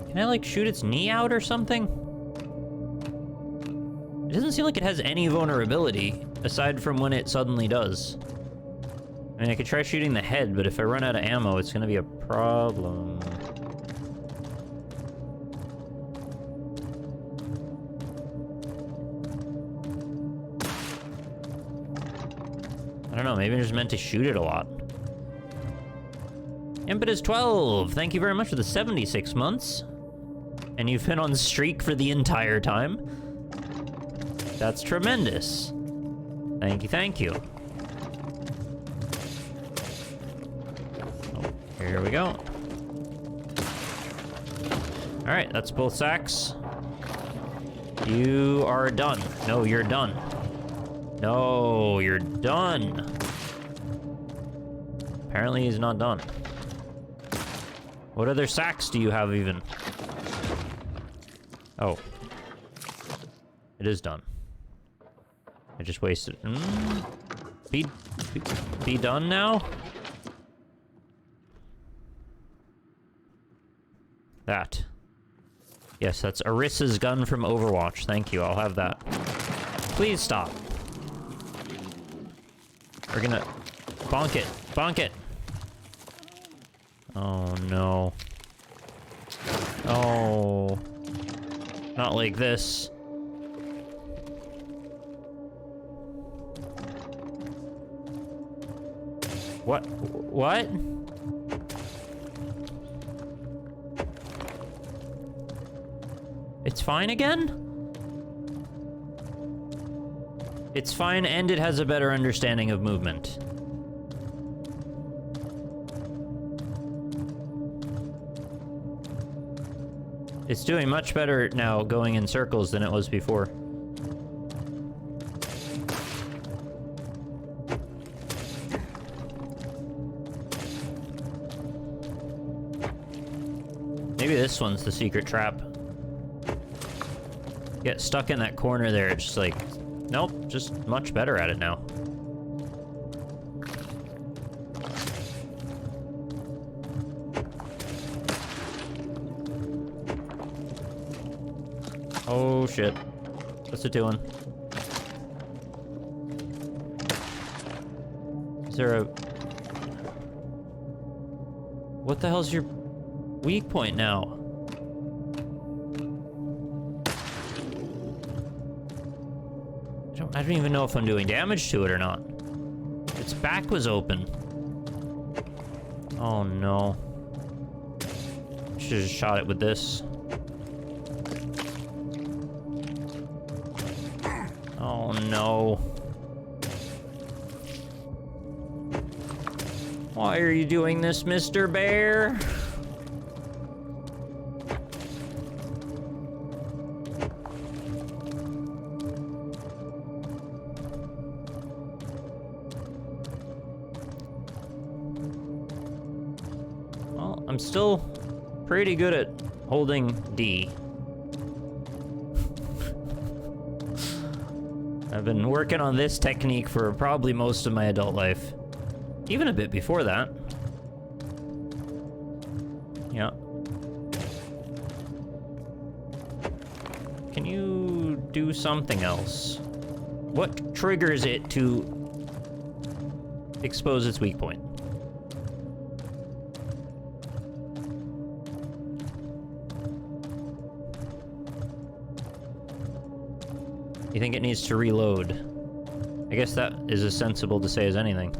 Can I, like, shoot its knee out or something? It doesn't seem like it has any vulnerability, aside from when it suddenly does. I mean, I could try shooting the head, but if I run out of ammo, it's gonna be a problem. I don't know, maybe I'm just meant to shoot it a lot. Impetus12, thank you very much for the 76 months. And you've been on streak for the entire time. That's tremendous. Thank you, thank you. Oh, here we go. Alright, that's both sacks. You are done. No, you're done. No, you're done. Apparently he's not done. What other sacks do you have even? Oh. It is done. I just wasted... Be done now? That. Yes, that's Arissa's gun from Overwatch. Thank you, I'll have that. Please stop. We're gonna... Bonk it. Bonk it. Oh, no. Oh. Not like this. What? What? It's fine again? It's fine, and it has a better understanding of movement. It's doing much better now going in circles than it was before. Maybe this one's the secret trap. Get stuck in that corner there, it's just like... Nope, just much better at it now. Oh shit. What's it doing? Is there a... What the hell's your weak point now? I don't even know if I'm doing damage to it or not. Its back was open. Oh no. Should've just shot it with this. Oh no. Why are you doing this, Mr. Bear? Well, I'm still pretty good at holding D. I've been working on this technique for probably most of my adult life. Even a bit before that. Yeah. Can you do something else? What triggers it to expose its weak point? You think it needs to reload? I guess that is as sensible to say as anything.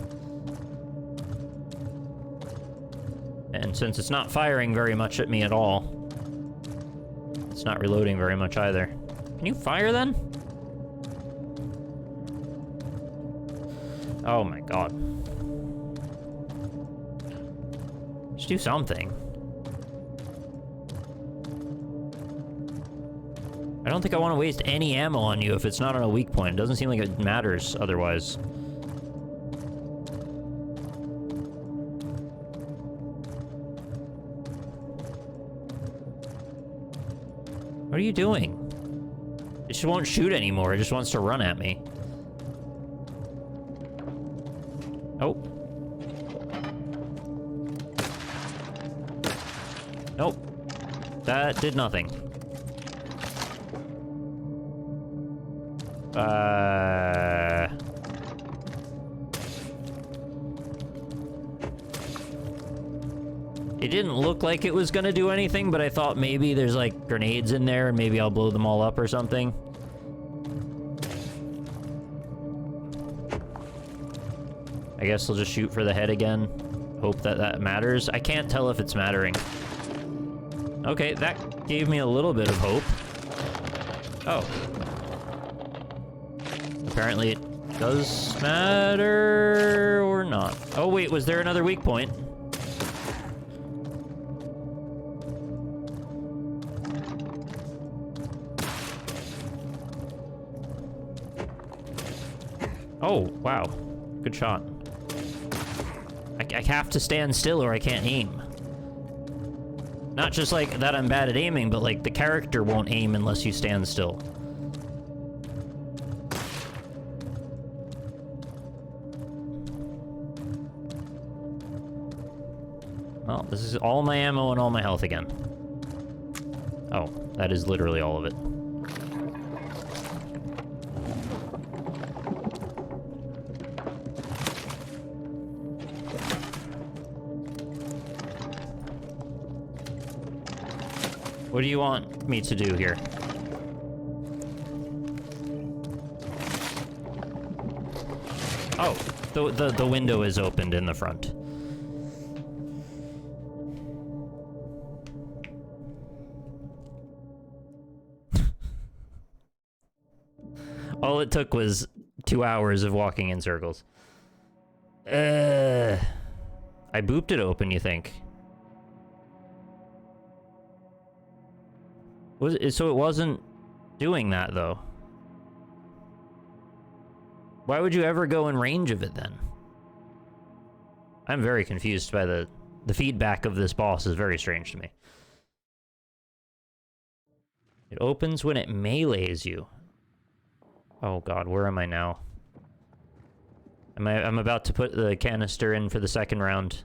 And since it's not firing very much at me at all, it's not reloading very much either. Can you fire then? Oh my god. Just do something. I don't think I want to waste any ammo on you if it's not on a weak point. It doesn't seem like it matters otherwise. What are you doing? It just won't shoot anymore. It just wants to run at me. Oh. Nope. That did nothing. It didn't look like it was gonna do anything, but I thought maybe there's like grenades in there and maybe I'll blow them all up or something. I guess I'll just shoot for the head again. Hope that that matters. I can't tell if it's mattering. Okay, that gave me a little bit of hope. Oh. Apparently it does matter or not. Oh wait, was there another weak point? Oh, wow. Good shot. I have to stand still or I can't aim. Not just like that I'm bad at aiming, but like the character won't aim unless you stand still. Well, this is all my ammo and all my health again. Oh, that is literally all of it. What do you want me to do here? Oh, the window is opened in the front. All it took was 2 hours of walking in circles. I booped it open, you think? So it wasn't doing that, though. Why would you ever go in range of it, then? I'm very confused by the feedback of this boss is very strange to me. It opens when it melees you. Oh god, where am I now? I'm about to put the canister in for the second round.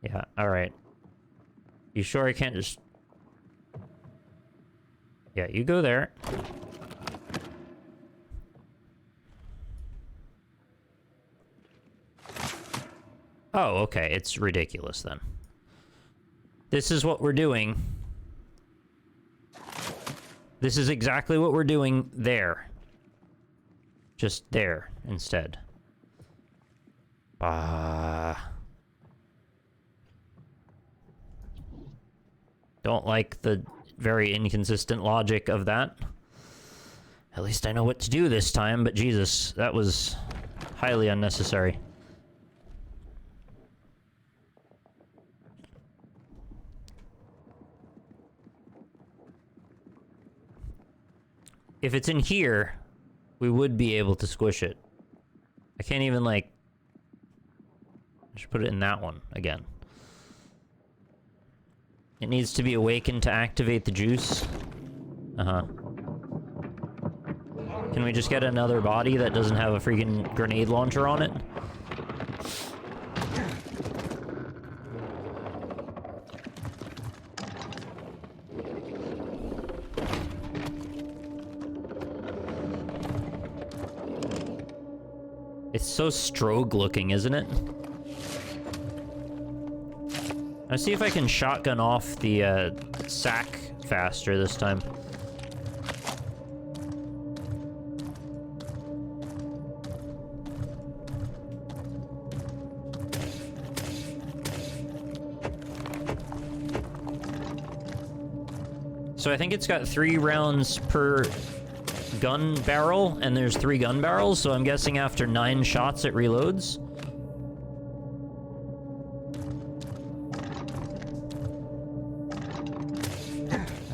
Yeah, alright. You sure I can't just... Yeah, you go there. Oh, okay, it's ridiculous then. This is what we're doing. This is exactly what we're doing there. Just there, instead. Don't like the very inconsistent logic of that. At least I know what to do this time, but Jesus, that was highly unnecessary. If it's in here, we would be able to squish it. I can't even, like... I should put it in that one again. It needs to be awakened to activate the juice. Uh-huh. Can we just get another body that doesn't have a freaking grenade launcher on it? It's so Strogue looking, isn't it? Let's see if I can shotgun off the sack faster this time. So I think it's got 3 rounds per gun barrel, and there's 3 gun barrels, so I'm guessing after 9 shots it reloads.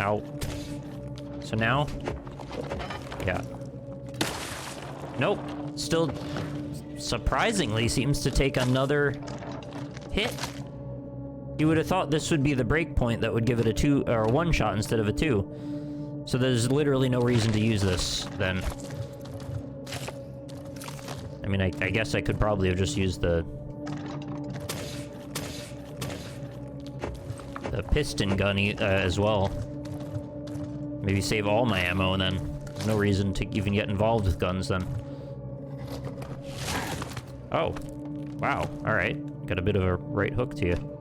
Ow. So now? Yeah. Nope. Still surprisingly seems to take another hit. You would have thought this would be the break point that would give it a 2 or 1 shot instead of a 2. So there's literally no reason to use this then. I mean, I guess I could probably have just used the piston gun as well. Maybe save all my ammo and then there's no reason to even get involved with guns then. Oh. Wow. Alright. Got a bit of a right hook to you.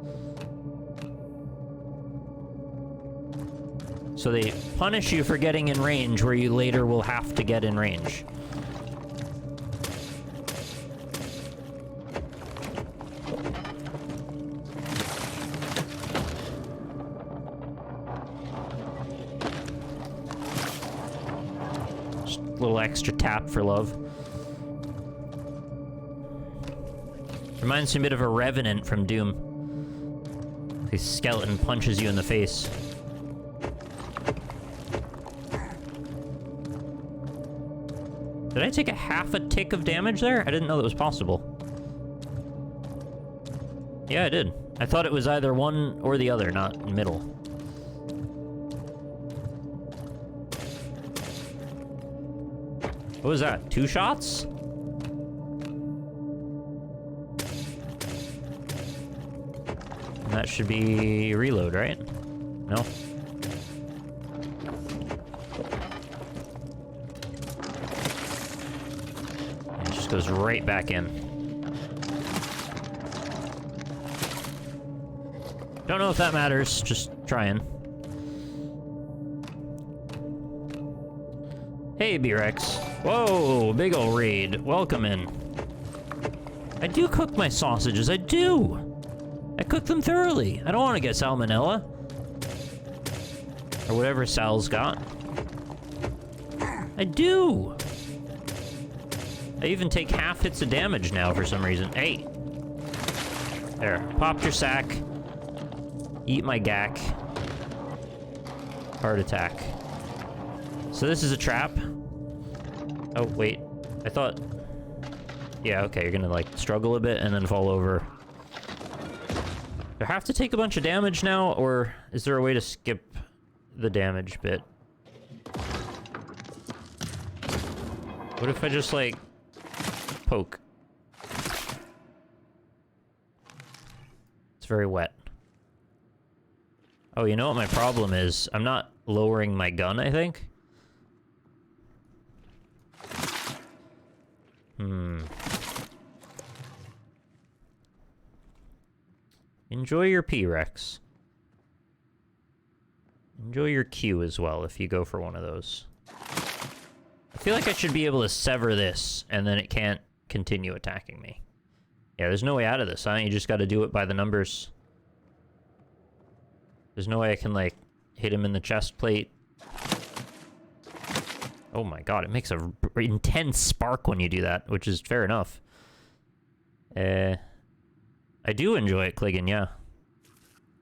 So they punish you for getting in range where you later will have to get in range. Just a little extra tap for love. Reminds me a bit of a Revenant from Doom. The skeleton punches you in the face. Did I take a half a tick of damage there? I didn't know that was possible. Yeah, I did. I thought it was either one or the other, not middle. What was that? 2 shots? And that should be reload, right? No? Goes right back in. Don't know if that matters, just trying. Hey, B-Rex. Whoa, big ol' raid. Welcome in. I do cook my sausages, I do! I cook them thoroughly. I don't want to get salmonella. Or whatever Sal's got. I do! I even take half hits of damage now for some reason. Hey! There. Popped your sack. Eat my gack. Heart attack. So this is a trap. Oh, wait. I thought... Yeah, okay, you're gonna, like, struggle a bit and then fall over. Do I have to take a bunch of damage now, or is there a way to skip the damage bit? What if I just, like, poke? It's very wet. Oh, you know what my problem is? I'm not lowering my gun, I think. Enjoy your P-Rex. Enjoy your Q as well, if you go for one of those. I feel like I should be able to sever this, and then it can't continue attacking me. Yeah, there's no way out of this, huh? You just gotta do it by the numbers. There's no way I can, like, hit him in the chest plate. Oh my god, it makes a intense spark when you do that, which is fair enough. I do enjoy it, Kligan, yeah.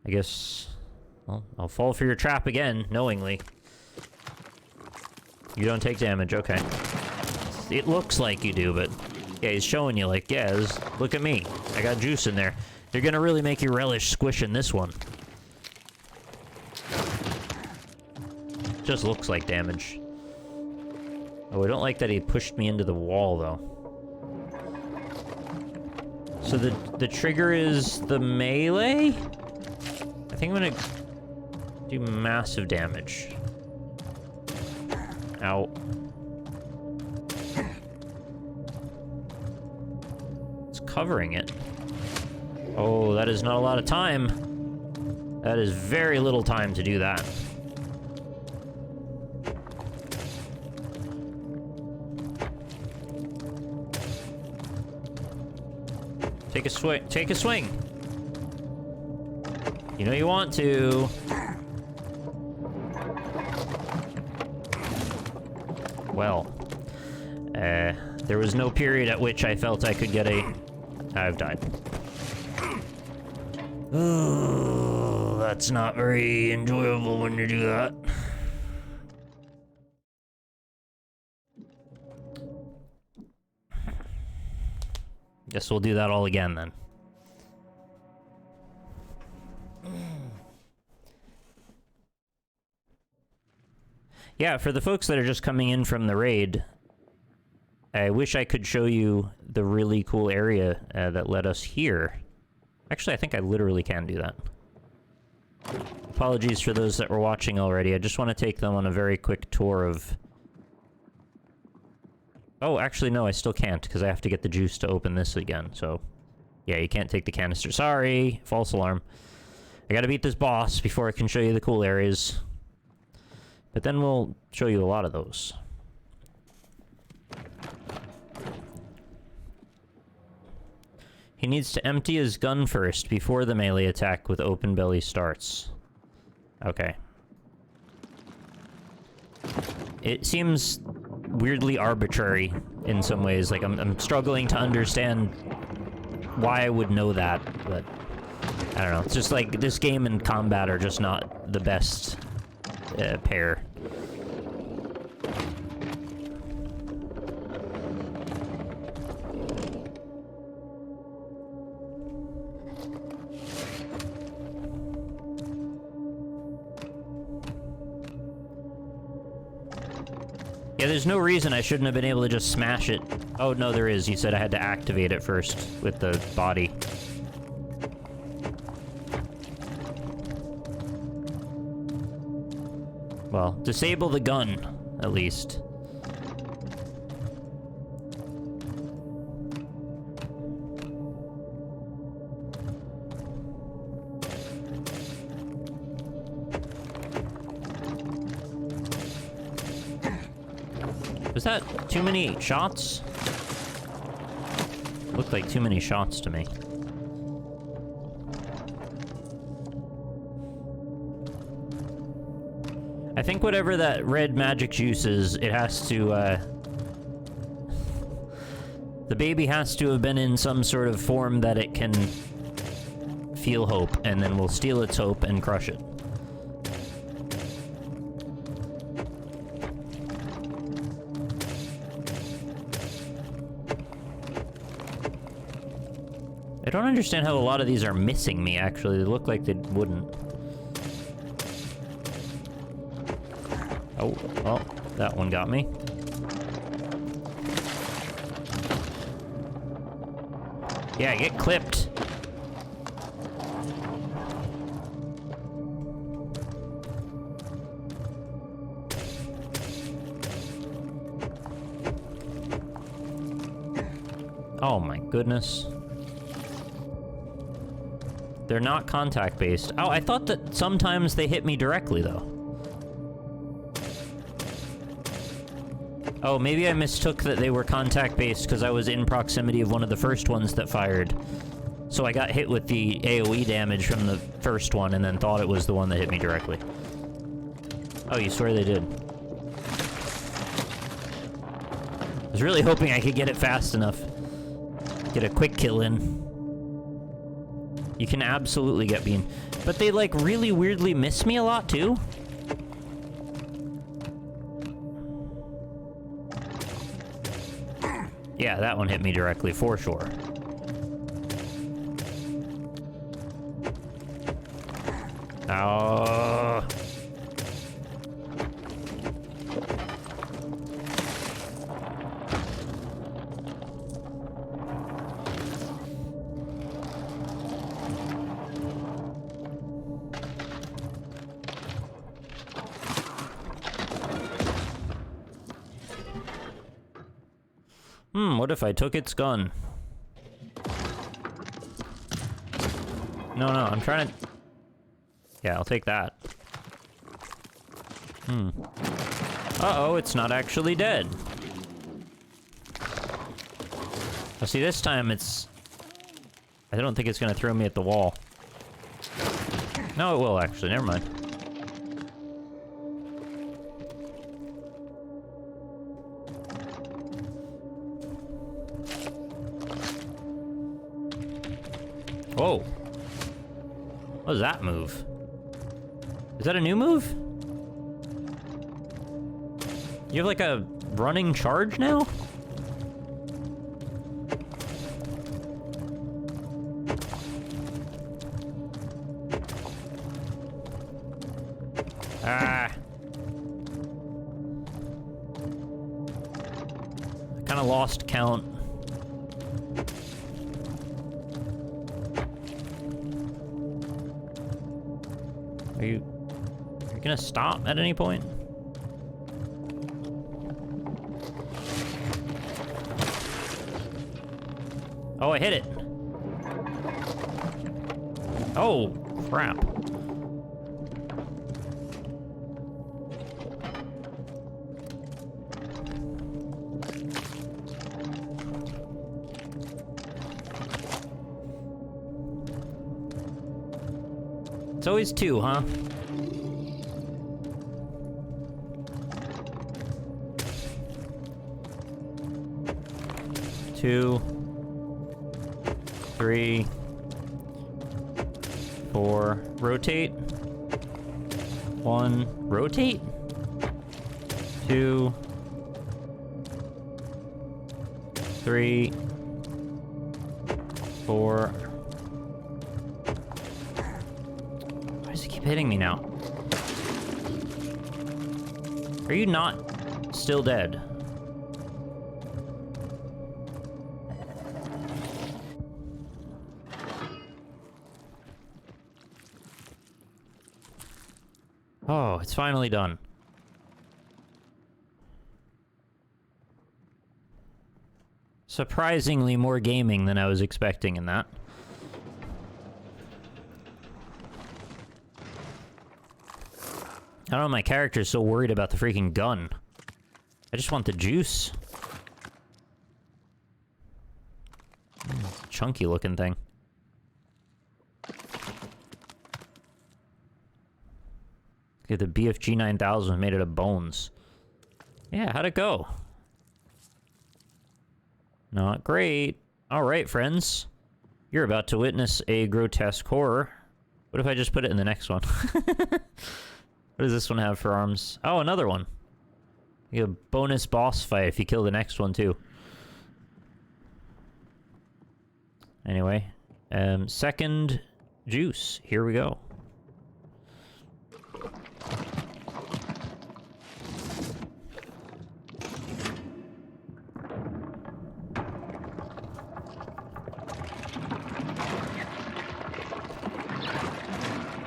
I guess... Well, I'll fall for your trap again, knowingly. You don't take damage, okay. It looks like you do, but... Yeah, he's showing you, like, yeah, look at me. I got juice in there. You're gonna really make you relish squishing this one. Just looks like damage. Oh, I don't like that he pushed me into the wall, though. So the trigger is the melee? I think I'm gonna do massive damage. Ow. It's covering it. Oh, that is not a lot of time. That is very little time to do that. Take a swing. Take a swing. You know you want to. Well, there was no period at which I felt I could get a... I've died. Oh, that's not very enjoyable when you do that. Guess we'll do that all again then. Yeah, for the folks that are just coming in from the raid, I wish I could show you the really cool area that led us here. Actually, I think I literally can do that. Apologies for those that were watching already. I just want to take them on a very quick tour of... Oh, actually, no, I still can't, because I have to get the juice to open this again, so... Yeah, you can't take the canister. Sorry! False alarm. I gotta beat this boss before I can show you the cool areas. But then we'll show you a lot of those. He needs to empty his gun first before the melee attack with open belly starts. Okay. It seems weirdly arbitrary in some ways. Like, I'm struggling to understand why I would know that, but I don't know. It's just like this game and combat are just not the best pair. Yeah, there's no reason I shouldn't have been able to just smash it. Oh, no, there is. You said I had to activate it first with the body. Well, disable the gun, at least. Was that too many shots? Looked like too many shots to me. I think whatever that red magic juice is, it has to, the baby has to have been in some sort of form that it can feel hope, and then we'll steal its hope and crush it. I don't understand how a lot of these are missing me, actually. They look like they wouldn't. Oh, well, that one got me. Yeah, get clipped. Oh my goodness. They're not contact-based. Oh, I thought that sometimes they hit me directly, though. Oh, maybe I mistook that they were contact-based because I was in proximity of one of the first ones that fired. So I got hit with the AoE damage from the first one and then thought it was the one that hit me directly. Oh, you swear they did. I was really hoping I could get it fast enough. Get a quick kill in. You can absolutely get bean. But they, like, really weirdly miss me a lot, too. Yeah, that one hit me directly, for sure. Oh. What if I took its gun? No, I'm trying to... Yeah, I'll take that. Uh-oh, it's not actually dead. Oh, see, this time it's... I don't think it's gonna throw me at the wall. No, it will, actually. Never mind. Whoa. What was that move? Is that a new move? You have like a running charge now? Ah. I kind of lost count. Are you gonna stop at any point? Oh, I hit it. Oh, crap. It's always two, huh? Two, 3, 4, rotate. 1, rotate. 2, 3, 4. Why does it keep hitting me now? Are you not still dead? Oh, it's finally done. Surprisingly more gaming than I was expecting in that. I don't know, my character's so worried about the freaking gun. I just want the juice. Chunky looking thing. Okay, the BFG 9000 was made out of bones. Yeah, how'd it go? Not great. Alright, friends. You're about to witness a grotesque horror. What if I just put it in the next one? What does this one have for arms? Oh, another one. You get a bonus boss fight if you kill the next one, too. Anyway. Second juice. Here we go.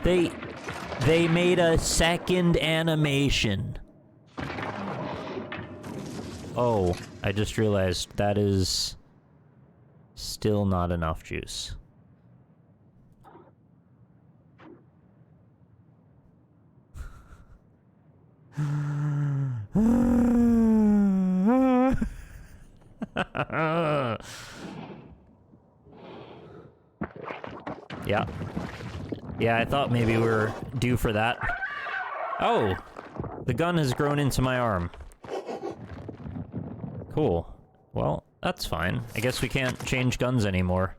They made a second animation. Oh, I just realized that is still not enough juice. Yeah. Yeah, I thought maybe we were due for that. Oh! The gun has grown into my arm. Cool. Well, that's fine. I guess we can't change guns anymore.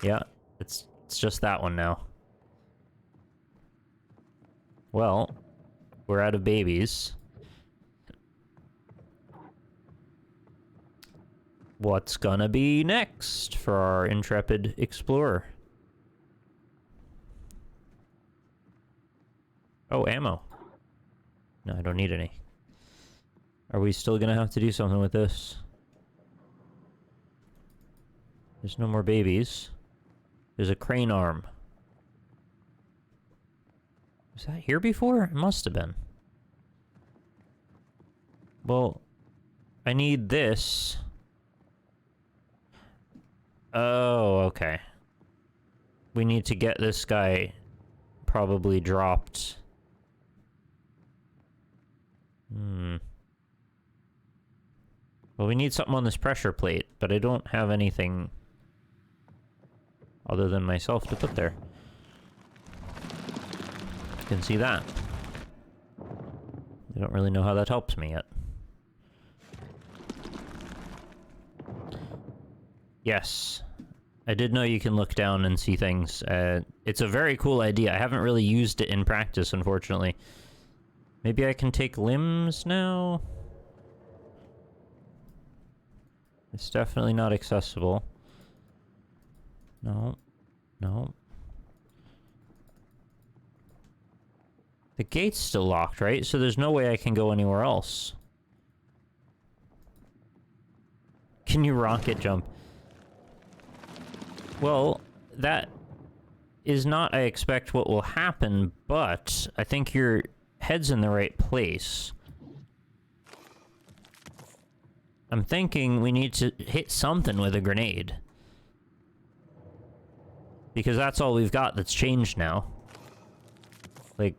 Yeah, it's just that one now. Well, we're out of babies. What's gonna be next for our intrepid explorer? Oh, ammo. No, I don't need any. Are we still gonna have to do something with this? There's no more babies. There's a crane arm. Was that here before? It must have been. Well, I need this. Oh, okay. We need to get this guy probably dropped. Well, we need something on this pressure plate, but I don't have anything other than myself to put there. You can see that. I don't really know how that helps me yet. Yes. I did know you can look down and see things. It's a very cool idea. I haven't really used it in practice, unfortunately. Maybe I can take limbs now? It's definitely not accessible. No. No. The gate's still locked, right? So there's no way I can go anywhere else. Can you rocket jump? Well, that is not, I expect, what will happen, but I think your head's in the right place. I'm thinking we need to hit something with a grenade. Because that's all we've got that's changed now. Like...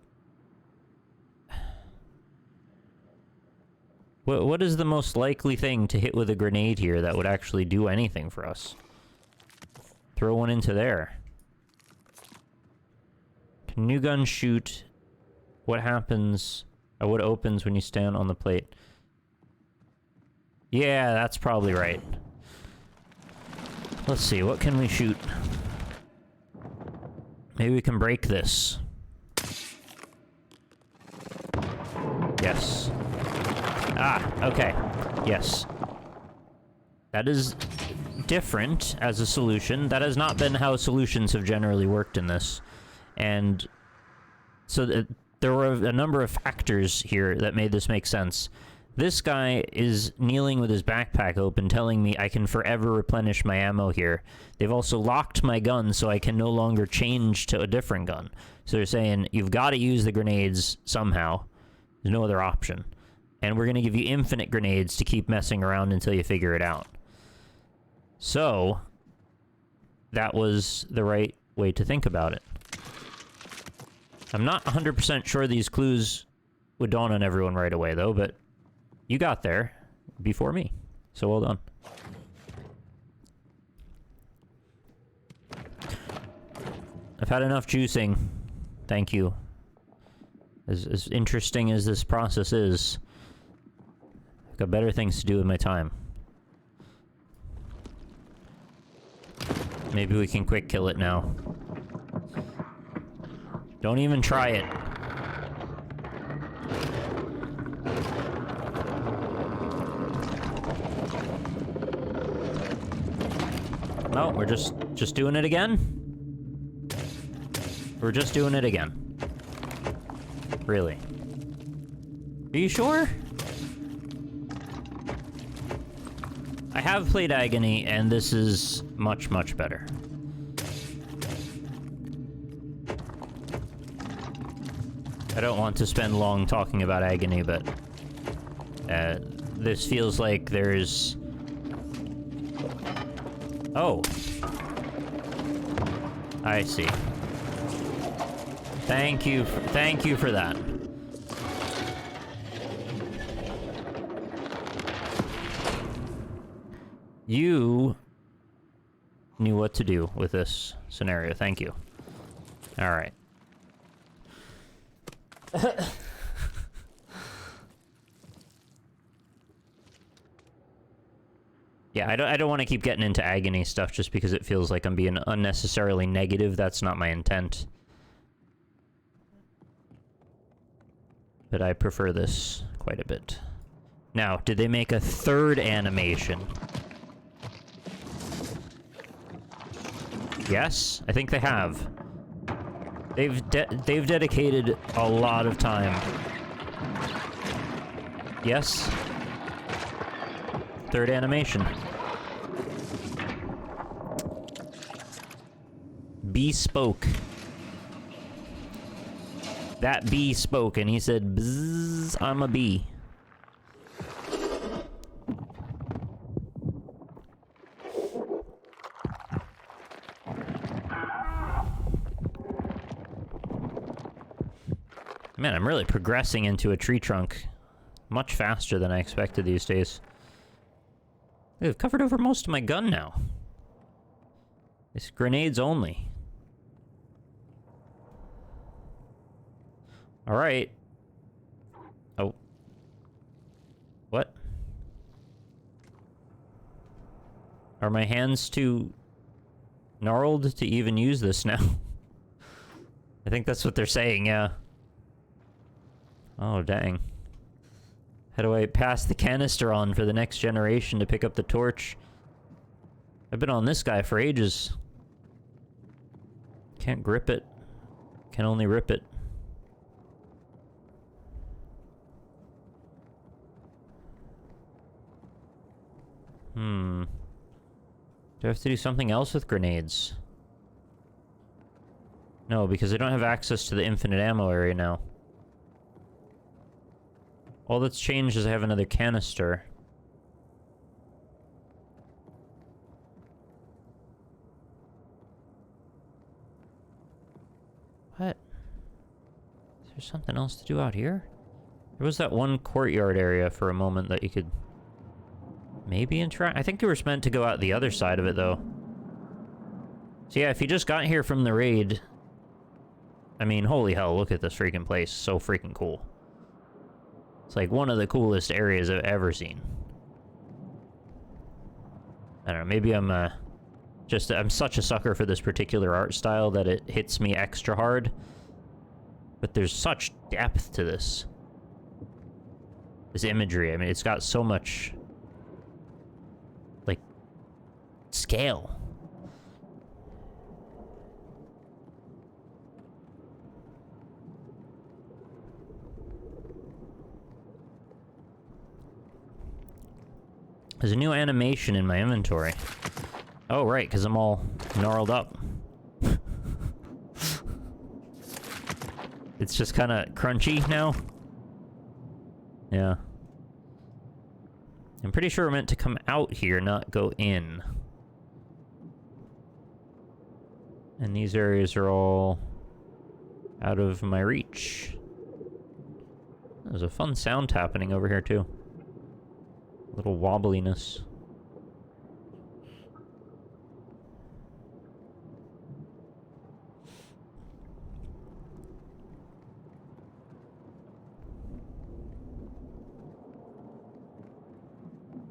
What is the most likely thing to hit with a grenade here that would actually do anything for us? Throw one into there. Can new gun shoot? What happens? Or what opens when you stand on the plate? Yeah, that's probably right. Let's see, what can we shoot? Maybe we can break this. Yes. Ah, okay. Yes. That is different as a solution. That has not been how solutions have generally worked in this. And so there were a number of factors here that made this make sense. This guy is kneeling with his backpack open, telling me I can forever replenish my ammo here. They've also locked my gun so I can no longer change to a different gun. So they're saying, you've got to use the grenades somehow. There's no other option. And we're going to give you infinite grenades to keep messing around until you figure it out. So, that was the right way to think about it. I'm not 100% sure these clues would dawn on everyone right away, though, but you got there before me. So well done. I've had enough juicing. Thank you. As interesting as this process is, I've got better things to do with my time. Maybe we can quick kill it now. Don't even try it. No, we're just doing it again? We're just doing it again. Really? Are you sure? I have played Agony, and this is much, much better. I don't want to spend long talking about agony, but this feels like there's... Oh. I see. Thank you for that. You knew what to do with this scenario. Thank you. All right. Yeah, I don't want to keep getting into agony stuff just because it feels like I'm being unnecessarily negative. That's not my intent. But I prefer this quite a bit. Now, did they make a third animation? Yes, I think they have. They've dedicated a lot of time. Yes. Third animation. Bee spoke. That bee spoke and he said, "Bzzz, I'm a bee." Man, I'm really progressing into a tree trunk much faster than I expected these days. I've covered over most of my gun now. It's grenades only. Alright. Oh. What? Are my hands too gnarled to even use this now? I think that's what they're saying, yeah. Oh, dang. How do I pass the canister on for the next generation to pick up the torch? I've been on this guy for ages. Can't grip it. Can only rip it. Do I have to do something else with grenades? No, because I don't have access to the infinite ammo area now. All that's changed is I have another canister. What? Is there something else to do out here? There was that one courtyard area for a moment that you could maybe interact. I think you were meant to go out the other side of it, though. So yeah, if you just got here from the raid... I mean, holy hell, look at this freaking place. So freaking cool. It's like one of the coolest areas I've ever seen. I don't know, maybe I'm I'm such a sucker for this particular art style that it hits me extra hard. But there's such depth to this. This imagery, I mean, it's got so much... like... scale. There's a new animation in my inventory. Oh, right, because I'm all gnarled up. It's just kind of crunchy now. Yeah. I'm pretty sure we're meant to come out here, not go in. And these areas are all out of my reach. There's a fun sound happening over here, too. A little wobbliness.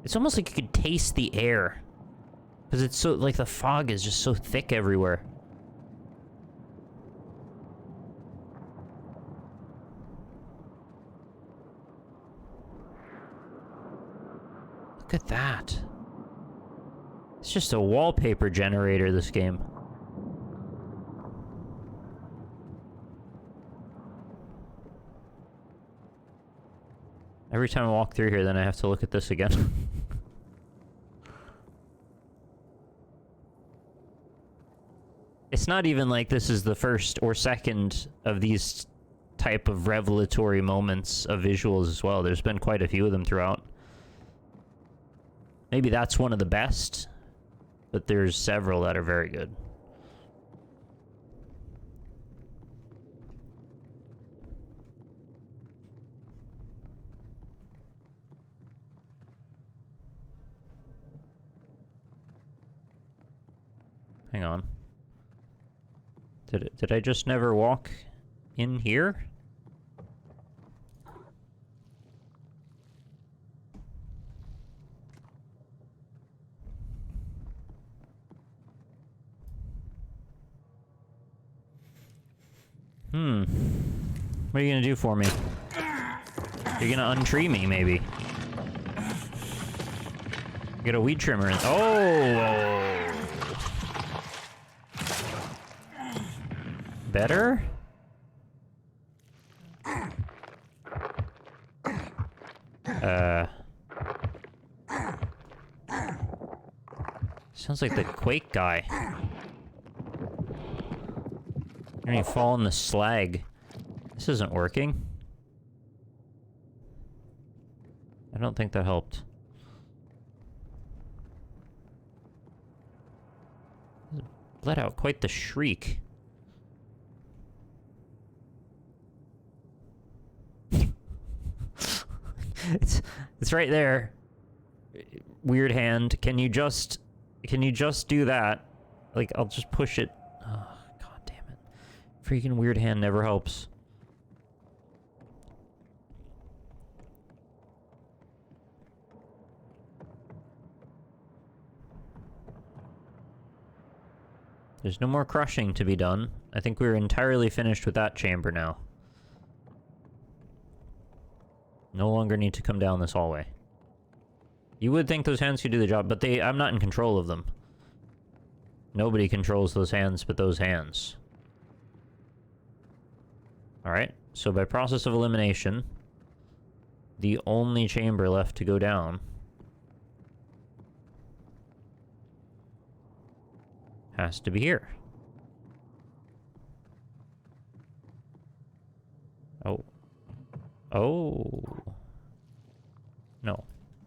It's almost like you could taste the air. Because it's so, like, the fog is just so thick everywhere. Look at that. It's just a wallpaper generator, this game. Every time I walk through here, then I have to look at this again. It's not even like this is the first or second of these type of revelatory moments of visuals as well. There's been quite a few of them throughout. Maybe that's one of the best, but there's several that are very good. Hang on. Did I just never walk in here? What are you gonna do for me? You're gonna untree me, maybe. Get a weed trimmer in. Oh! Better? Sounds like the Quake guy. You're gonna fall in the slag. This isn't working. I don't think that helped. Let out quite the shriek. It's right there. Weird hand. Can you just do that? Like, I'll just push it. Oh, god damn it. Freaking weird hand never helps. There's no more crushing to be done. I think we're entirely finished with that chamber now. No longer need to come down this hallway. You would think those hands could do the job, but I'm not in control of them. Nobody controls those hands but those hands. Alright, so by process of elimination, the only chamber left to go down has to be here. Oh. Oh. No.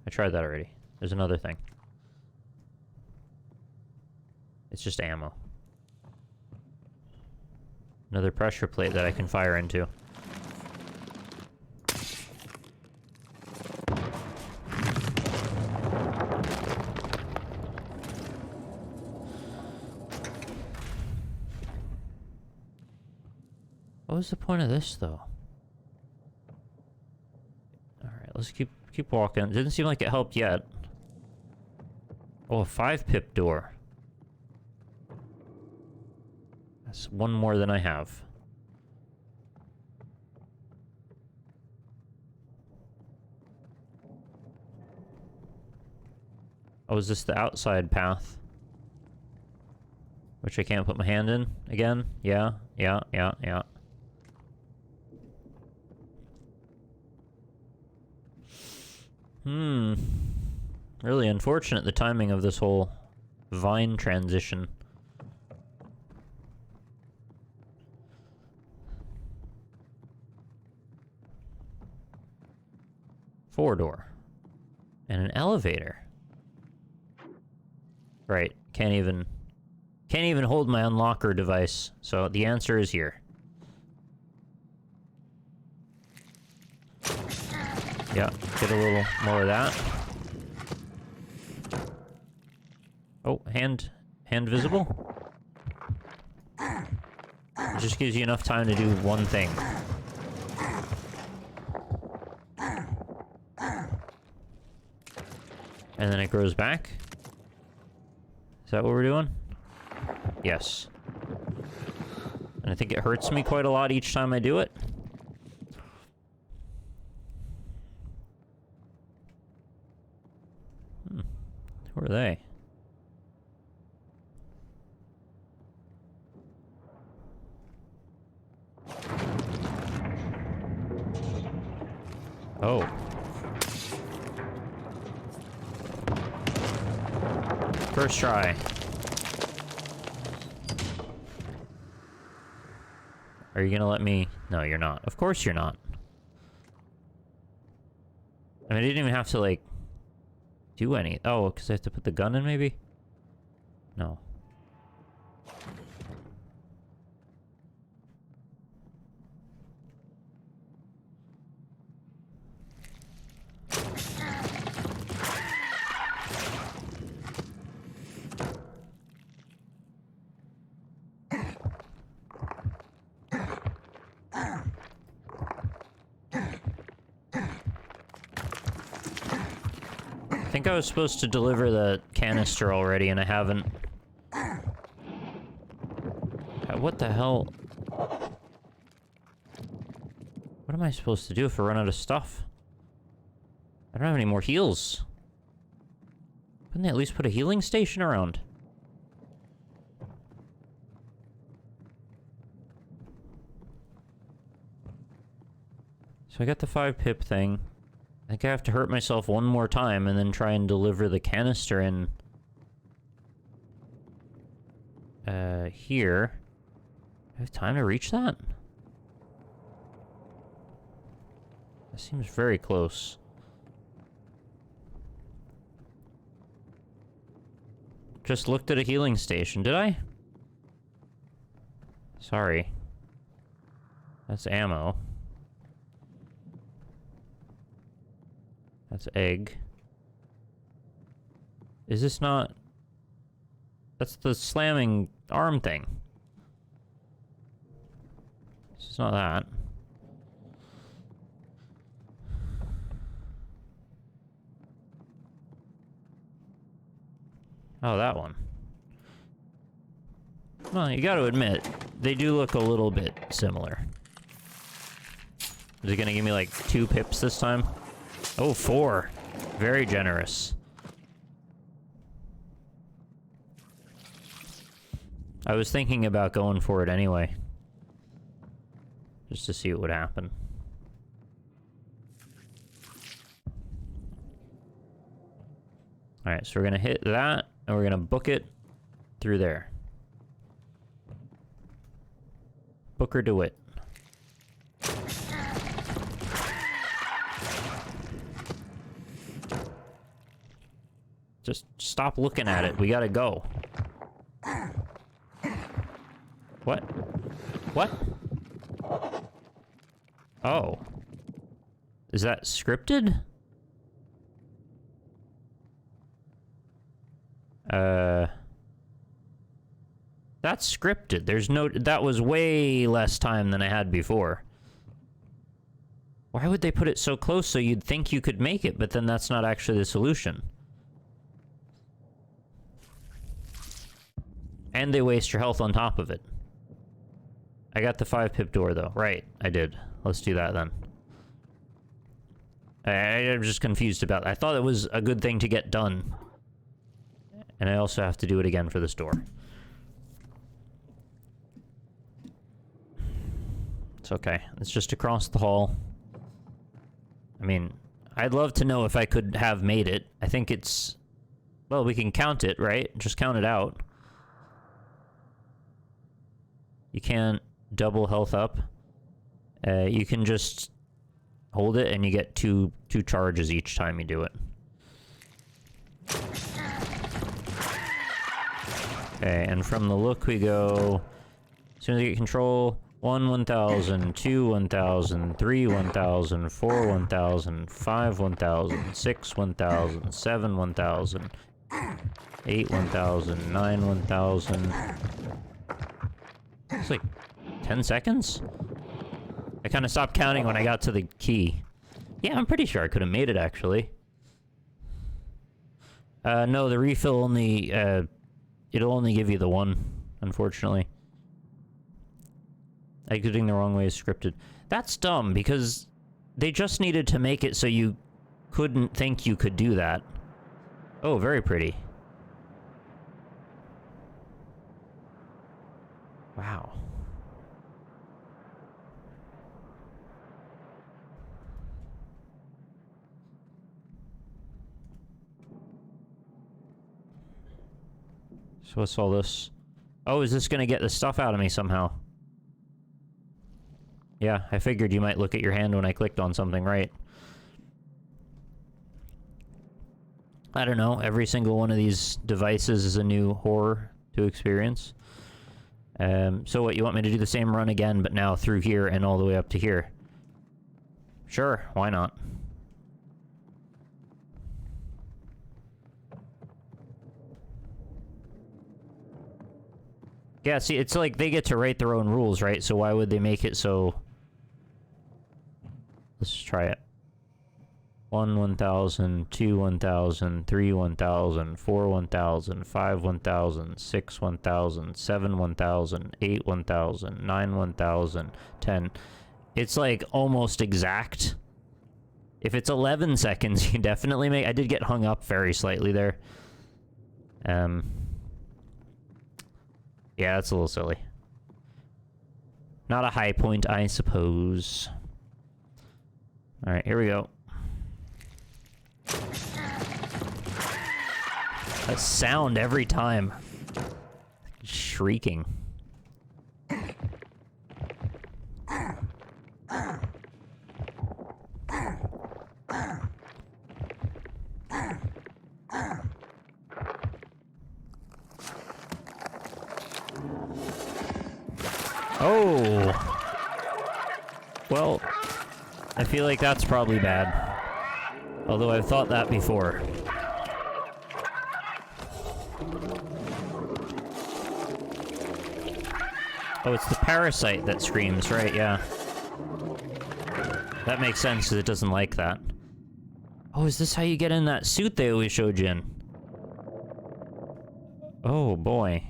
I tried that already. There's another thing. It's just ammo. Another pressure plate that I can fire into. What was the point of this, though? Alright, let's keep walking. It didn't seem like it helped yet. Oh, a 5-pip door. That's one more than I have. Oh, is this the outside path? Which I can't put my hand in again? Yeah. Really unfortunate, the timing of this whole vine transition. Four-door. And an elevator. Right, can't even hold my unlocker device, so the answer is here. Yeah, get a little more of that. Oh, hand visible? It just gives you enough time to do one thing. And then it grows back. Is that what we're doing? Yes. And I think it hurts me quite a lot each time I do it. Who are they? Oh. First try. Are you gonna let me... No, you're not. Of course you're not. I mean, I didn't even have to, like, do any... Oh, because I have to put the gun in, maybe? No. I think I was supposed to deliver the canister already, and I haven't. What the hell? What am I supposed to do if I run out of stuff? I don't have any more heals. Couldn't they at least put a healing station around? So I got the 5 pip thing. I think I have to hurt myself one more time and then try and deliver the canister in... here. I have time to reach that? That seems very close. Just looked at a healing station, did I? Sorry. That's ammo. That's egg. Is this not... That's the slamming arm thing. It's not that. Oh, that one. Well, you gotta admit, they do look a little bit similar. Is it gonna give me like 2 pips this time? Oh, 4. Very generous. I was thinking about going for it anyway. Just to see what would happen. Alright, so we're gonna hit that, and we're gonna book it through there. Book or do it. Just stop looking at it. We gotta go. What? What? Oh. Is that scripted? That's scripted. There's no... That was way less time than I had before. Why would they put it so close so you'd think you could make it, but then that's not actually the solution? And they waste your health on top of it. I got the 5 pip door, though. Right, I did. Let's do that, then. I'm just confused about it. I thought it was a good thing to get done. And I also have to do it again for this door. It's okay. It's just across the hall. I mean, I'd love to know if I could have made it. I think it's... Well, we can count it, right? Just count it out. You can't double health up. You can just hold it and you get two charges each time you do it. Okay, and from the look we go... As soon as you get control... 1, 1,000, 2, 1,000, 3, 1,000, 4, 1,000, 5, 1,000, 6, 1,000, 7, 1,000, 8, 1,000, 9, 1,000... It's like 10 seconds? I kind of stopped counting when I got to the key. Yeah, I'm pretty sure I could have made it, actually. No, the refill only, it'll only give you the 1, unfortunately. Exiting the wrong way is scripted. That's dumb, because they just needed to make it so you couldn't think you could do that. Oh, very pretty. Wow. So what's all this? Oh, is this gonna get the stuff out of me somehow? Yeah, I figured you might look at your hand when I clicked on something, right? I don't know, every single one of these devices is a new horror to experience. So what, you want me to do the same run again, but now through here and all the way up to here? Sure, why not? Yeah, see, it's like they get to write their own rules, right? So why would they make it so... Let's try it. 1, 1,000, 2, 1,000, 3, 1,000, 4, 1,000, 5, 1,000, 6, 1,000, 7, 1,000, 8, 1,000, 9, 1,000, 10. It's like almost exact. If it's 11 seconds, you definitely make... I did get hung up very slightly there. Yeah, that's a little silly. Not a high point, I suppose. Alright, here we go. That sound every time. Shrieking. Oh! Well, I feel like that's probably bad. Although I've thought that before. Oh, it's the parasite that screams, right? Yeah. That makes sense, because it doesn't like that. Oh, is this how you get in that suit they always showed you in? Oh, boy.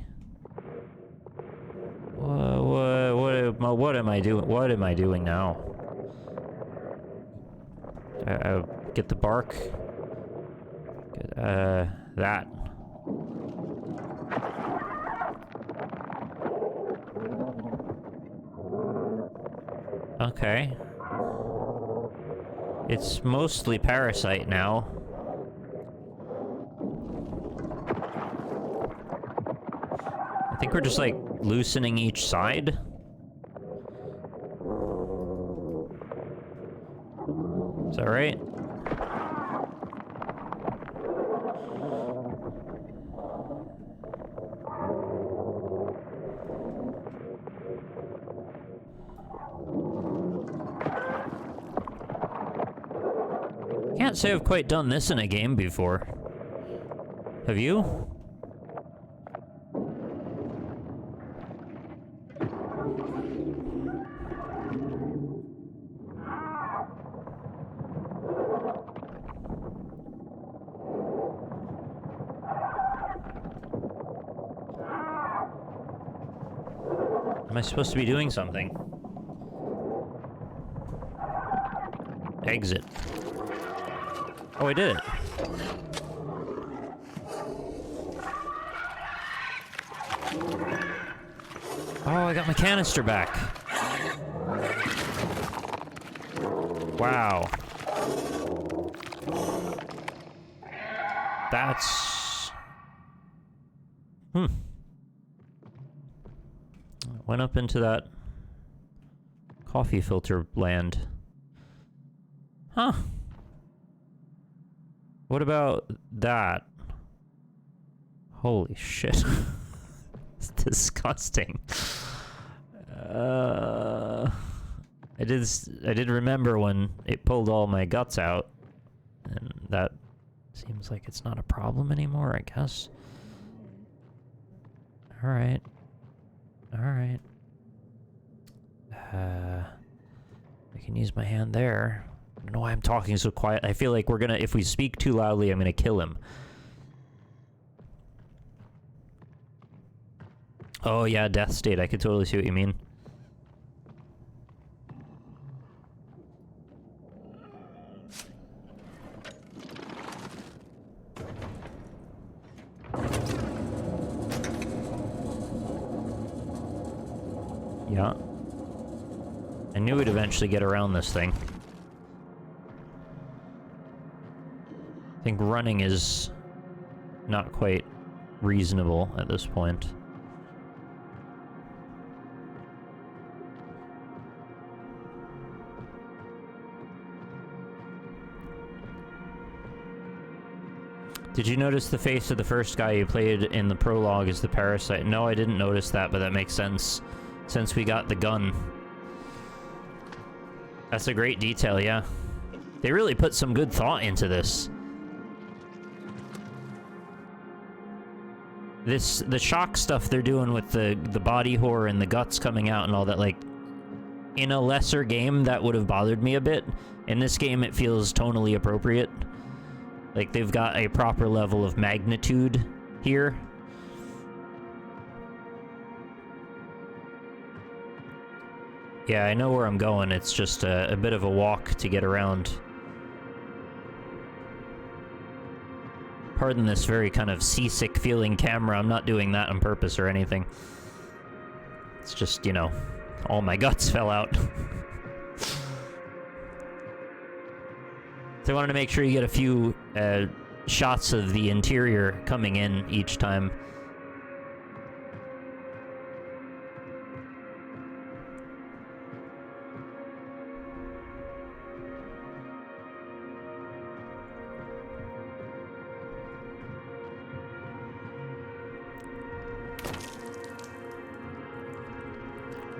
What am I doing? What am I doing now? Get the bark. That. Okay. It's mostly parasite now. I think we're just, like, loosening each side. Is that right? Can't say I've quite done this in a game before. Have you? Am I supposed to be doing something? Exit. Oh, I did it. Oh, I got my canister back. Wow. That's... Went up into that coffee filter land. Huh. What about that? Holy shit. It's disgusting. I did remember when it pulled all my guts out, and that seems like it's not a problem anymore, I guess. Alright. Alright. I can use my hand there. I don't know why I'm talking so quiet. I feel like we're gonna, if we speak too loudly, I'm gonna kill him. Oh yeah, death state. I could totally see what you mean. Yeah. I knew we'd eventually get around this thing. I think running is not quite reasonable at this point. Did you notice the face of the first guy you played in the prologue is the parasite? No, I didn't notice that, but that makes sense since we got the gun. That's a great detail, yeah. They really put some good thought into this. The shock stuff they're doing with the body horror and the guts coming out and all that, like, in a lesser game, that would have bothered me a bit. In this game, it feels tonally appropriate. Like, they've got a proper level of magnitude here. Yeah, I know where I'm going. It's just a bit of a walk to get around. Pardon this very kind of seasick feeling camera. I'm not doing that on purpose or anything. It's just, you know, all my guts fell out. So I wanted to make sure you get a few shots of the interior coming in each time.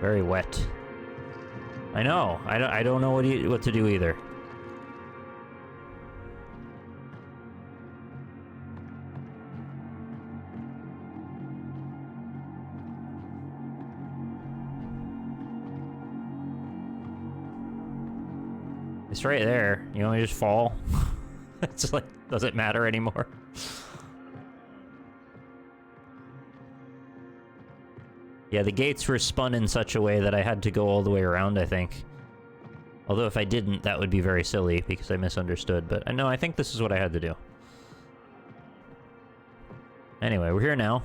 Very wet. I know. I don't know what to do either. It's right there. You only just fall. It's like, does it matter anymore? Yeah, the gates were spun in such a way that I had to go all the way around, I think. Although if I didn't, that would be very silly because I misunderstood. But no, I think this is what I had to do. Anyway, we're here now.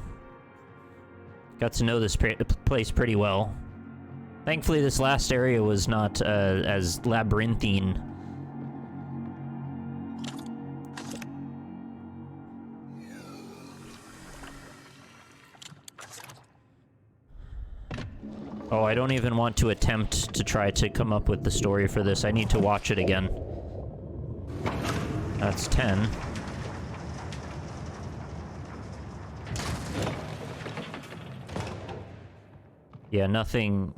Got to know this place pretty well. Thankfully, this last area was not as labyrinthine. Oh, I don't even want to attempt to try to come up with the story for this. I need to watch it again. That's 10. Yeah, nothing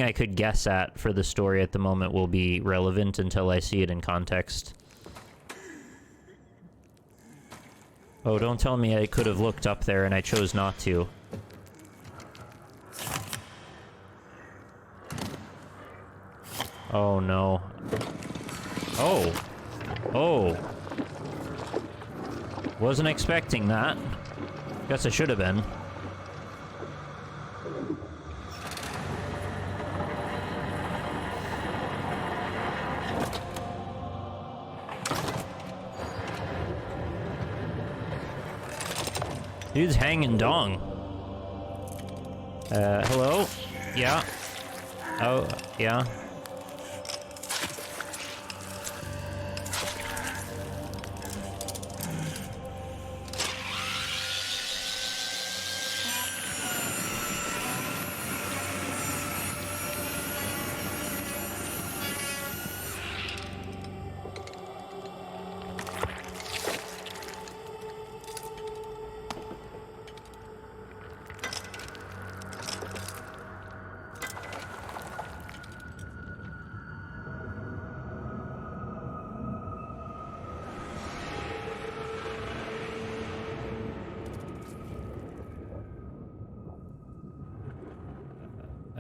I could guess at for the story at the moment will be relevant until I see it in context. Oh, don't tell me I could have looked up there and I chose not to. Oh, no. Oh. Oh. Wasn't expecting that. Guess I should have been. Dude's hanging dong. Hello? Yeah. Oh, yeah.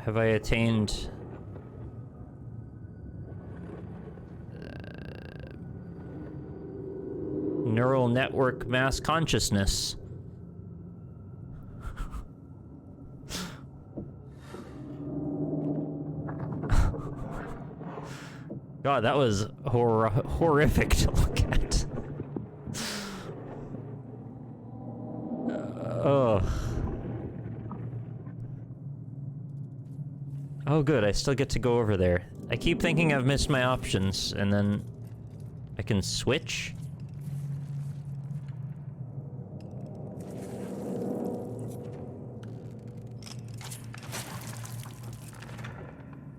Have I attained... neural network mass consciousness? God, that was horrific to look at. Ugh. Oh good, I still get to go over there. I keep thinking I've missed my options, and then I can switch?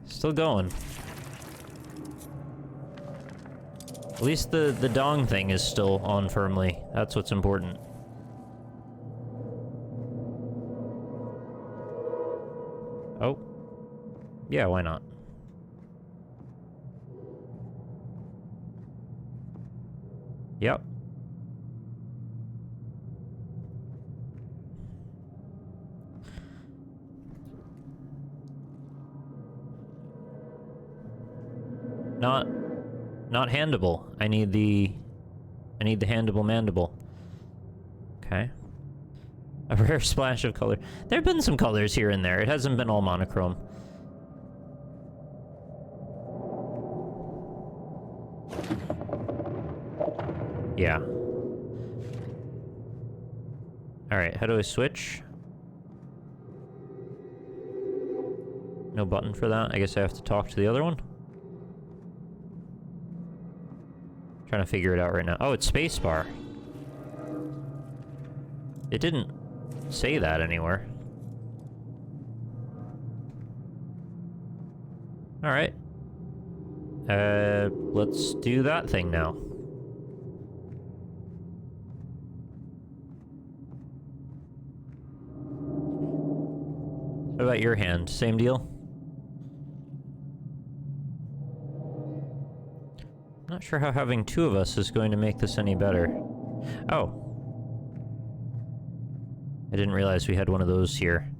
Still going. At least the dong thing is still on firmly. That's what's important. Oh. Yeah, why not? Yep. Not handable. I need the handable mandible. Okay. A rare splash of color. There have been some colors here and there. It hasn't been all monochrome. Yeah. Alright, how do I switch? No button for that. I guess I have to talk to the other one. Trying to figure it out right now. Oh, it's spacebar. It didn't say that anywhere. Alright. Let's do that thing now. What about your hand? Same deal? Not sure how having two of us is going to make this any better. Oh. I didn't realize we had one of those here.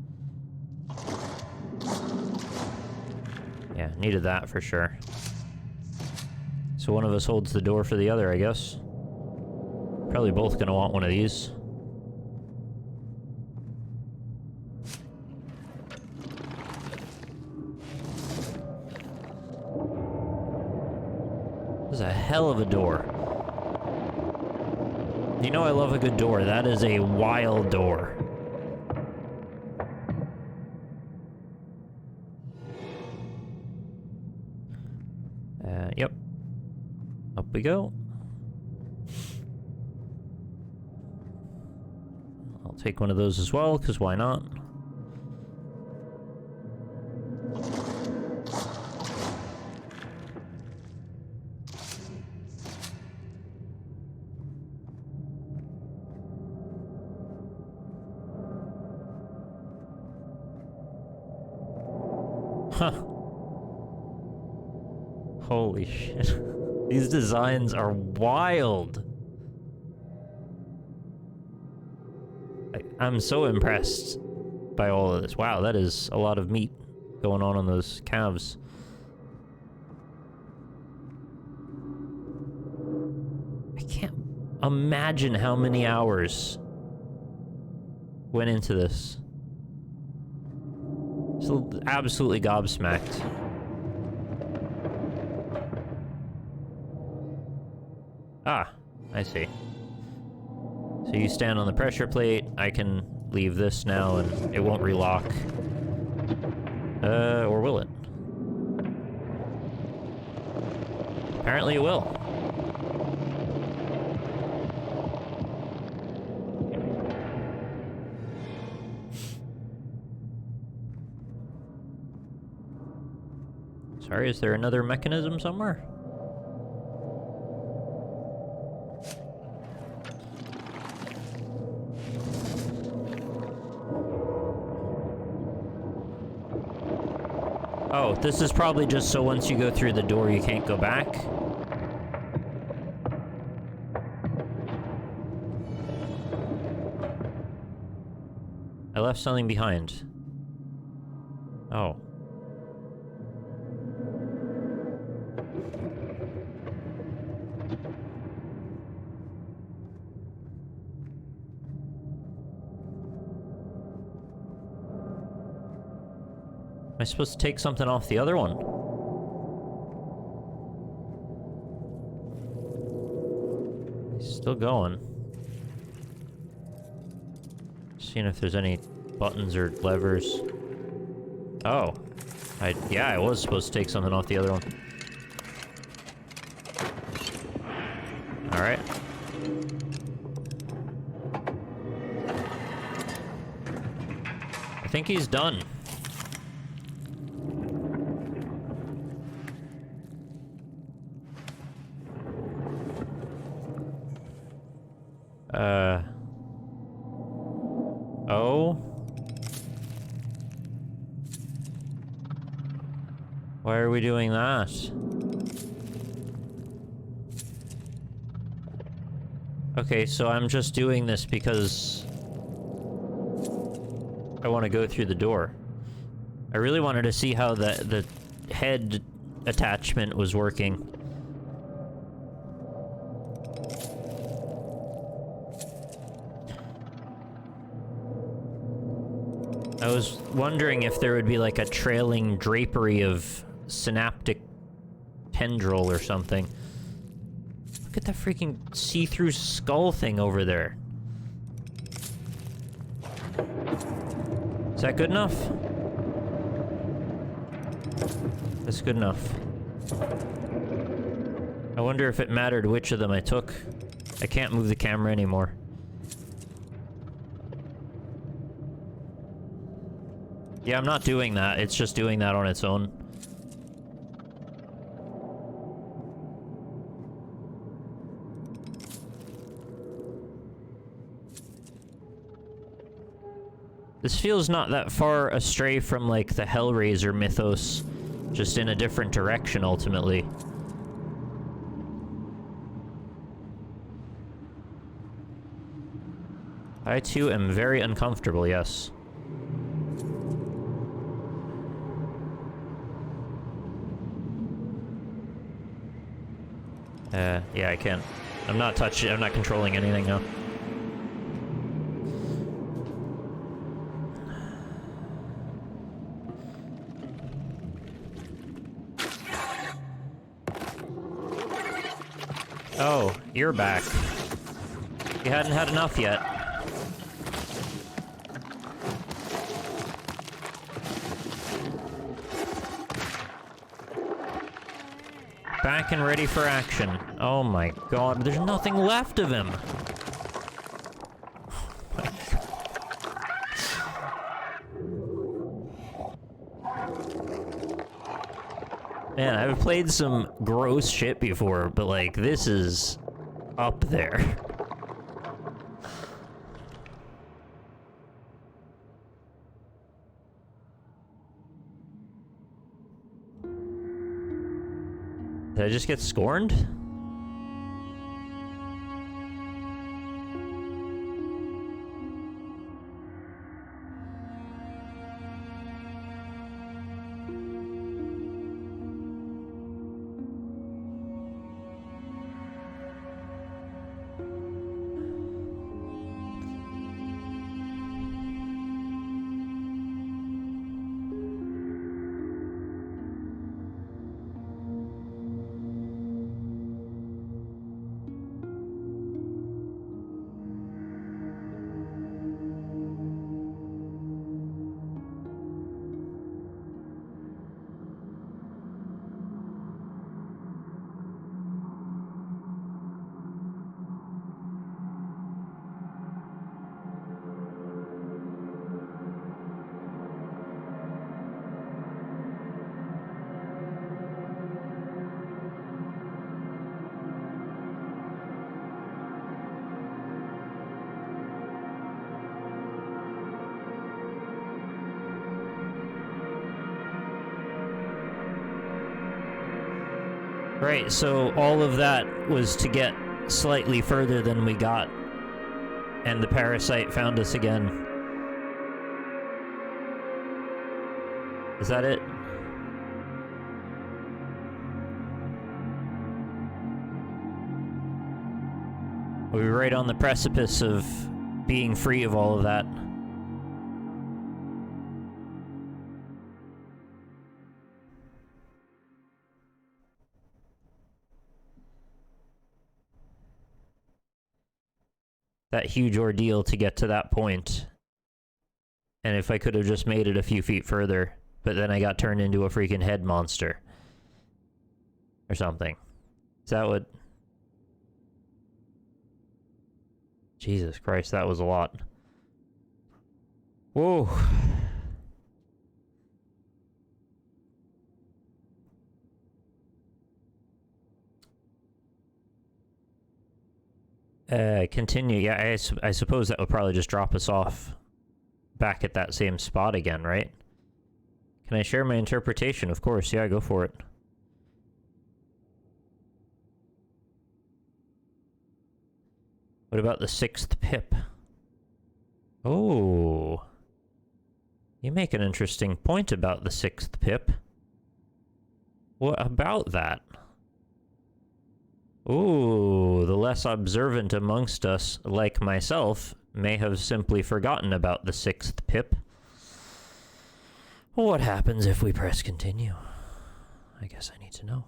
Yeah, needed that for sure. So one of us holds the door for the other, I guess. Probably both gonna want one of these. This is a hell of a door. You know I love a good door. That is a wild door. Yep. Up we go. I'll take one of those as well, because why not? Huh. Holy shit. These designs are wild. I'm so impressed by all of this. Wow, that is a lot of meat going on those calves. I can't imagine how many hours went into this. So absolutely gobsmacked. Ah, I see. So you stand on the pressure plate, I can leave this now and it won't relock. Or will it? Apparently it will. Sorry, is there another mechanism somewhere? Oh, this is probably just so once you go through the door, you can't go back. I left something behind. Oh. Am I supposed to take something off the other one? He's still going. Seeing if there's any buttons or levers. Oh. Yeah, I was supposed to take something off the other one. Alright. I think he's done. Oh? Why are we doing that? Okay, so I'm just doing this because I want to go through the door. I really wanted to see how the head attachment was working. I was wondering if there would be like a trailing drapery of synaptic tendril or something. Look at that freaking see-through skull thing over there. Is that good enough? That's good enough. I wonder if it mattered which of them I took. I can't move the camera anymore. Yeah, I'm not doing that. It's just doing that on its own. This feels not that far astray from, like, the Hellraiser mythos, just in a different direction, ultimately. I, too, am very uncomfortable, yes. Yeah, I can't. I'm not touching, I'm not controlling anything now. Oh, you're back. You hadn't had enough yet. Back and ready for action. Oh my god, there's nothing left of him! Oh my god. Man, I've played some gross shit before, but like, this is up there. Did I just get scorned? Right, so all of that was to get slightly further than we got, and the parasite found us again. Is that it? We were right on the precipice of being free of all of that. That huge ordeal to get to that point. And if I could have just made it a few feet further, but then I got turned into a freaking head monster. Or something. Is that what... Jesus Christ, that was a lot. Whoa. Continue. Yeah, I suppose that would probably just drop us off back at that same spot again, right? Can I share my interpretation? Of course. Yeah, go for it. What about the 6th pip? Oh. You make an interesting point about the 6th pip. What about that? Ooh, the less observant amongst us, like myself, may have simply forgotten about the 6th pip. What happens if we press continue? I guess I need to know.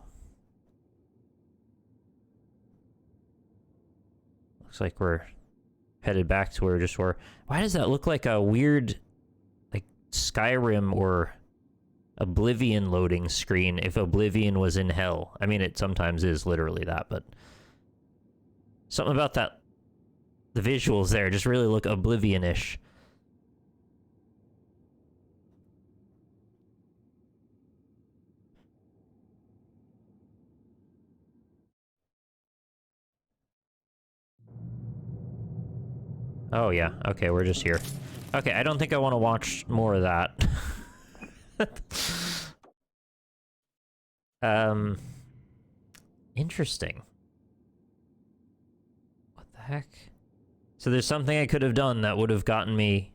Looks like we're headed back to where we just were. Why does that look like a weird, like, Skyrim or Oblivion loading screen if Oblivion was in hell? I mean, it sometimes is literally that, but something about that, the visuals there just really look Oblivion-ish. Oh yeah, okay, we're just here. Okay, I don't think I want to watch more of that. Interesting. What the heck? So there's something I could have done that would have gotten me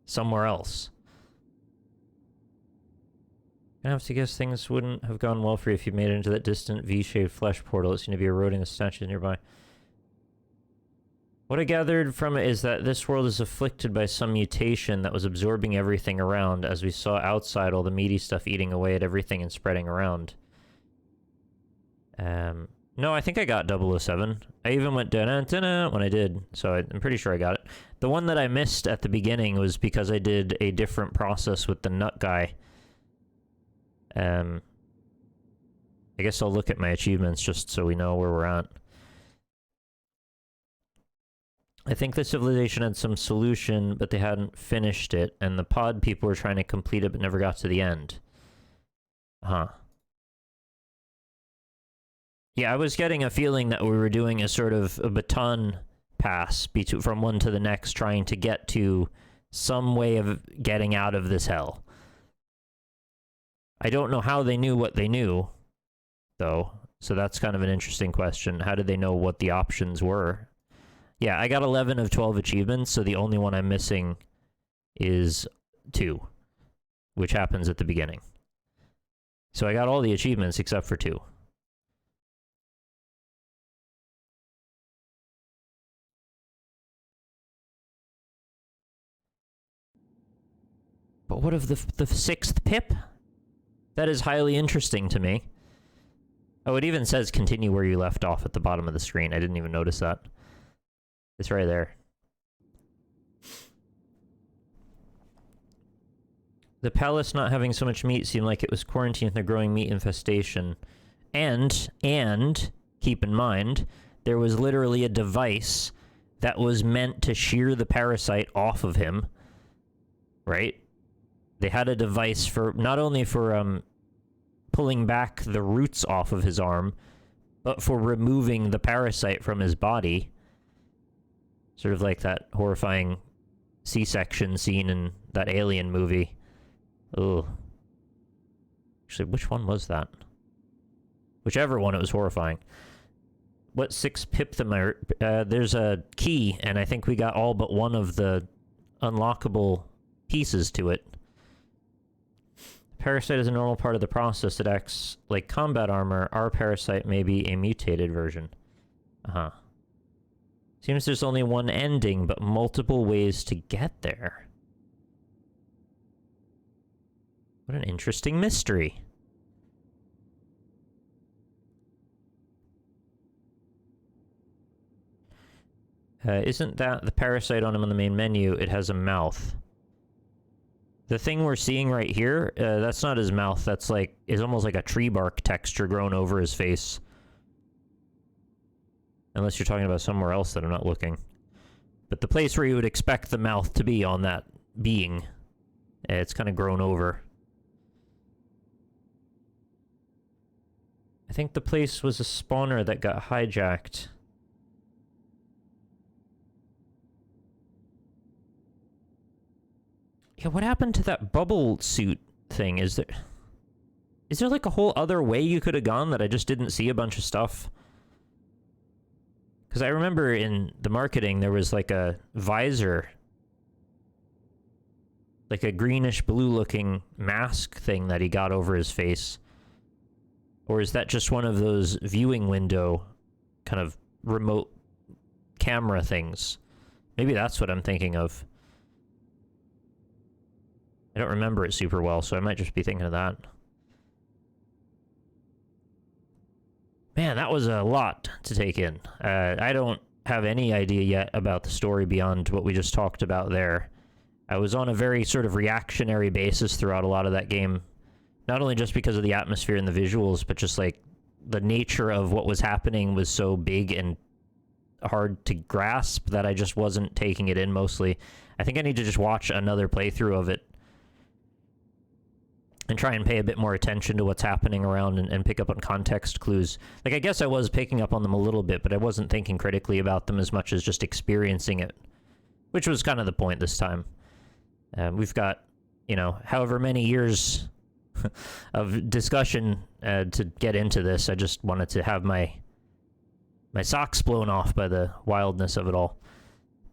somewhere else. I have to guess things wouldn't have gone well for you if you made it into that distant V-shaped flesh portal that seemed to be eroding the statues nearby. What I gathered from it is that this world is afflicted by some mutation that was absorbing everything around, as we saw outside all the meaty stuff eating away at everything and spreading around. No, I think I got 007. I even went da-da-da-da when I did, so I'm pretty sure I got it. The one that I missed at the beginning was because I did a different process with the nut guy. I guess I'll look at my achievements just so we know where we're at. I think the civilization had some solution, but they hadn't finished it, and the pod people were trying to complete it but never got to the end. Huh. Yeah, I was getting a feeling that we were doing a sort of a baton pass from one to the next, trying to get to some way of getting out of this hell. I don't know how they knew what they knew, though, so that's kind of an interesting question. How did they know what the options were? Yeah, I got 11 of 12 achievements, so the only one I'm missing is 2, which happens at the beginning. So I got all the achievements except for 2. But what of the 6th pip? That is highly interesting to me. Oh, it even says continue where you left off at the bottom of the screen. I didn't even notice that. It's right there. The palace not having so much meat seemed like it was quarantined with a growing meat infestation. And, keep in mind, there was literally a device that was meant to shear the parasite off of him. Right? They had a device for, not only for, pulling back the roots off of his arm, but for removing the parasite from his body. Sort of like that horrifying C-section scene in that Alien movie. Ugh. Actually, which one was that? Whichever one, it was horrifying. What 6 pip them are? There's a key, and I think we got all but one of the unlockable pieces to it. Parasite is a normal part of the process that acts like combat armor. Our parasite may be a mutated version. Uh-huh. Seems there's only one ending, but multiple ways to get there. What an interesting mystery. Isn't that the parasite on him on the main menu? It has a mouth. The thing we're seeing right here, that's not his mouth. That's like, is almost like a tree bark texture grown over his face. Unless you're talking about somewhere else that I'm not looking. But the place where you would expect the mouth to be on that being, it's kind of grown over. I think the place was a spawner that got hijacked. Yeah, what happened to that bubble suit thing? Is there like a whole other way you could have gone that I just didn't see a bunch of stuff? Because I remember in the marketing there was like a visor, like a greenish blue looking mask thing that he got over his face. Or is that just one of those viewing window kind of remote camera things? Maybe that's what I'm thinking of. I don't remember it super well, so I might just be thinking of that. Man, that was a lot to take in. I don't have any idea yet about the story beyond what we just talked about there. I was on a very sort of reactionary basis throughout a lot of that game. Not only just because of the atmosphere and the visuals, but just like the nature of what was happening was so big and hard to grasp that I just wasn't taking it in mostly. I think I need to just watch another playthrough of it and try and pay a bit more attention to what's happening around and pick up on context clues. Like, I guess I was picking up on them a little bit, but I wasn't thinking critically about them as much as just experiencing it, which was kind of the point this time. We've got, you know, however many years of discussion to get into this. I just wanted to have my socks blown off by the wildness of it all.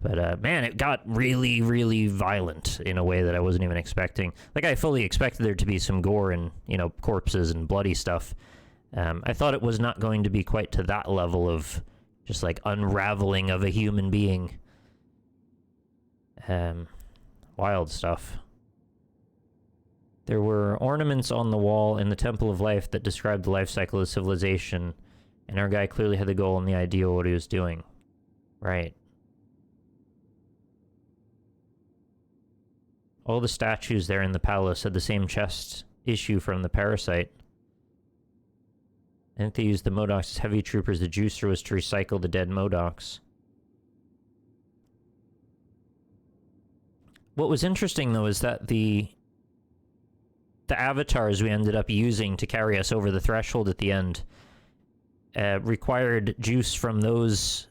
But, man, it got really, really violent in a way that I wasn't even expecting. Like, I fully expected there to be some gore and, you know, corpses and bloody stuff. I thought it was not going to be quite to that level of just, like, unraveling of a human being. Wild stuff. There were ornaments on the wall in the Temple of Life that described the life cycle of civilization, and our guy clearly had the goal and the idea of what he was doing. Right. All the statues there in the palace had the same chest issue from the parasite. I think they used the Modocs as heavy troopers. The juicer was to recycle the dead Modocs. What was interesting, though, is that the avatars we ended up using to carry us over the threshold at the end required juice from those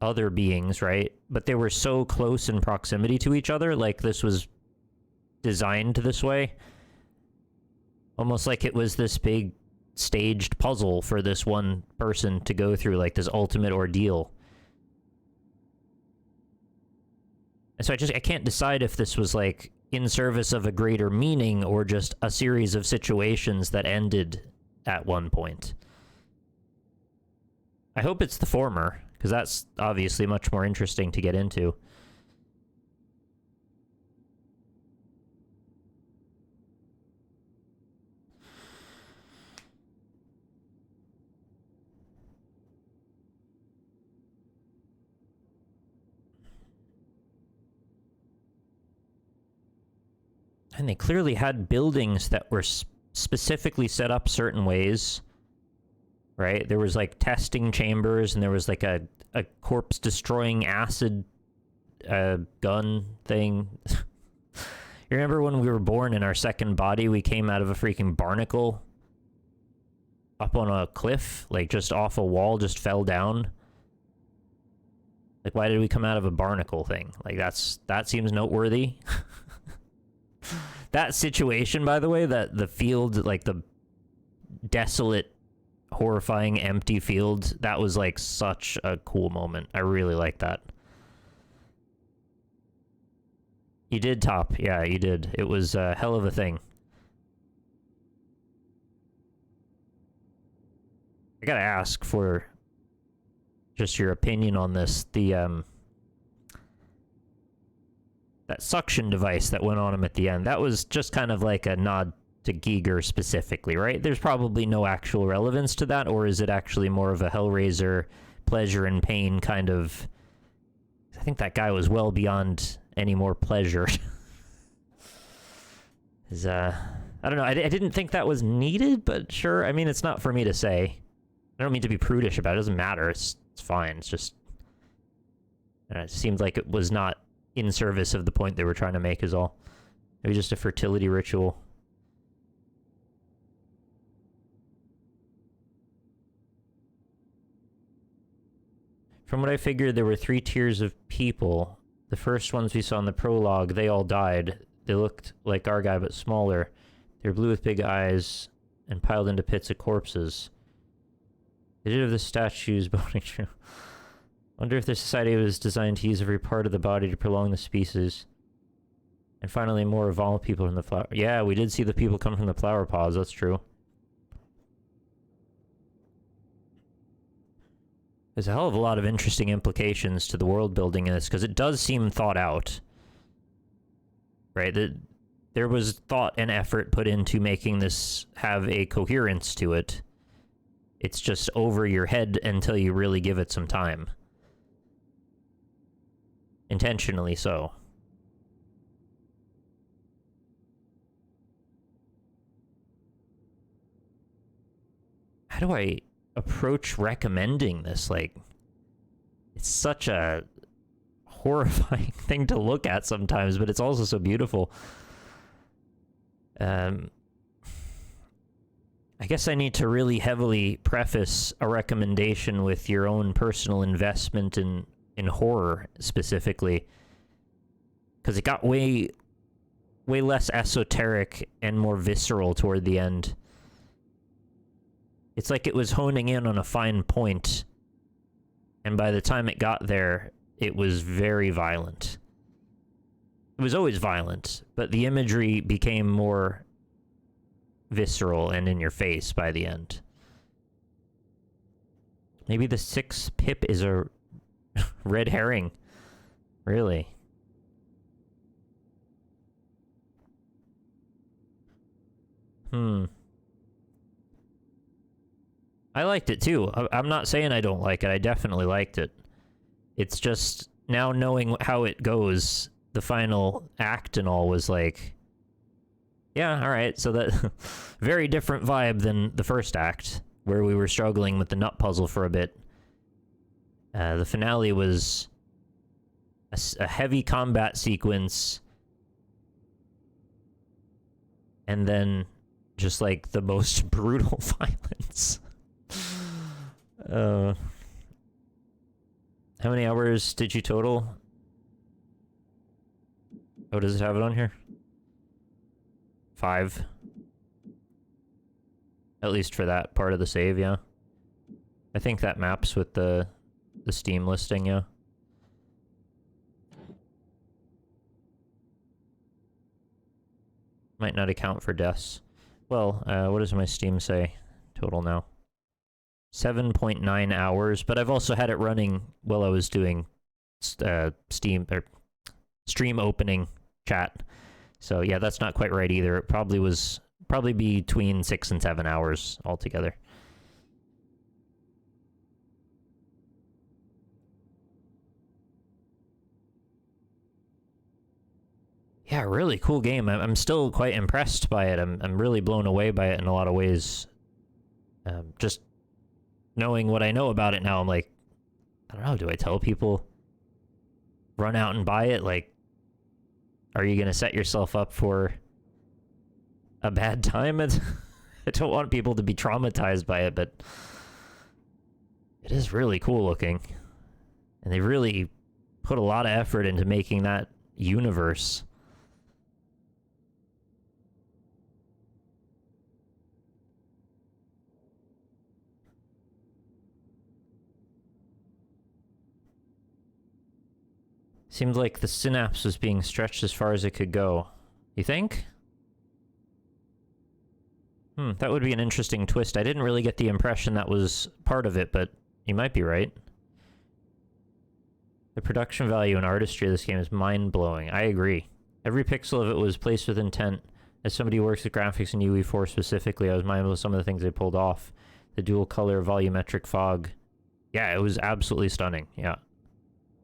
other beings, right? But they were so close in proximity to each other, like this was designed this way. Almost like it was this big staged puzzle for this one person to go through, like this ultimate ordeal. And so I can't decide if this was like in service of a greater meaning or just a series of situations that ended at one point. I hope it's the former, because that's obviously much more interesting to get into. And they clearly had buildings that were specifically set up certain ways, right? There was like testing chambers, and there was like a corpse destroying acid gun thing. You remember when we were born in our second body, we came out of a freaking barnacle up on a cliff, like just off a wall, just fell down. Like, why did we come out of a barnacle thing? Like, that seems noteworthy. That situation, by the way, that the field, like the desolate, horrifying, empty field, that was like such a cool moment. I really like that. You did top. Yeah, you did. It was a hell of a thing. I gotta ask for just your opinion on this. That suction device that went on him at the end, that was just kind of like a nod to Giger specifically, right? There's probably no actual relevance to that, or is it actually more of a Hellraiser pleasure and pain kind of... I think that guy was well beyond any more pleasure. I don't know, I didn't think that was needed, but sure, I mean, it's not for me to say. I don't mean to be prudish about it, it doesn't matter, it's fine, it's just... it seemed like it was not in service of the point they were trying to make is all. Maybe just a fertility ritual. From what I figured, there were 3 tiers of people. The first ones we saw in the prologue, they all died. They looked like our guy, but smaller. They were blue with big eyes and piled into pits of corpses. They did have the statues boning true. Wonder if the society was designed to use every part of the body to prolong the species. And finally, more evolved people from the flower. Yeah, we did see the people come from the flower pods, that's true. There's a hell of a lot of interesting implications to the world building in this, because it does seem thought out. Right? There was thought and effort put into making this have a coherence to it. It's just over your head until you really give it some time. Intentionally so. How do I approach recommending this? Like, it's such a horrifying thing to look at sometimes, but it's also so beautiful. I guess I need to really heavily preface a recommendation with your own personal investment in horror specifically, because it got way less esoteric and more visceral toward the end. It's like it was honing in on a fine point, and by the time it got there, it was very violent. It was always violent, but the imagery became more visceral and in your face by the end. Maybe the 6 pip is a red herring. Really? I liked it too. I'm not saying I don't like it. I definitely liked it. It's just now knowing how it goes, the final act and all was like, yeah, all right. So that very different vibe than the first act, where we were struggling with the nut puzzle for a bit. The finale was a heavy combat sequence, and then just like the most brutal violence. How many hours did you total? Oh, does it have it on here? 5. At least for that part of the save, yeah. I think that maps with the Steam listing, yeah. Might not account for deaths. Well, what does my Steam say total now? 7.9 hours, but I've also had it running while I was doing stream opening chat. So yeah, that's not quite right either. It probably between 6 and 7 hours altogether. Yeah, really cool game. I'm still quite impressed by it. I'm really blown away by it in a lot of ways. Just knowing what I know about it now, I'm like, I don't know, do I tell people run out and buy it? Like, are you going to set yourself up for a bad time? I don't want people to be traumatized by it, but it is really cool looking. And they really put a lot of effort into making that universe. Seemed like the synapse was being stretched as far as it could go. You think? That would be an interesting twist. I didn't really get the impression that was part of it, but you might be right. The production value and artistry of this game is mind-blowing. I agree. Every pixel of it was placed with intent. As somebody who works with graphics and UE4 specifically, I was mindful of some of the things they pulled off. The dual color volumetric fog. Yeah, it was absolutely stunning. Yeah.